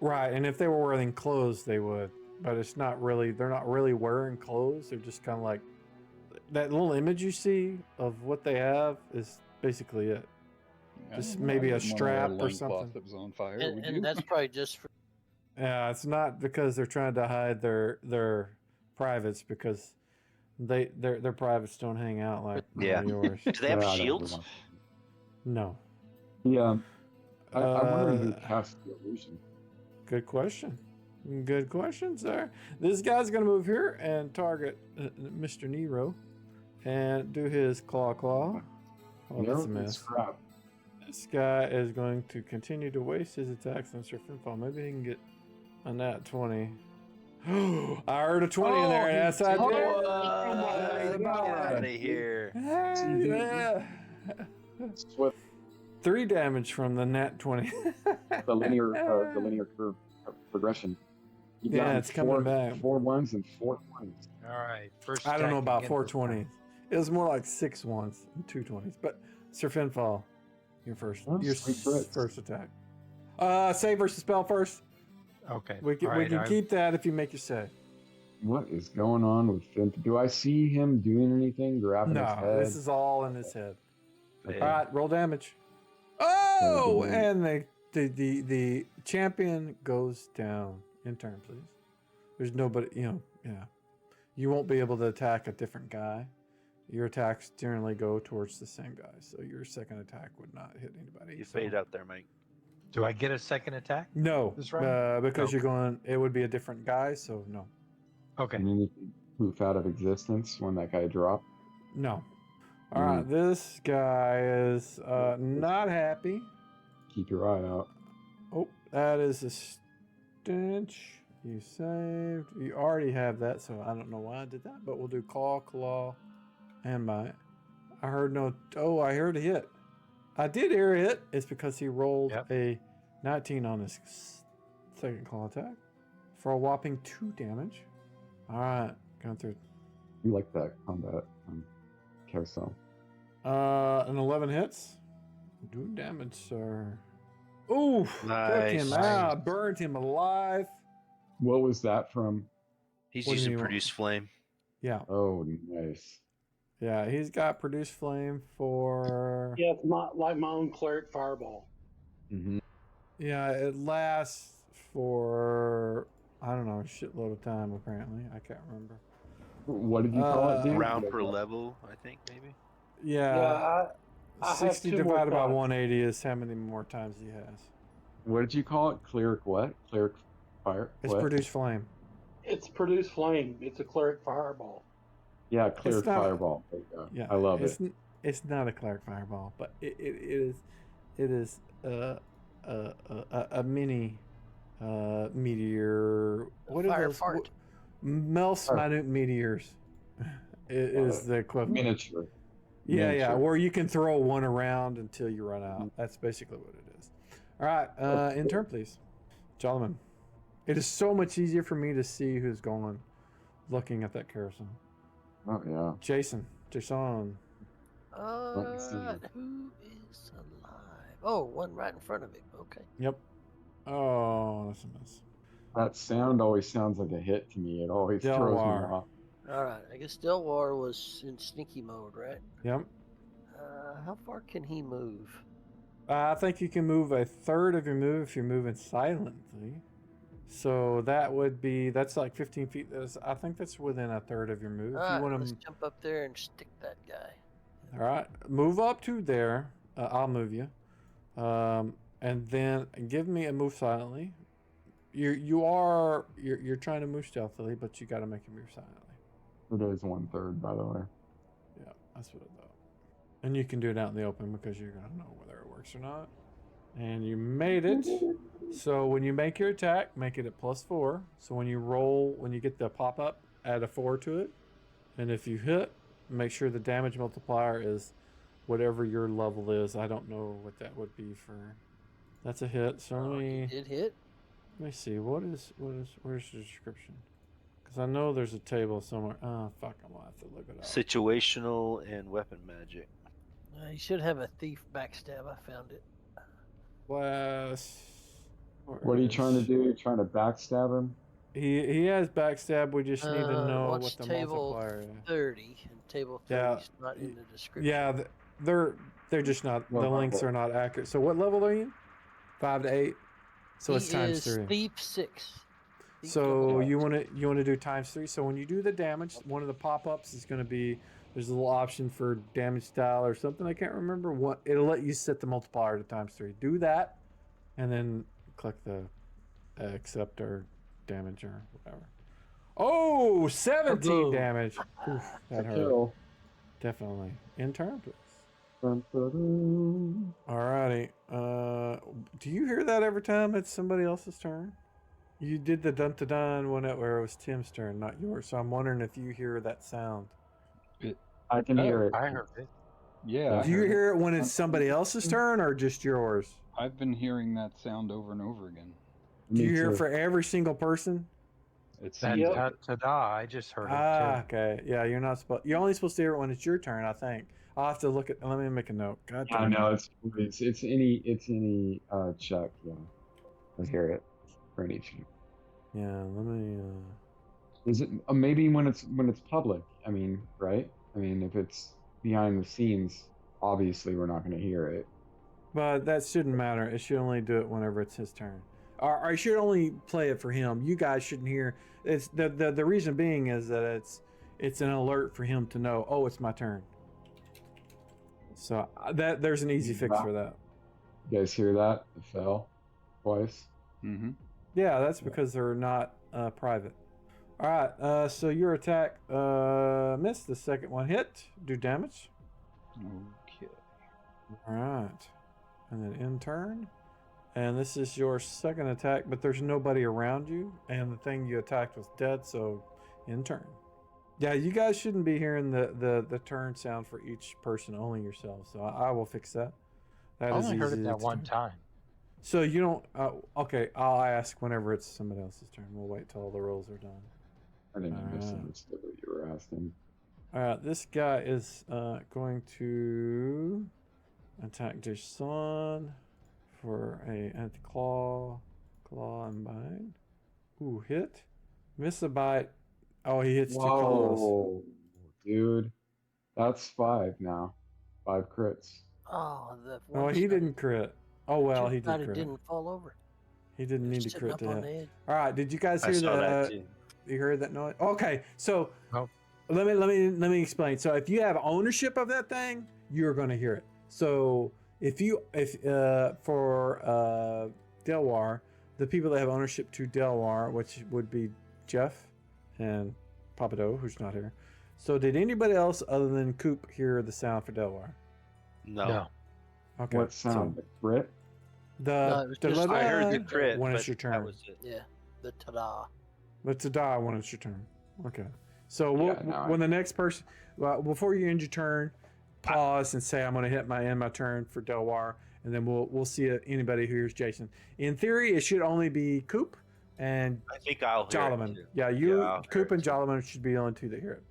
Right, and if they were wearing clothes, they would. But it's not really, they're not really wearing clothes. They're just kind of like, that little image you see of what they have is basically it. I Just don't know, maybe I a wouldn't wanna wear strap or loincloth something. that was on fire, would you? And that's probably just for Yeah, it's not because they're trying to hide their privates, because their privates don't hang out like Yeah. yours. Do they have Yeah, I don't shields? know. No. Yeah. I'm wondering who Uh, cast the illusion. Good question. Good question, sir. This guy's going to move here and target Mr. Nero and do his claw. Oh, that's a It's mess. crap. This guy is going to continue to waste his attacks on Sir Finfall. Maybe he can get a nat 20. I heard a 20 in there. Yes, I did. Get out of here. Yeah. Swift. 3 damage from the nat 20. The linear curve progression. You Yeah, got it's coming back. 4 1s and 4 20s. All right. First. I don't know attack about again 420s. this It was more like 6 ones and 2 20s. But Sir Finfall, your Sweet crits. first attack. Save versus spell first. time. Okay. We can, All right, I- keep that if you make your save. What is going on with Finn? Do I see him doing anything? Grabbing his No, head? this is all in his head. Yeah. All right, roll damage. Oh, good and the champion goes down. In turn, please. There's nobody, yeah. You won't be able to attack a different guy. Your attacks generally go towards the same guy, so your second attack would not hit anybody. You so- fade out there, Mike. Do I get a second attack? No, This round? because No. you're going. It would be a different guy, so no, Okay. And then you can poof out of existence when that guy dropped. no. All right, this guy is not happy. Keep your eye out. Oh, that is a stench. You saved. You already have that, so I don't know why I did that, but we'll do claw, and bite. I heard no. Oh, I heard a hit. I did hear a hit. It's because he rolled Yep. a 19 on his second claw attack for a whopping 2 damage. All right, Gunthrid. You like that combat carousel. An 11 hits. Do damage, sir. Ooh, took him Nice. out, burned him alive. What was that from? He's What do using you want? produce flame. Yeah, Oh, nice. yeah, he's got produce flame for. Yeah, it's not like my own cleric fireball. Mm-hmm. Yeah, it lasts for I don't know a shitload of time. Apparently, I can't remember. What did you call it, dude? Round per level, I think, maybe. Yeah, I have 60 2 more divided by thoughts. 180 is how many more times he has. What did you call it? Cleric what? Cleric fire? It's what? produce flame. It's produce flame. It's a cleric fireball. Yeah, cleric not- fireball. There you go. Yeah, I love it. It's not a cleric fireball, but it is a mini meteor. What fire are those? fart. Melts Fire. minute meteors. It is the equivalent. Miniature. Yeah, nature. where you can throw one around until you run out. That's basically what it is. All right, in turn, please. Gentlemen, it is so much easier for me to see who's going looking at that carousel. Oh yeah. Jason. Let me see. Who is alive? Oh, one right in front of him. Okay. Yep. Oh, that's a miss. That sound always sounds like a hit to me. It always throws me Delwar. off. All right. I guess Delwar was in sneaky mode, right? Yep. How far can he move? I think you can move a third of your move if you're moving silently. So that's like 15 feet. I think that's within a third of your move. All If you right, want let's to, jump up there and stick that guy. all right, move up to there. I'll move you, and then give me a move silently. You're trying to move stealthily, but you got to make a move silently. It is 1/3, by the way. Yeah, that's what I thought. And you can do it out in the open because you're gonna know whether it works or not. And you made it. So when you make your attack, make it at +4. So when you get the pop up, add a 4 to it. And if you hit, make sure the damage multiplier is whatever your level is. I don't know what that would be for. That's a hit. So He did hit. let me see. Where's the description? Because I know there's a table somewhere. Oh fuck! I'm gonna have to look it up. Situational and weapon magic. He should have a thief backstab. I found it. What are you trying to do? You're trying to backstab him? He has backstab. We just need to know Watch what the table multiplier is. 30, and table 30 Yeah. is not in the description. Yeah, they're just not. What The links level? are not accurate. So what level are you? 5 to 8. So he it's times is 3. thief 6. Thief So level you want to do times 3. So when you do the damage, one of the pop-ups is going to be there's a little option for damage style or something. I can't remember what. It'll let you set the multiplier to times 3. Do that, and then click the accept or damage or whatever. Oh, 17 Kaboom. damage. Oof, that hurt. Kill. Definitely. In turn, please. Dun-dun-dun. Alrighty. Do you hear that every time it's somebody else's turn? You did the dun-dun-dun one where it was Tim's turn, not yours. So I'm wondering if you hear that sound. I can hear it. I heard it. Yeah. Do you hear it when it's somebody else's turn or just yours? I've been hearing that sound over and over again. Do you Me hear it too. for every single person? It That seems like ta-da, I just heard Ah, it too. okay. Yeah, you're not supposed. You're only supposed to hear it when it's your turn, I think. I'll have to look at. Let me make a note. God I damn it. know it's any check. Yeah, I hear it for any check. Yeah, let me. Is it maybe when it's public? I mean, right? I mean, if it's behind the scenes, obviously we're not going to hear it. But that shouldn't matter. It should only do it whenever it's his turn. Or I should only play it for him. You guys shouldn't hear. It's the reason being is that it's an alert for him to know. Oh, it's my turn. So that there's an easy fix for that. You guys hear that? It fell twice. Mm-hmm. Yeah, that's because they're not private. All right. So your attack missed. The second one hit. Do damage. Okay. All right. And then in turn. And this is your second attack, but there's nobody around you, and the thing you attacked was dead, so in turn. Yeah, you guys shouldn't be hearing the turn sound for each person, only yourself, so I will fix that. I That is only heard easy it to that one do. time. So you don't, okay, I'll ask whenever it's somebody else's turn. We'll wait till all the rolls are done. I think I Ah. misunderstood what you were asking. All right, this guy is going to attack Jason for at the claw and bite. Ooh, hit. Miss a bite. Oh, he hits 2 claws. Whoa, dude, that's 5 now. 5 crits. Oh, the Oh, he didn't crit. Oh well, he thought did it crit. didn't fall over. He didn't need to Sitting crit up to on the hit. edge. All right, did you guys I hear saw that too. You heard that noise? Okay, so Nope. let me explain. So if you have ownership of that thing, you're going to hear it. So if for Delwar, the people that have ownership to Delwar, which would be Jeff and Papado, who's not here. So did anybody else other than Coop hear the sound for Delwar? No. Okay. What sound? The crit? No, it was just- I heard the da-da-da, crit, when but it's your turn. that was it. Yeah, the ta-da. But to die when it's your turn. Okay. So Yeah, no, when the next person, well, before you end your turn, pause and say I'm going to end my turn for Delwar, and then we'll see anybody who hears Jason. In theory, it should only be Coop and I think I'll hear Jolliman. it too. Yeah, I'll hear Coop it and too. Jolliman should be the only two that hear it.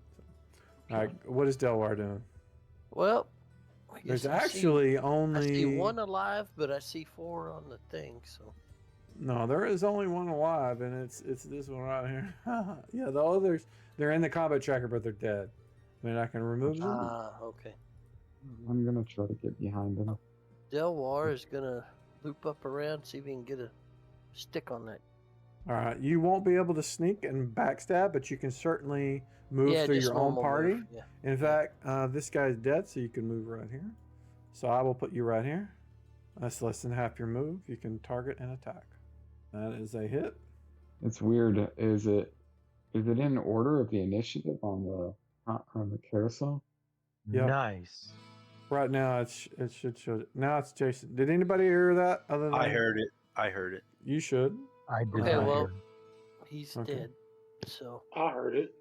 So. All right, what is Delwar doing? Well, I There's guess I actually I only see one alive, but I see 4 on the thing. So no. There is only one alive, and it's this one right here. Yeah, the others they're in the combat tracker, but they're dead. I mean, I can remove them. okay. I'm gonna try to get behind him. Delwar is gonna loop up around, see if he can get a stick on that. All right, you won't be able to sneak and backstab, but you can certainly move through just your own normal party. move, yeah. In fact, this guy's dead, so you can move right here. So I will put you right here. That's less than half your move. You can target and attack. That is a hit. It's weird. Is it in order of the initiative on the carousel? Yep. Nice. Right now, it should show. Now it's Jason. Did anybody hear that? Other than I heard it. You should. I did Okay, not well, hear. he's Okay. dead. So I heard it.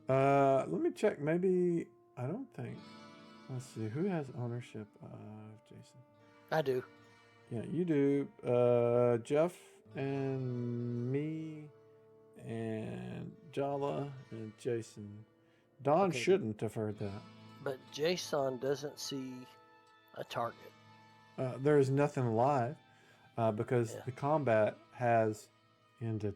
Let me check. Maybe I don't think. Let's see. Who has ownership of Jason? I do. Yeah, you do. Jeff and me and Jala and Jason. Don Okay. shouldn't have heard that. But Jason doesn't see a target. There is nothing alive because Yeah. the combat has ended.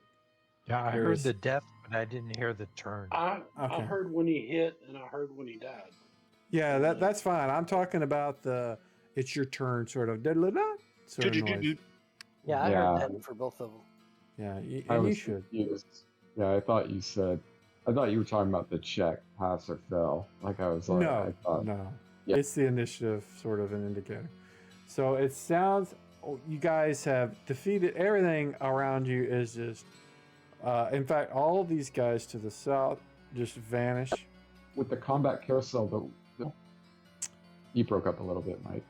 Yeah, I There heard is- the death, but I didn't hear the turn. I Okay. heard when he hit, and I heard when he died. Yeah, that's fine. I'm talking about the it's your turn sort of da-da-da sort of noise. Yeah, I Yeah. heard that for both of them. Yeah, I and you was should. confused. Yeah, I thought you were talking about the check, pass or fail. Like I was like, I No, thought, no. Yeah. It's the initiative sort of an indicator. So it sounds you guys have defeated everything around you is just in fact all of these guys to the south just vanish. with the combat carousel, you broke up a little bit, Mike.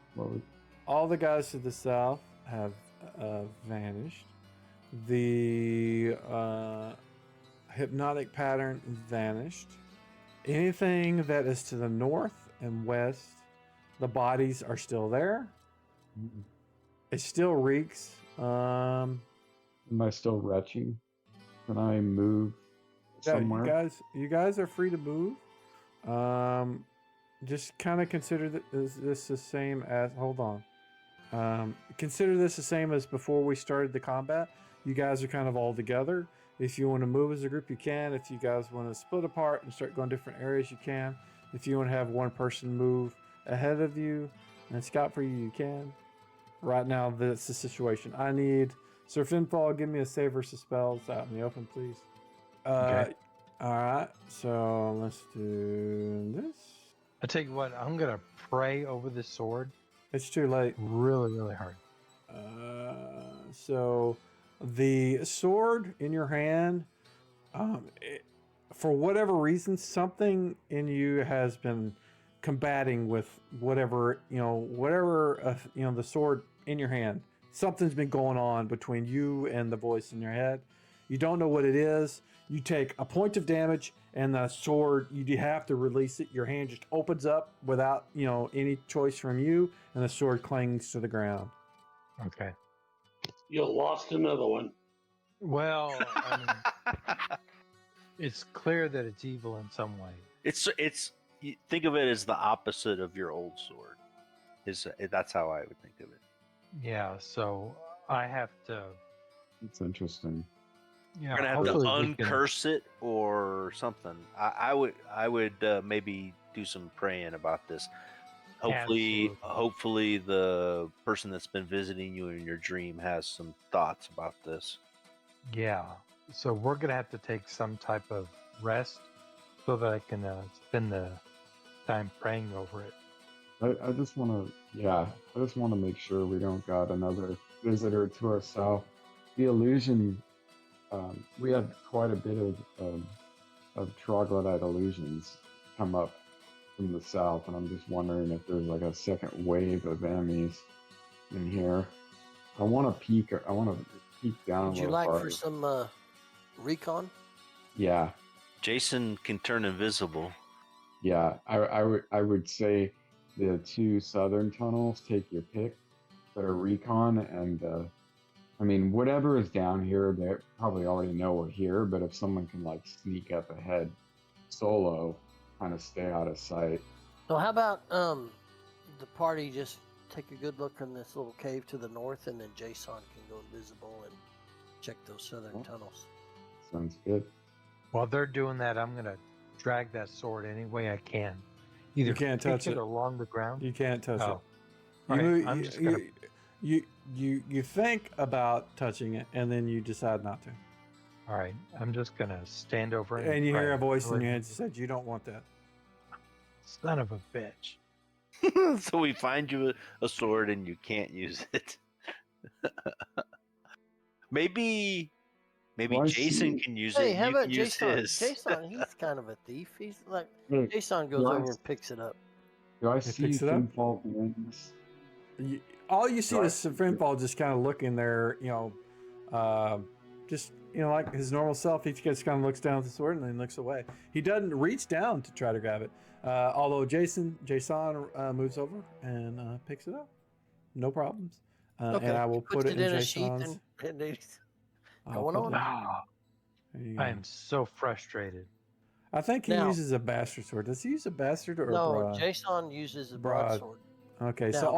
All the guys to the south have vanished. The hypnotic pattern vanished. Anything that is to the north and west, the bodies are still there. It still reeks. Am I still retching? Can I move Yeah, somewhere? you guys are free to move. Just kind of consider this the same as. Hold on. Consider this the same as before we started the combat. You guys are kind of all together. If you want to move as a group, you can. If you guys want to split apart and start going different areas, you can. If you want to have one person move ahead of you and scout for you, you can. Right now, that's the situation. I need Sir Finfall. Give me a save versus spells out in the open, please. Okay. All right. So let's do this. I tell you what, I'm gonna pray over this sword It's too late. really, really hard. So the sword in your hand, for whatever reason, something in you has been combating with whatever the sword in your hand. Something's been going on between you and the voice in your head. You don't know what it is. You take a point of damage, and the sword, you have to release it. Your hand just opens up without any choice from you, and the sword clings to the ground. Okay. You lost another one. Well, I mean, it's clear that it's evil in some way. You think of it as the opposite of your old sword. That's how I would think of it. Yeah, so I have to. It's interesting. Yeah, You're gonna have to hopefully we can- uncurse it or something. I would maybe do some praying about this. Absolutely. Hopefully the person that's been visiting you in your dream has some thoughts about this. Yeah, so we're gonna have to take some type of rest so that I can spend the time praying over it. I just want to make sure we don't got another visitor to our south. The illusion, we had quite a bit of troglodyte illusions come up from the south, and I'm just wondering if there's like a second wave of enemies in here. I want to peek down. Would you like for some recon? Yeah. Jason can turn invisible. Yeah, I would say the two southern tunnels. Take your pick. Better recon and I mean whatever is down here, they probably already know we're here. But if someone can like sneak up ahead, solo, kind of stay out of sight. So how about the party just take a good look in this little cave to the north, and then Jason can go invisible and check those southern tunnels. Sounds good. While they're doing that, I'm gonna drag that sword any way I can. Either You can't kick touch it. along the ground. You can't touch Oh. it. All right, You, I'm just gonna. you think about touching it, and then you decide not to. All right, I'm just gonna stand over it. And you hear a pray. voice in your head that said, "You don't want that." Son of a bitch. So we find you a sword and you can't use it. maybe Well, I Jason see- can use Hey, it. how You about can use Jason? his. Jason, he's kind of a thief. He's like Hey, Jason goes do I- over and picks it up. Do I It see picks it up? Finfall wings? All you see Right. is Finfall just kind of looking there, just like his normal self. He just kind of looks down at the sword and then looks away. He doesn't reach down to try to grab it. Although Jason moves over and picks it up, no problems. Okay, And I will he puts put it in a sheath Jason's. and he's I'll going put on. it- Ah, there you go. I am so frustrated. I think he Now- uses a bastard sword. Does he use a bastard or a No, broad? Jason uses a Broad. broadsword. Okay, so Now-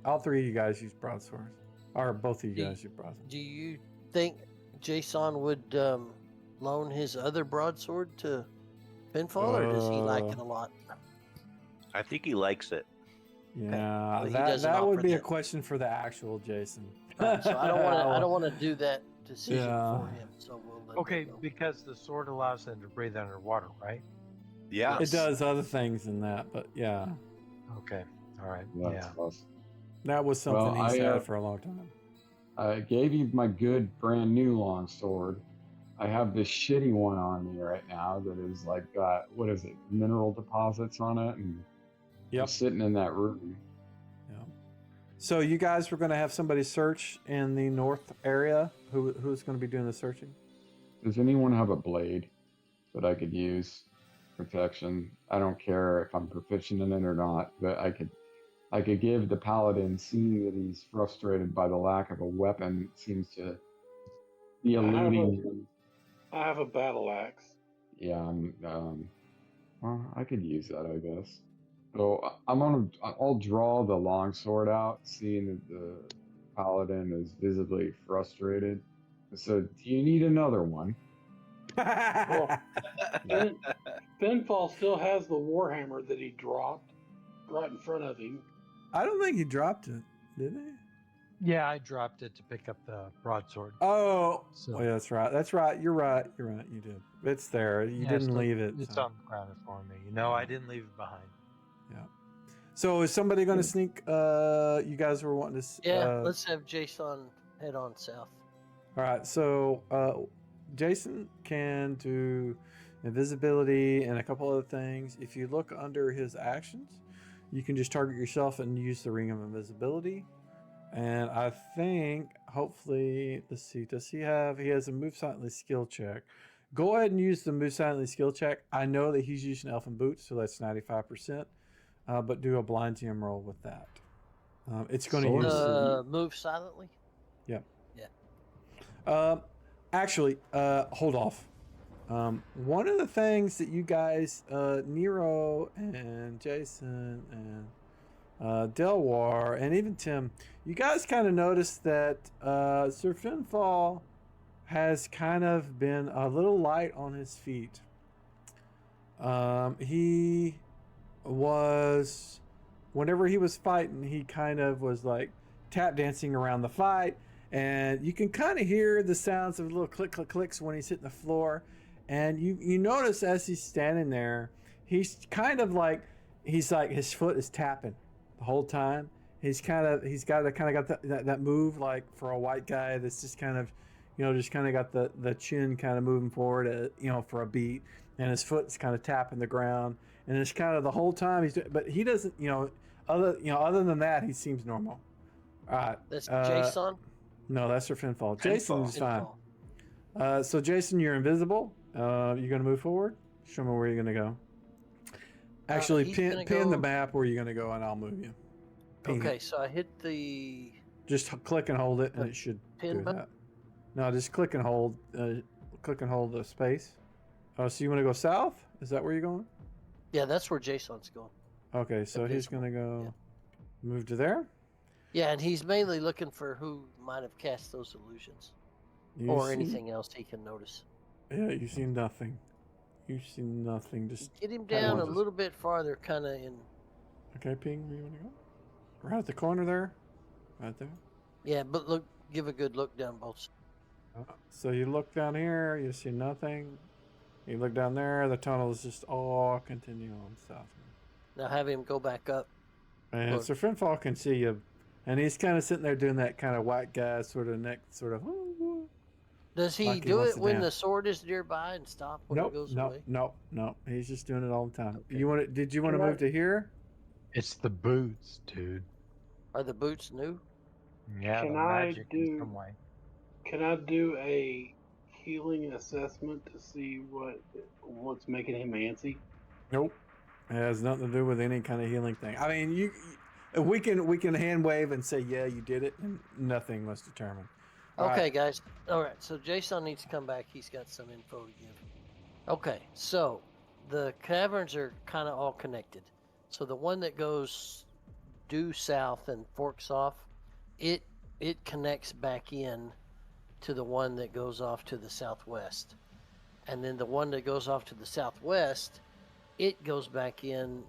all three of you guys use broadswords, or both of you Do- guys use broadswords. Do you think Jason would loan his other broadsword to Finfall, or does he like it a lot? I think he likes it. Yeah, Well, he that doesn't would offer be a that. question for the actual Jason. Right, so I don't want to do that decision Yeah. for him. So we'll let Okay, him go. because the sword allows them to breathe underwater, right? Yeah. It does other things than that, but yeah, Okay, all right, That's yeah. awesome. that was something Well, he's I, had for a long time. I gave you my good brand new long sword. I have this shitty one on me right now that is like got what is it, mineral deposits on it, and Yep. it's sitting in that room. Yeah. So you guys were going to have somebody search in the north area. Who's going to be doing the searching? Does anyone have a blade that I could use? Protection. I don't care if I'm proficient in it or not, but I could give the paladin, seeing that he's frustrated by the lack of a weapon, seems to be eluding him. I have a battle axe. Yeah, well, I could use that, I guess. So I'll draw the longsword out, seeing that the paladin is visibly frustrated. So, do you need another one? Finfall still has the warhammer that he dropped right in front of him. I don't think he dropped it, did he? Yeah, I dropped it to pick up the broadsword. Oh, So- yeah, that's right. That's right. You're right. You're right. You did. It's there. You Yeah, didn't so leave it. It's so. on the ground for me. No, I didn't leave it behind. Yeah. So is somebody going to sneak? You guys were wanting to. Yeah, let's have Jason head on south. All right. So Jason can do invisibility and a couple other things. If you look under his actions, you can just target yourself and use the ring of invisibility. And I think, hopefully, let's see. Does he have? He has a move silently skill check. Go ahead and use the move silently skill check. I know that he's using elfin boots, so that's 95%. But do a blind TM roll with that. It's going to Sword. use. Move silently. Actually, hold off. One of the things that you guys, Nero and Jason and Delwar and even Tim, you guys kind of noticed that Sir Finfall has kind of been a little light on his feet. He was, whenever he was fighting, he kind of was like tap dancing around the fight. And you can kind of hear the sounds of little click, click, clicks when he's hitting the floor. And you notice as he's standing there, he's kind of like, his foot is tapping the whole time. He's got that move like for a white guy that's just kind of, just kind of got the chin kind of moving forward, for a beat. And his foot's kind of tapping the ground. And it's kind of the whole time but he doesn't, other than that, he seems normal. All right. That's Jason. No, that's Sir Finfall. Jason's fine. Finfall. So Jason, you're invisible. You're going to move forward. Show me where you're going to Actually, he's pin gonna the go- map where you're going to go, and I'll move you. Ping Okay, it. so I hit the Just click and hold it, and The it should pin do button? that. No, just click and hold. Click and hold the space. Oh, so you want to go south? Is that where you're going? Yeah, that's where Jason's going. Okay, so he's Invisible, going to go move to there. Yeah, and he's mainly looking for who might have cast those illusions You or see- anything else he can notice. Yeah, you see nothing. You see nothing. Just Get him kinda down a just- little bit farther, kind of in. Okay, ping. Where you want to go? Right at the corner there. Right there. Yeah, but look, give a good look down both. So you look down here, you see nothing. You look down there, the tunnel is just all continue on south. Now have him go back up. And Look. Sir Finfall can see you, and he's kind of sitting there doing that kind of white guy sort of neck, sort of. Does he Like he do wants it to when dance. the sword is nearby and stop when Nope, it goes nope, away? nope, nope. He's just doing it all the time. Okay. You want it? Did you want to move to here? It's the boots, dude. Are the boots new? Yeah, Can the I magic in do- some way. Can I do a healing assessment to see what's making him antsy? Nope. It has nothing to do with any kind of healing thing. I mean, we can hand wave and say, yeah, you did it, and nothing was determined. All Okay, right. guys. All right, so Jason needs to come back. He's got some info to give. Okay, so the caverns are kind of all connected. So the one that goes due south and forks off, it connects back in to the one that goes off to the southwest. And then the one that goes off to the southwest, it goes back in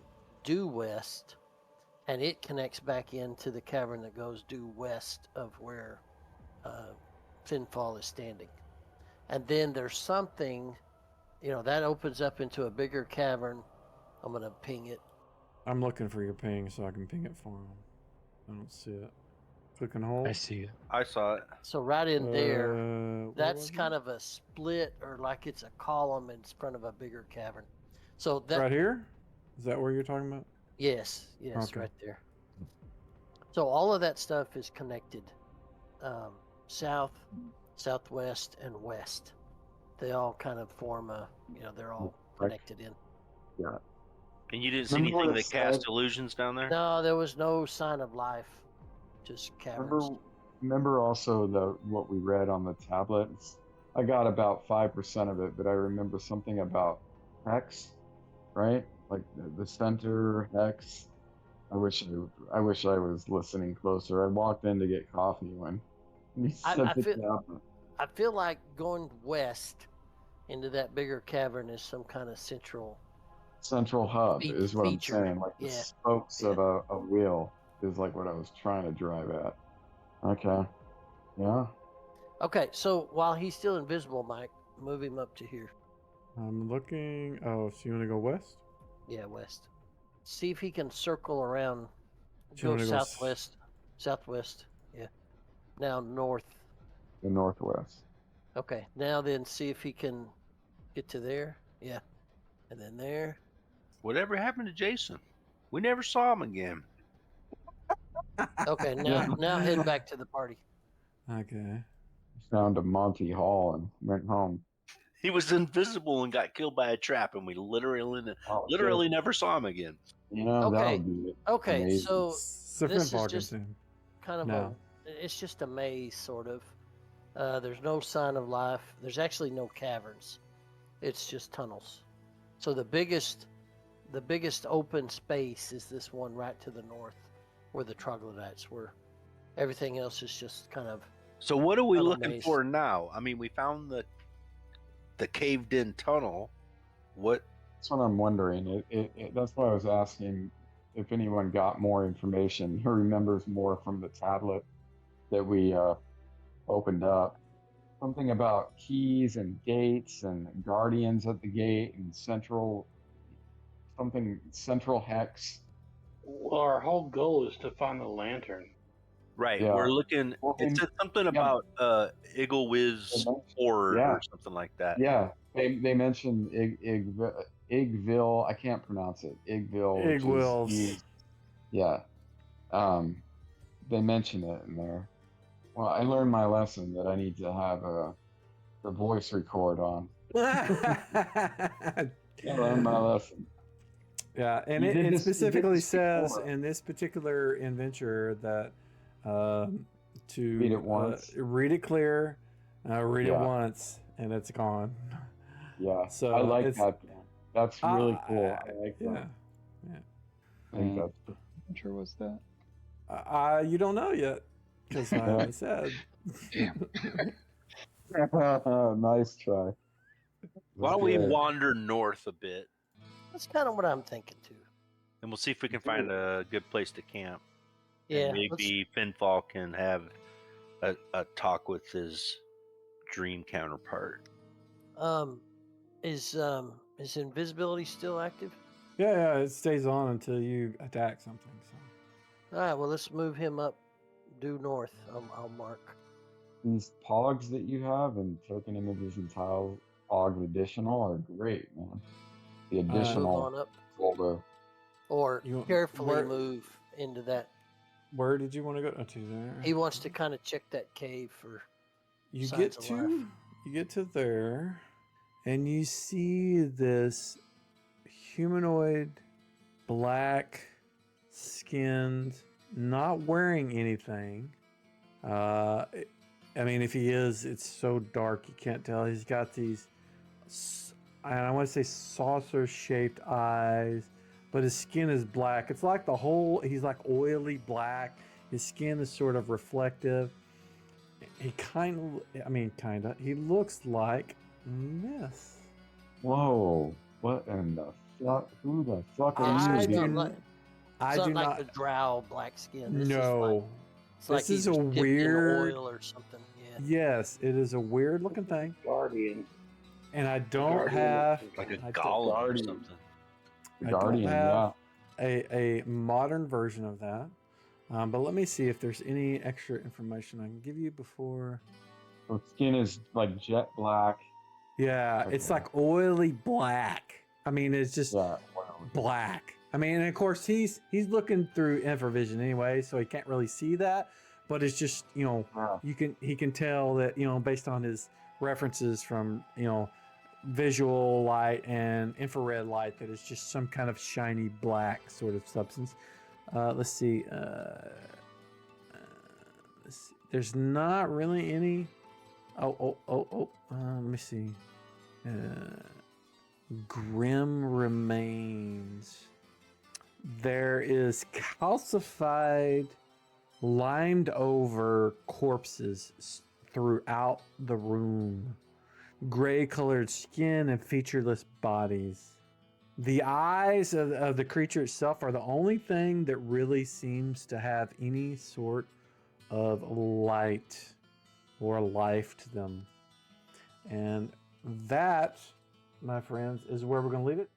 due west, and it connects back into the cavern that goes due west of where Finfall is standing. And then there's something, that opens up into a bigger cavern. I'm going to ping it. I'm looking for your ping so I can ping it for him. I don't see it. Click and hold. I see it. I saw it. So right in there, Where that's was it? kind of a split, or like it's a column in front of a bigger cavern. So that right here. Is that where you're talking about? Yes, Okay. right there. So all of that stuff is connected. South, southwest, and west. They all kind of form they're all connected in. And you didn't see Remember anything what it that cast said? illusions down there? No, there was no sign of life, just caverns. Remember also what we read on the tablets? I got about 5% of it, but I remember something about hex, right? Like the center hex. I wish I was listening closer. I walked in to get coffee when he said I the feel- tablet. I feel like going west into that bigger cavern is some kind of central. Central hub is what feature. I'm saying. Like the Yeah. spokes of a wheel is like what I was trying to drive at. Okay. Yeah. Okay, so while he's still invisible, Mike, move him up to here. I'm looking. Oh, so you want to go west? Yeah, west. See if he can circle around. Do you Go wanna go s- southwest. Southwest. Yeah. Now north. The northwest. Okay. Now then, see if he can get to there. Yeah. And then there. Whatever happened to Jason? We never saw him again. Okay. Now head back to the party. Okay. Found a Monty Hall and went home. He was invisible and got killed by a trap, and we literally never saw him again. You know, that Okay. would be Okay. amazing. So Sir this is Finfall can just see him. kind of No. it's just a maze, sort of. There's no sign of life. There's actually no caverns. It's just tunnels. So the biggest open space is this one right to the north, where the troglodytes were. Everything else is just kind of. So what are we Tunnel looking maze. for now? I mean, we found the caved-in tunnel. What? That's what I'm wondering. That's why I was asking if anyone got more information, who remembers more from the tablet that we opened up. Something about keys and gates and guardians at the gate and central hex. Well, our whole goal is to find the lantern. Right. Yeah. We're looking. Well, It said something about Eaglewiz Ford Yeah. or something like that. Yeah, they mentioned Igville. I can't pronounce it. Igville. which is Igwills. east. Yeah. They mention it in there. Well, I learned my lesson that I need to have the voice record on. I learned my lesson. Yeah, and You did it this- you did specifically this says before. in this particular adventure that to Read it once. read it clear, read it Yeah. once, and it's gone. Yeah, So I like it's, that. That's really cool. I like yeah, that. I think And that's what adventure was that? you don't know yet because I haven't said. Damn. nice try. Why don't we Good. wander north a bit, That's kind of what I'm thinking too. and we'll see if we can find a good place to camp. Yeah, And maybe Finfall can have a talk with his dream counterpart. Is invisibility still active? Yeah, it stays on until you attack something. So. All right, well, let's move him up due north. I'll mark. These pogs that you have and token images and tiles, og additional, are great, man. The Move additional on up, folder. or You want- carefully where- move into that. Where did you want to go? Oh, to there. He wants to kind of check that cave for. You signs get of to life. you get to there, and you see this humanoid, black skinned, not wearing anything. I mean, if he is, it's so dark you can't tell. He's got these, I want to say saucer-shaped eyes, but his skin is black. It's like he's like oily black. His skin is sort of reflective. He he looks like this. Whoa, what in the fuck? Who the fuck are I you? It's do not dude? like, I it's do not like not. the drow black skin. This No. It's like This he is a was dipped in weird. oil or something. Yeah. Yes, it is a weird looking thing, Guardian. and I don't Guardian have looking Like a thing. golem or Guardian. something. I Guardian, don't have yeah. a modern version of that. But let me see if there's any extra information I can give you before. So skin is like jet black. Yeah, it's Okay. like oily black. I mean, it's just Yeah. Wow. black. I mean, and of course he's looking through infravision anyway, so he can't really see that. But it's just Yeah. he can tell that based on his references from visual light and infrared light that it's just some kind of shiny black sort of substance. Let's see. Let's see. There's not really any. Let me see. Grim remains. There is calcified, limed over corpses throughout the room. Gray colored skin and featureless bodies. The eyes of the creature itself are the only thing that really seems to have any sort of light or life to them. And that, my friends, is where we're going to leave it.